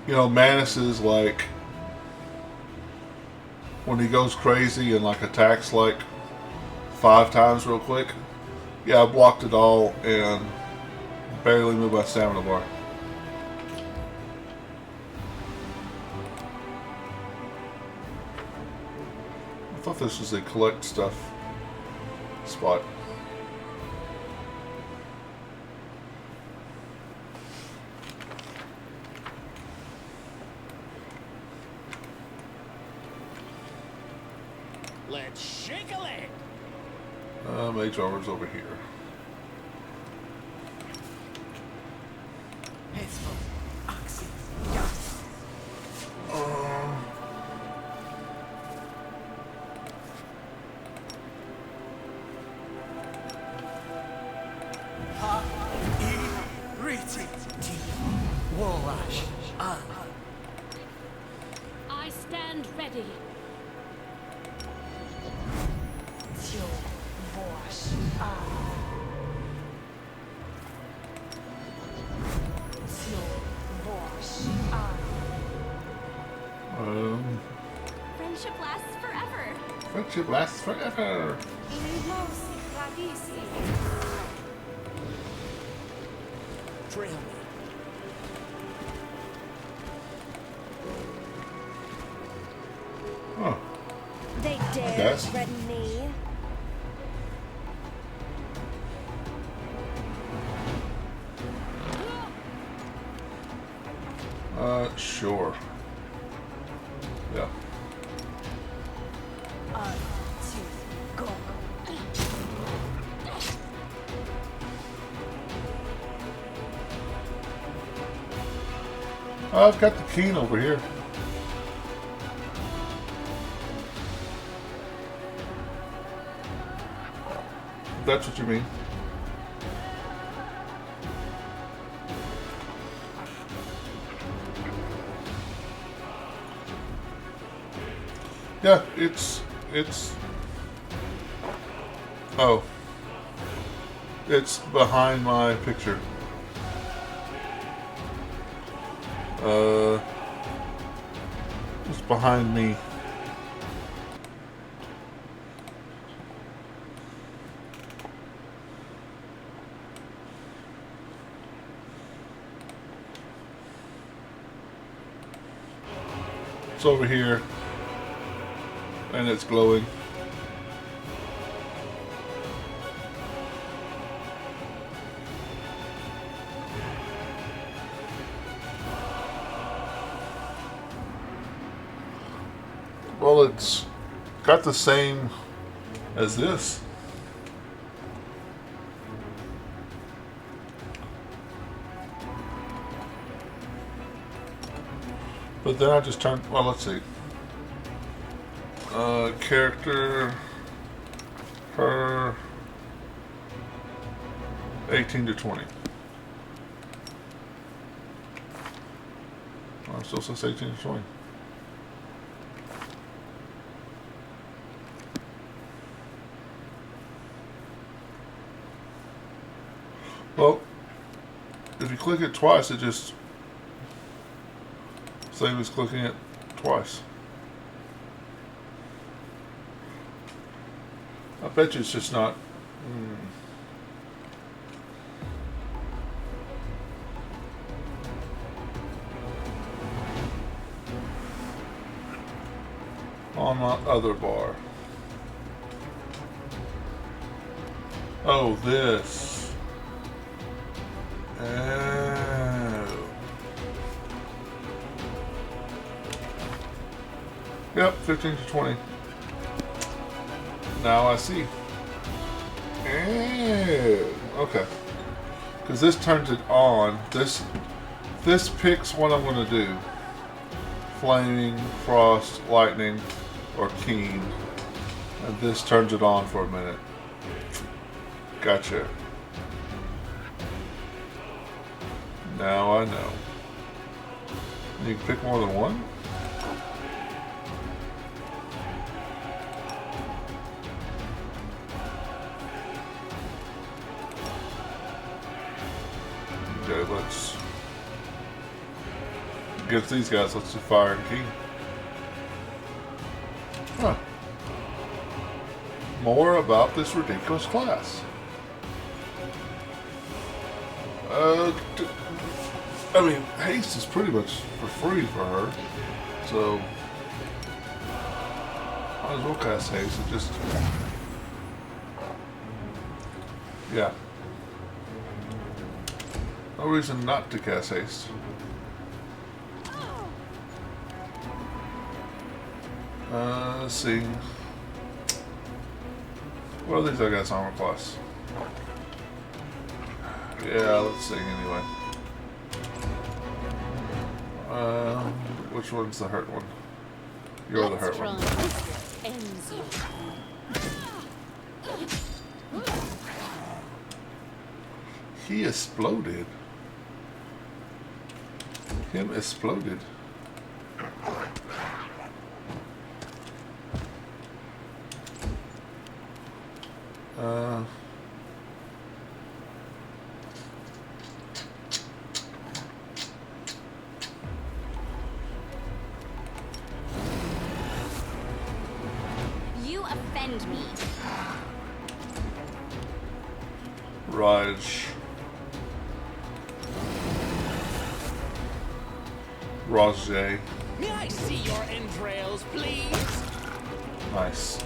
you know, Manus is like, when he goes crazy and like attacks like 5 times real quick. Yeah, I blocked it all and barely moved my stamina bar. I thought this was a collect stuff spot.
Let's shake a leg.
Mage armor's over here.
I stand ready.
Friendship lasts forever.
Friendship lasts forever.
Trail me.
Huh.
They dare
guess.
threaten me.
Sure. Yeah.
Go.
I've got the keen over here. If that's what you mean. Yeah, it's oh, it's behind my picture. It's behind me. It's over here. And it's glowing. Well, it's got the same as this. But then I just turned, well, let's see. Character per 18 to 20. It still says 18 to 20. Well, if you click it twice, it just same as clicking it twice. I bet you it's just not. On my other bar. Oh, this. Oh. Yep, 15 to 20. Now I see. Oh, okay. Because this turns it on. This picks what I'm going to do. Flaming, frost, lightning, or keen. And this turns it on for a minute. Gotcha. Now I know. You can pick more than one? Okay, let's get these guys. Let's do fire and key. Huh. More about this ridiculous class. I mean, haste is pretty much for free for her, so might as well cast haste. It just, yeah. No reason not to cast haste. Let's see. What are these I guess armor class? Yeah, let's sing anyway. Which one's the hurt one? You're the hurt one.
Ends you.
He exploded. Him exploded.
You offend me.
Raj. Rajay.
May I see your entrails, please?
Nice.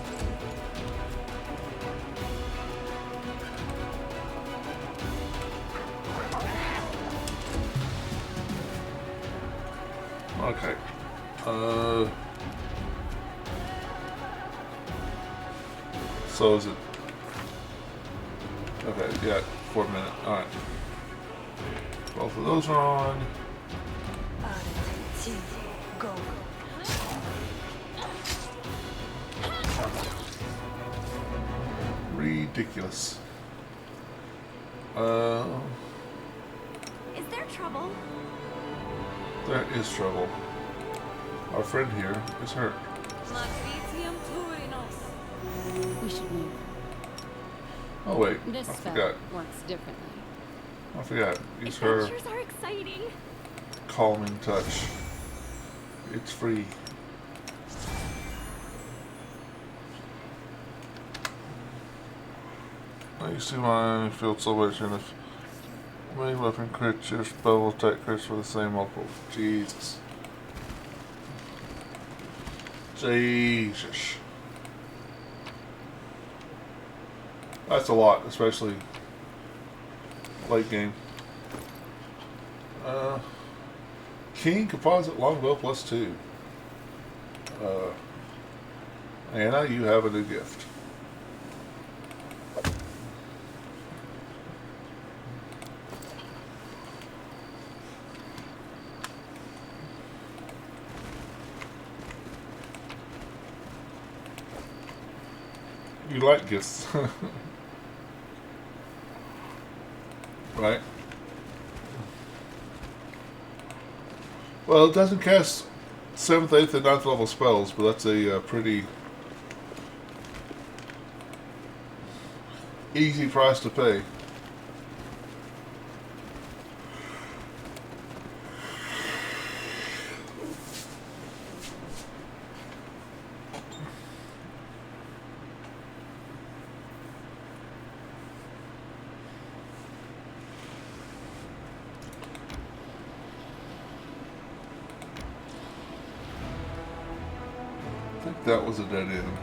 Okay. So is it? Okay, yeah, 4 minutes. Alright. Both of those are on.
Go.
Ridiculous.
Is there trouble?
There is trouble. Our friend here is hurt.
We should move.
Oh wait,
This
I
spell
forgot.
works differently.
I forgot. Use her
Adventures are exciting.
calming touch. It's free. I used to my field so much, and if main weapon crits, your spell will take crits for the same multiple. Jesus. Jesus. That's a lot, especially late game. King composite longbow +2. Anna, you have a new gift. You like gifts. Right? Well, it doesn't cast 7th, 8th, and 9th level spells, but that's a pretty easy price to pay. I think that was a dead end.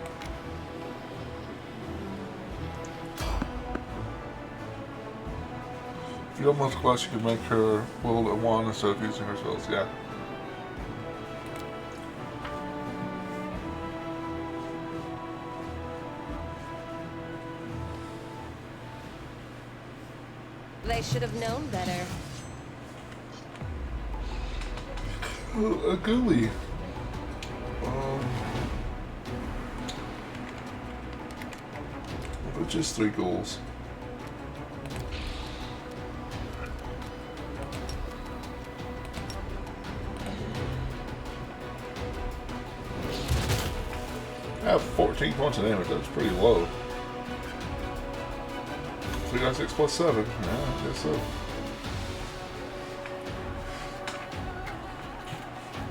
If you don't want to class, you can make her will at 1 instead of using her spells, yeah.
They should have known better.
A ghoulie. Just 3 ghouls. I have 14 points of damage. That's pretty low. 3d6 plus 7. Yeah, I guess so.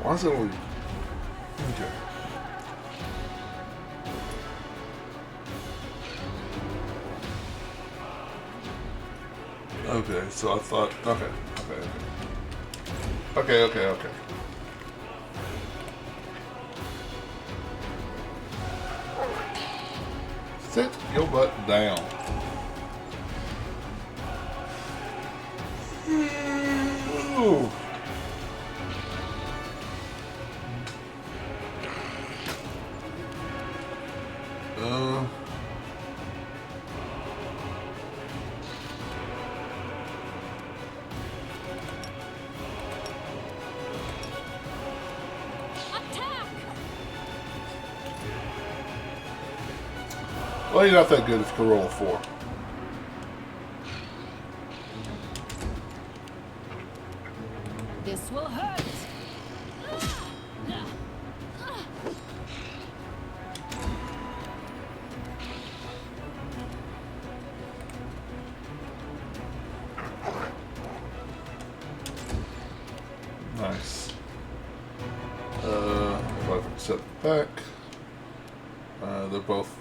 Why is it only... Okay. Okay, so I thought... Okay. Sit your butt down. Ooh. Well, you're not that good if you can roll a 4.
This will hurt.
Nice. If I can step back. They're both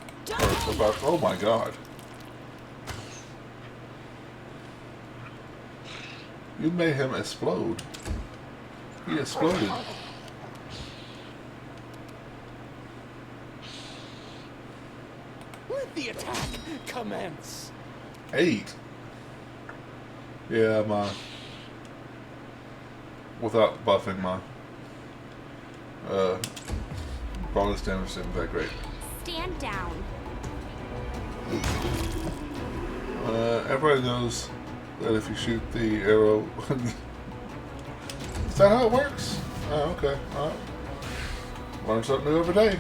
about. Oh my god. You made him explode. He exploded.
Let the attack commence.
8. Yeah, without buffing my bonus damage isn't that great.
Stand down.
Everybody knows that if you shoot the arrow... Is that how it works? Oh, okay. Alright. Learn something new every day.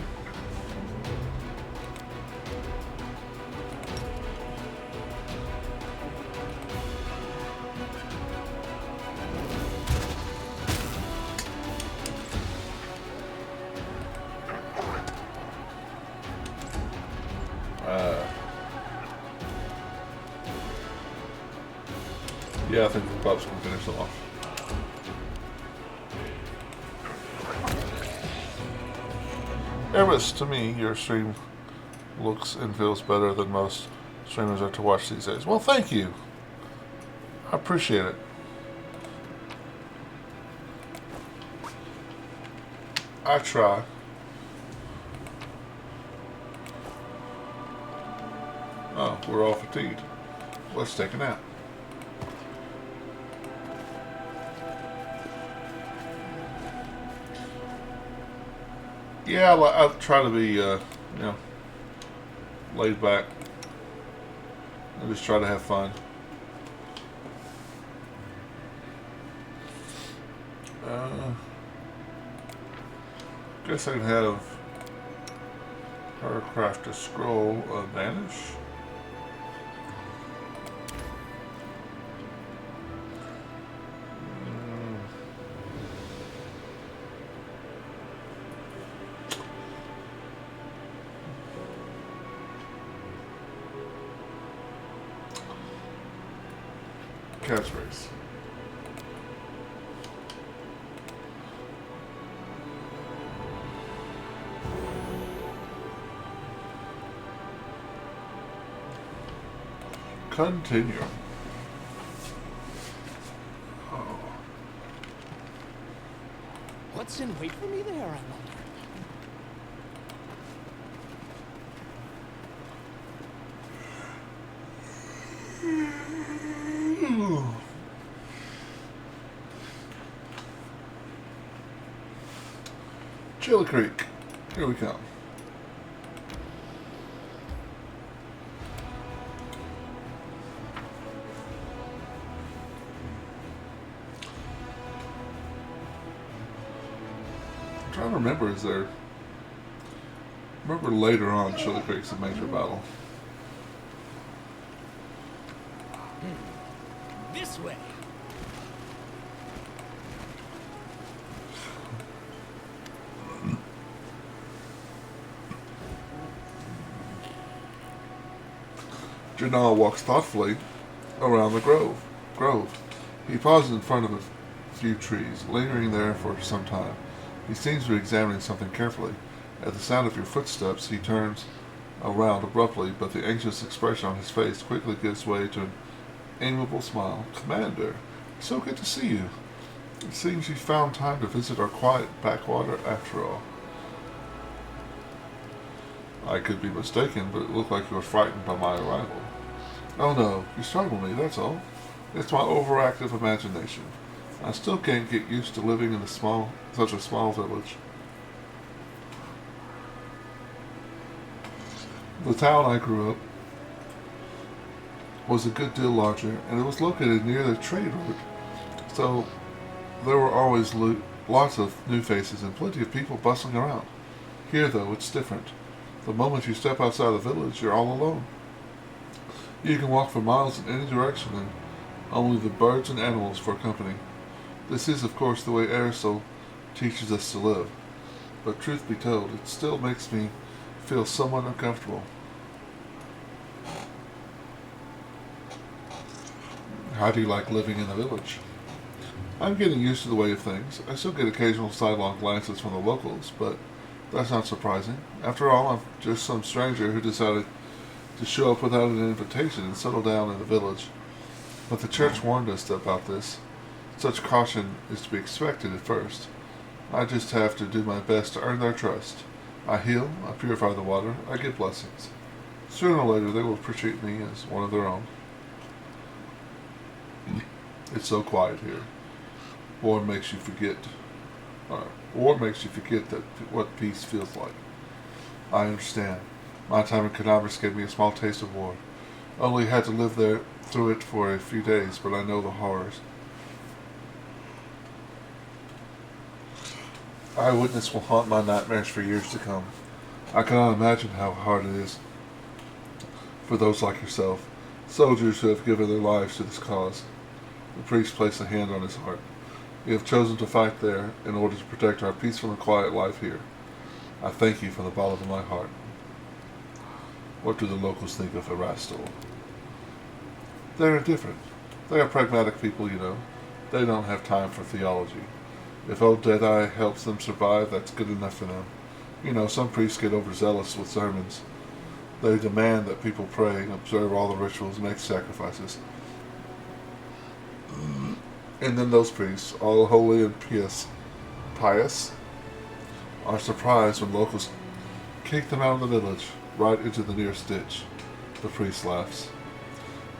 Yeah, I think the pups can finish them off. Eris, to me, your stream looks and feels better than most streamers are to watch these days. Well, thank you. I appreciate it. I try. Oh, we're all fatigued. Let's take a nap. Yeah, I try to be, you know, laid back. I just try to have fun. Guess I can have her craft a scroll of vanish. Catchphrase. Continue. Oh.
What's in wait for me there, I wonder?
Chili Creek. Here we come. I'm trying to remember, is there... Remember later on Chili Creek's a major battle.
This way.
Janal walks thoughtfully around the grove. He pauses in front of a few trees, lingering there for some time. He seems to be examining something carefully. At the sound of your footsteps, he turns around abruptly, but the anxious expression on his face quickly gives way to an amiable smile. Commander, so good to see you. It seems you found time to visit our quiet backwater after all. I could be mistaken, but it looked like you were frightened by my arrival. Oh no, you startled me, that's all. It's my overactive imagination. I still can't get used to living in such a small village. The town I grew up was a good deal larger, and it was located near the trade route, so there were always lots of new faces and plenty of people bustling around. Here, though, it's different. The moment you step outside the village, you're all alone. You can walk for miles in any direction and only the birds and animals for company. This is, of course, the way Aristotle teaches us to live. But truth be told, it still makes me feel somewhat uncomfortable. How do you like living in the village? I'm getting used to the way of things. I still get occasional sidelong glances from the locals, but that's not surprising. After all, I'm just some stranger who decided to show up without an invitation and settle down in the village. But the church warned us about this. Such caution is to be expected at first. I just have to do my best to earn their trust. I heal, I purify the water, I give blessings. Sooner or later they will appreciate me as one of their own. It's so quiet here. War makes you forget that what peace feels like. I understand. My time in Canaveras gave me a small taste of war. I only had to live through it for a few days, but I know the horrors. Eyewitness will haunt my nightmares for years to come. I cannot imagine how hard it is for those like yourself, soldiers who have given their lives to this cause. The priest placed a hand on his heart. You have chosen to fight there in order to protect our peaceful and quiet life here. I thank you from the bottom of my heart. What do the locals think of Erastil? They're indifferent. They are pragmatic people, you know. They don't have time for theology. If old Deadeye helps them survive, that's good enough for them. You know, some priests get overzealous with sermons. They demand that people pray, observe all the rituals, make sacrifices. And then those priests, all holy and pious, are surprised when locals kick them out of the village, right into the nearest ditch. The priest laughs.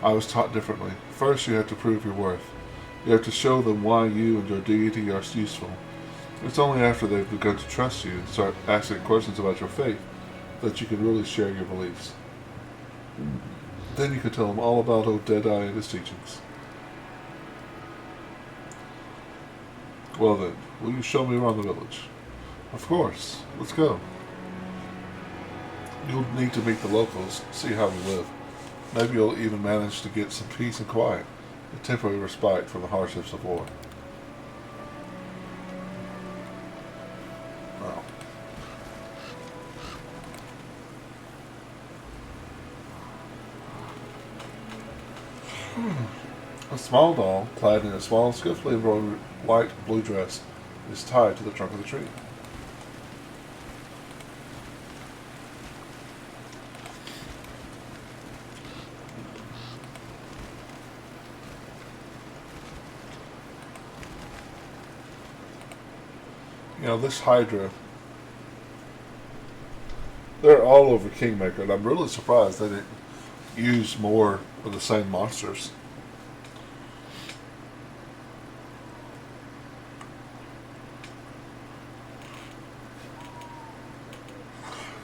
I was taught differently. First, you have to prove your worth. You have to show them why you and your deity are useful. It's only after they've begun to trust you and start asking questions about your faith that you can really share your beliefs. Then you can tell them all about old Deadeye and his teachings. Well then, will you show me around the village? Of course. Let's go. You'll need to meet the locals, see how we live. Maybe you'll even manage to get some peace and quiet, a temporary respite from the hardships of war. Wow. A small doll, clad in a small, skillfully embroidered white blue dress, is tied to the trunk of the tree. You know, this Hydra, they're all over Kingmaker, and I'm really surprised they didn't use more of the same monsters.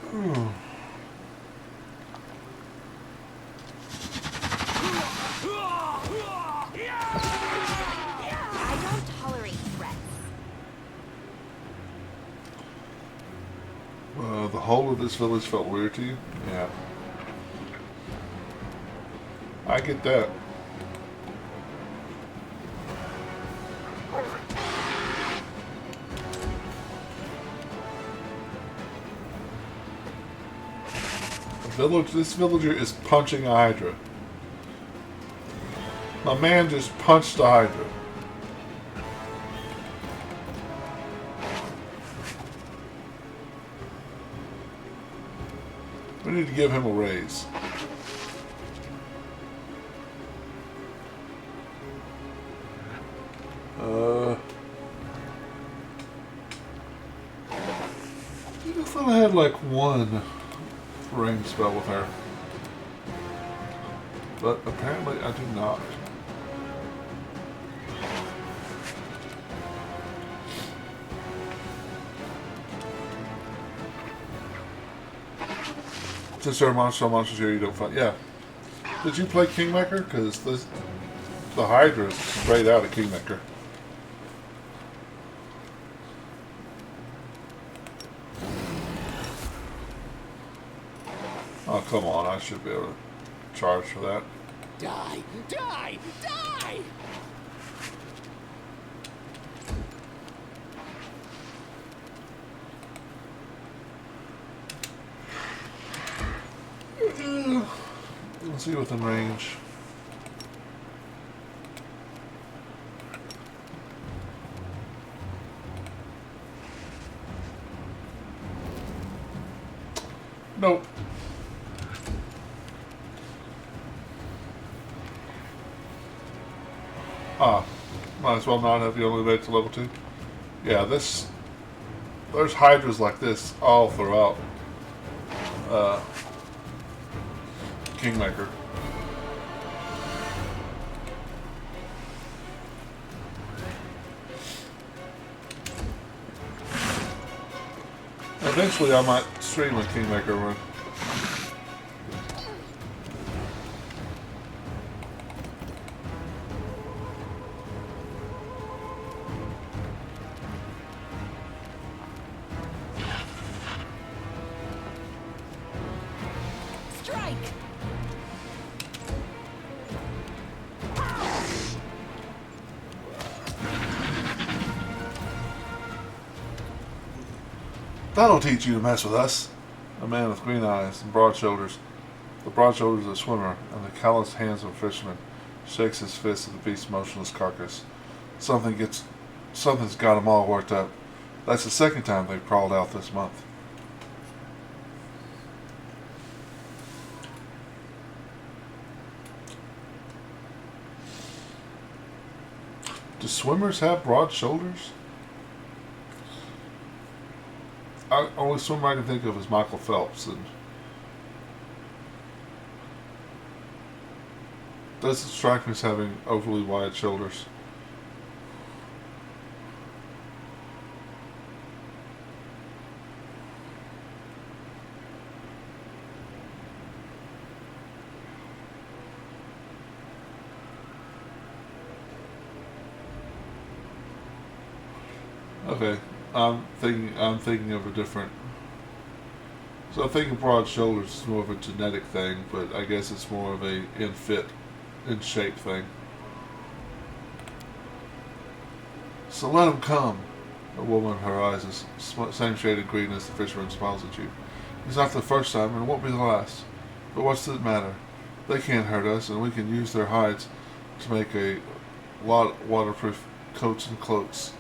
I don't tolerate threats.
The whole of this village felt weird to you? Yeah. I get that. This villager is punching a Hydra. My man just punched a Hydra. We need to give him a raise. I thought I had like one ring spell with her, but apparently I do not. Since there are monsters here you don't find. Yeah. Did you play Kingmaker? Because the Hydra is straight out of Kingmaker. Oh, come on. I should be able to charge for that.
Die! Die! Die!
Let's see within range. Nope. Ah, might as well not have you only made it to level 2. Yeah, there's hydras like this all throughout Kingmaker. Eventually I might stream a Kingmaker run. That'll teach you to mess with us. A man with green eyes and broad shoulders. The broad shoulders of a swimmer and the calloused hands of a fisherman shakes his fist at the beast's motionless carcass. Something's got them all worked up. That's the second time they've crawled out this month. Do swimmers have broad shoulders? Only swimmer I can think of is Michael Phelps, and doesn't strike me as having overly wide shoulders. Okay. I'm thinking of a different. So I'm thinking broad shoulders is more of a genetic thing, but I guess it's more of a in shape thing. So let him come. A woman, her eyes is same shade of green as the fisherman, smiles at you. It's not the first time, and it won't be the last. But what's it matter? They can't hurt us, and we can use their hides to make a lot of waterproof coats and cloaks.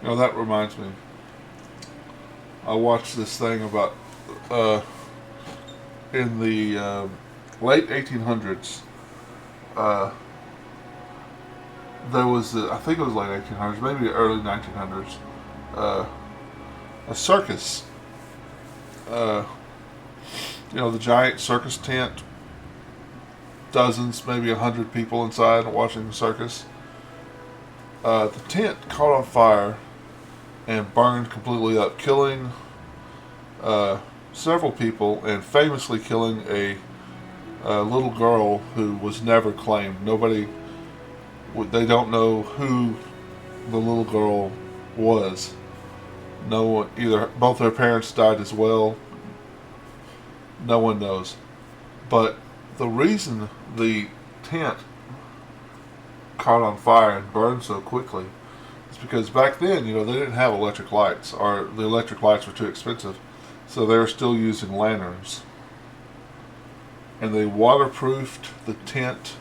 You know, that reminds me. I watched this thing about in the late 1800s. There was, I think it was late 1800s, maybe early 1900s. A circus. You know, the giant circus tent. Dozens, maybe 100 people inside watching the circus. The tent caught on fire and burned completely up, killing several people and famously killing a little girl who was never claimed. They don't know who the little girl was. No one, both her parents died as well. No one knows. But the reason the tent caught on fire and burned so quickly is because back then, you know, they didn't have electric lights, or the electric lights were too expensive, so they were still using lanterns. And they waterproofed the tent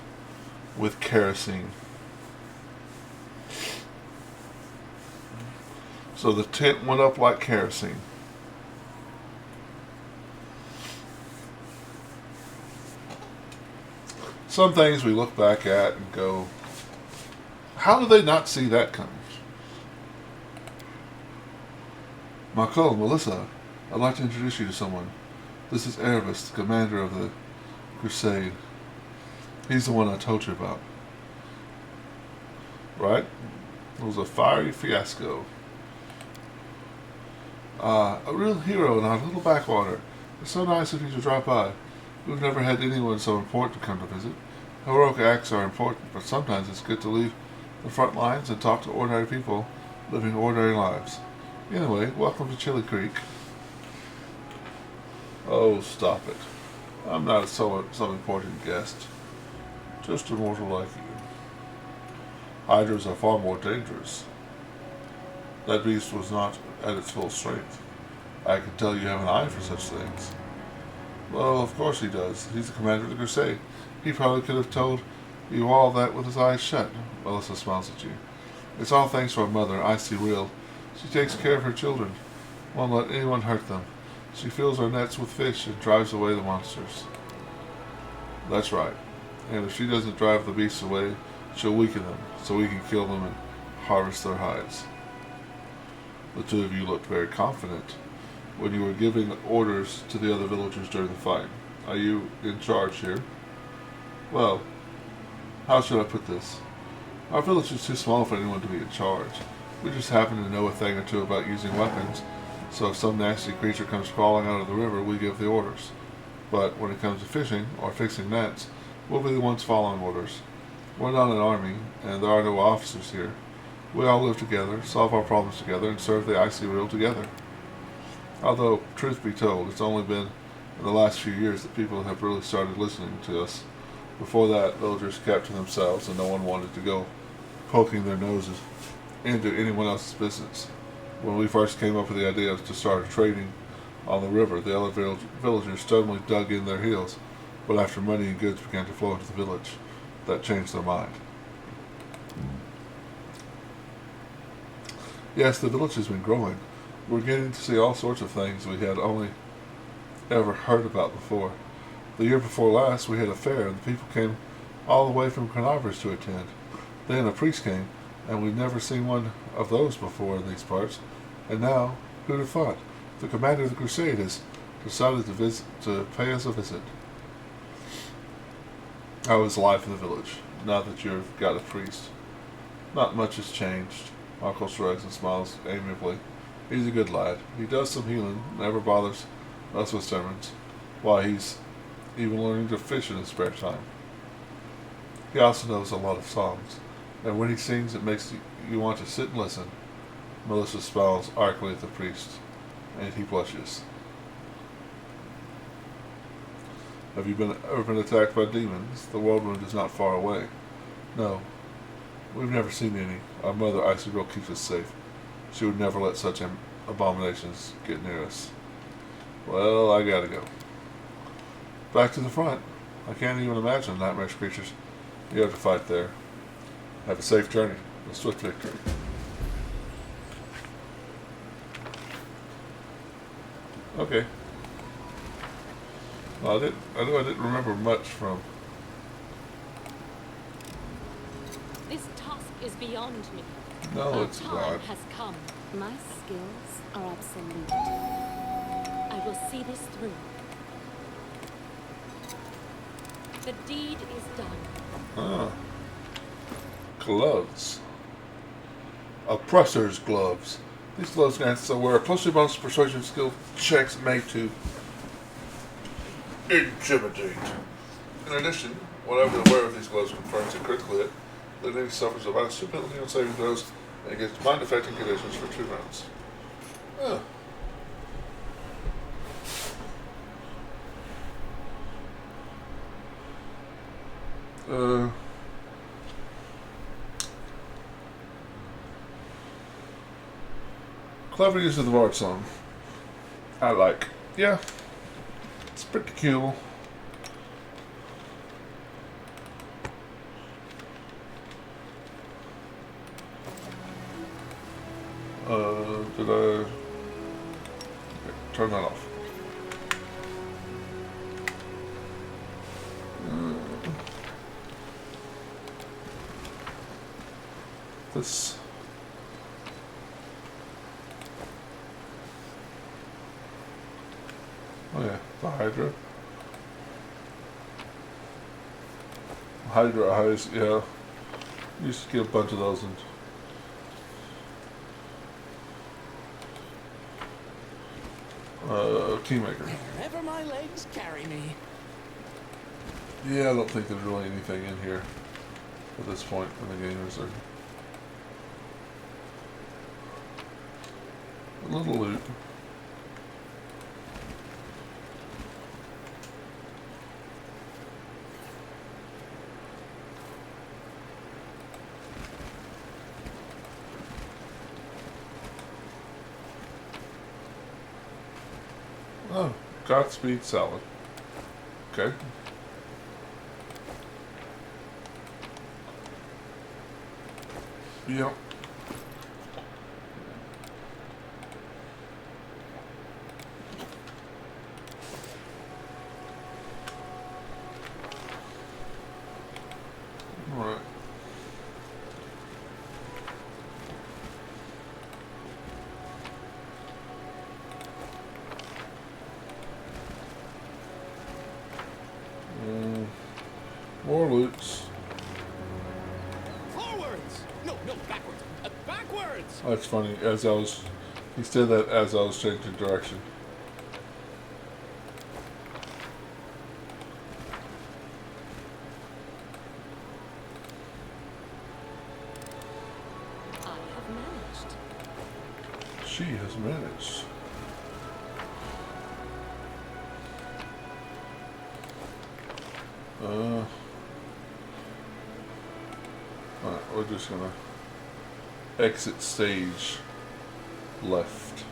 with kerosene. So the tent went up like kerosene. Some things we look back at and go, how did they not see that coming? Marco, Melissa, I'd like to introduce you to someone. This is Erebus, the commander of the Crusade. He's the one I told you about. Right? It was a fiery fiasco. A real hero in our little backwater. It's so nice of you to drop by. We've never had anyone so important come to visit. Heroic acts are important, but sometimes it's good to leave the front lines and talk to ordinary people living ordinary lives. Anyway, welcome to Chili Creek. Oh, stop it. I'm not some important guest. Just a mortal like you. Hydras are far more dangerous. That beast was not at its full strength. I can tell you have an eye for such things. Well, of course he does. He's the commander of the Crusade. He probably could have told you all that with his eyes shut. Melissa smiles at you. It's all thanks to our mother, Icy Real. She takes care of her children. Won't let anyone hurt them. She fills our nets with fish and drives away the monsters. That's right. And if she doesn't drive the beasts away, she'll weaken them, so we can kill them and harvest their hides. The two of you looked very confident when you were giving orders to the other villagers during the fight. Are you in charge here? Well, how should I put this? Our village is too small for anyone to be in charge. We just happen to know a thing or two about using weapons, so if some nasty creature comes crawling out of the river, we give the orders. But when it comes to fishing or fixing nets, we'll be the ones following orders. We're not an army, and there are no officers here. We all live together, solve our problems together, and serve the Icy Real together. Although, truth be told, it's only been in the last few years that people have really started listening to us. Before that, villagers kept to themselves, and no one wanted to go poking their noses into anyone else's business. When we first came up with the idea to start trading on the river, the other villagers suddenly dug in their heels, but after money and goods began to flow into the village, that changed their mind. Yes, the village has been growing. We're getting to see all sorts of things we had only ever heard about before. The year before last, we had a fair, and the people came all the way from Carnarvon to attend. Then a priest came, and we'd never seen one of those before in these parts. And now, who'd have thought? The commander of the Crusade has decided to pay us a visit. How is life in the village, now that you've got a priest? Not much has changed. Uncle shrugs and smiles amiably. He's a good lad. He does some healing, never bothers us with sermons. Why, he's even learning to fish in his spare time. He also knows a lot of songs, and when he sings it makes you want to sit and listen. Melissa smiles archly at the priest, and he blushes. Have you ever been attacked by demons? The whirlwind is not far away. No, we've never seen any. Our mother, Icy Girl, keeps us safe. She would never let such abominations get near us. Well, I gotta go. Back to the front. I can't even imagine nightmarish creatures you have to fight there. Have a safe journey. A swift victory. Okay. Well, I didn't remember much from.
This task is beyond me.
No, it's
time
not.
has come.
My skills are obsolete.
I will see this through. The deed is done.
Ah. Gloves. Oppressor's gloves. These gloves grant wear a closely balanced persuasion skill checks made to intimidate. In addition, whatever the wearer of these gloves confirms a critical hit, the enemy suffers a minus 2 penalty on saving throws against mind-affecting conditions for 2 rounds. Ah. Clever use of the Bard song. I like. Yeah. It's pretty cool. Did I... Okay, turn that off. This... Oh yeah, the Hydra. Hydra eyes, yeah. Used to get a bunch of those and Keymaker.
Wherever my legs carry me.
Yeah, I don't think there's really anything in here at this point in the game, is there? A little loot. Oh, Godspeed salad. Okay. Yep. Alright. More loots.
Forwards! No, backwards. Backwards!
Oh, that's funny. He said that as I was changing direction.
I have managed.
She has managed. Alright, we're just gonna exit stage left.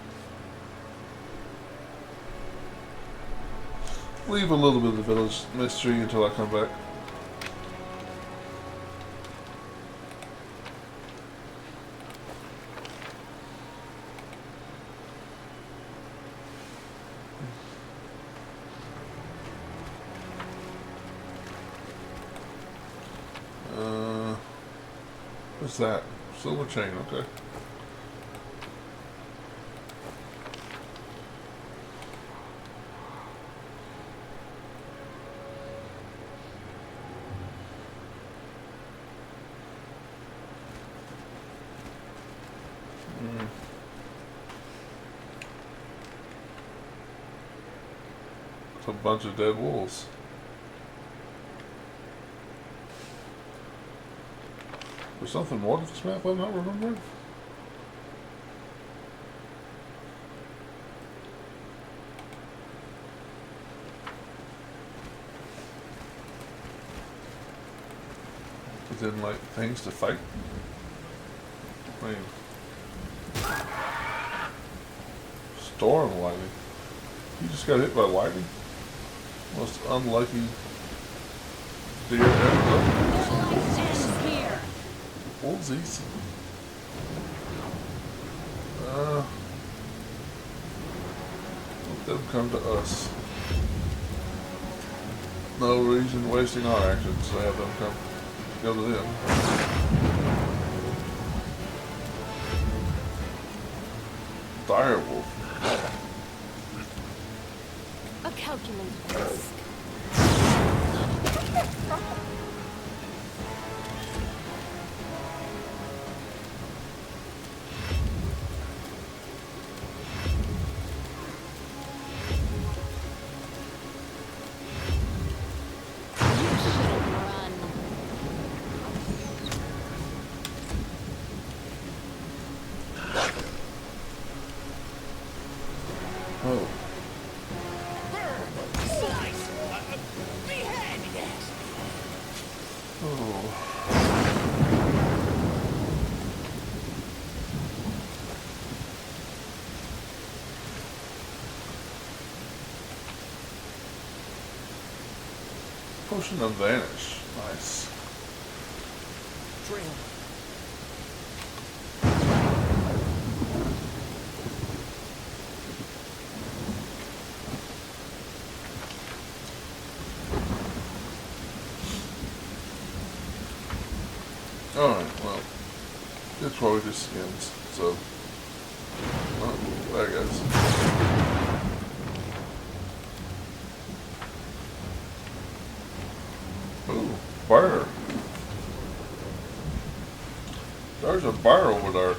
Leave a little bit of the village mystery until I come back. What's that? Silver chain, okay. It's a bunch of dead wolves. There's something more to this map I'm not remembering. Is in like things to fight? I mean, storm lightning. You just got hit by lightning? Most unlucky deer ever. Wolvesies. Let them come to us. No reason wasting our actions to have them go to them. Direwolf.
A calculated risk.
Oh.
Slice! Behead! Yes!
Oh. Potion of Vanish. Nice.
Trail.
Alright, well, it's probably just skins, so, there goes. Ooh, fire. There's a bar over there.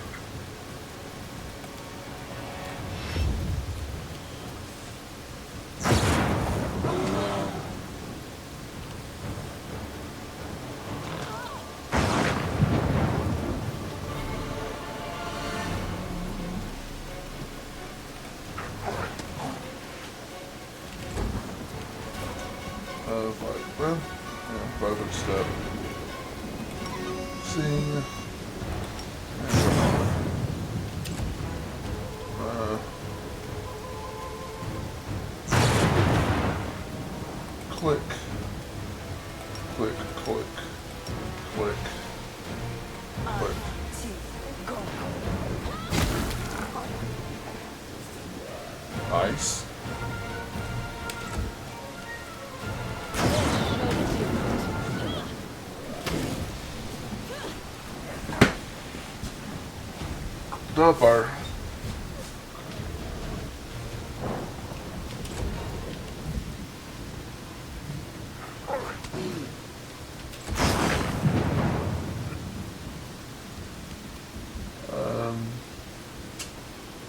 Well, yeah, private step. Seeing. Click. Click, click, click, click. Nice. Dupper.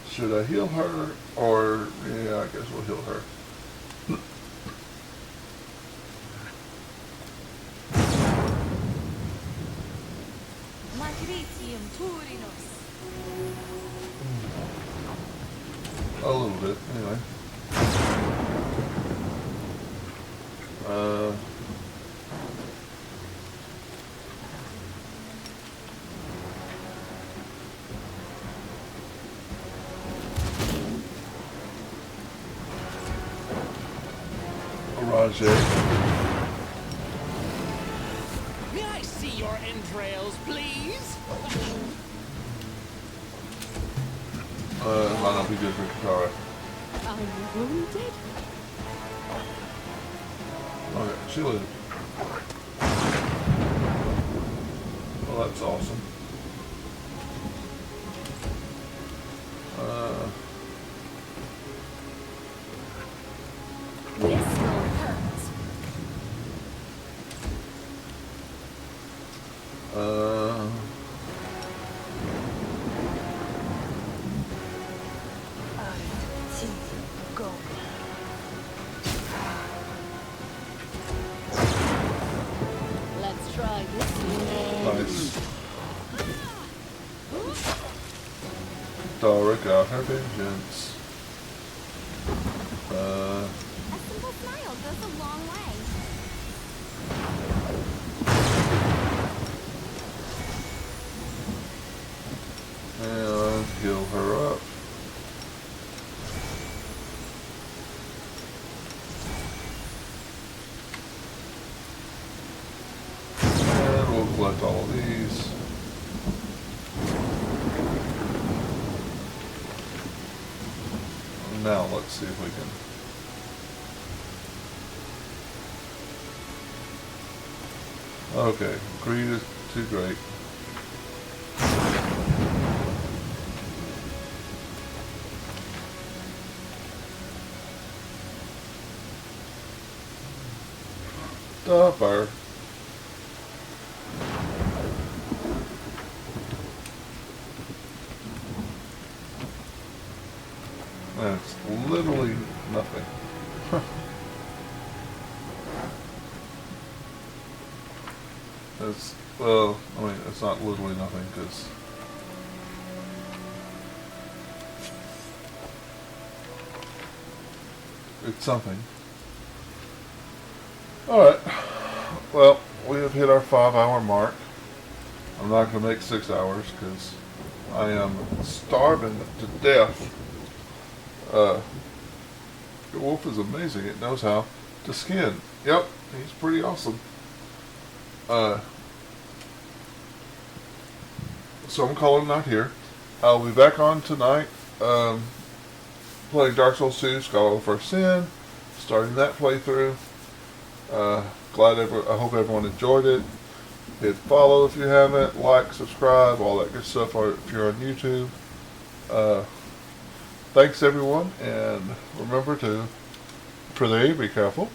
Should I heal her, or yeah, I guess we'll heal her. A little bit, anyway.
May I see your entrails, please?
It might not be good for Katara.
Are you wounded?
Okay, she lived. Well, that's awesome.
This will hurt.
Go.
Let's try this.
Nice. Dora got her vengeance.
A simple smile goes a long way.
And heal her up. And we'll collect all of these. Now let's see if we can. Okay, greed is too great. Dupper. That's literally nothing. It's, well, I mean, it's not literally nothing, because it's something. Alright, well, we have hit our 5-hour mark. I'm not going to make 6 hours, because I am starving to death. The wolf is amazing. It knows how to skin. Yep, he's pretty awesome. So I'm calling it out here. I'll be back on tonight, playing Dark Souls 2, Scholar of First Sin, starting that playthrough. I hope everyone enjoyed it. Hit follow if you haven't, like, subscribe, all that good stuff if you're on YouTube. Thanks everyone, and remember to, for the be careful.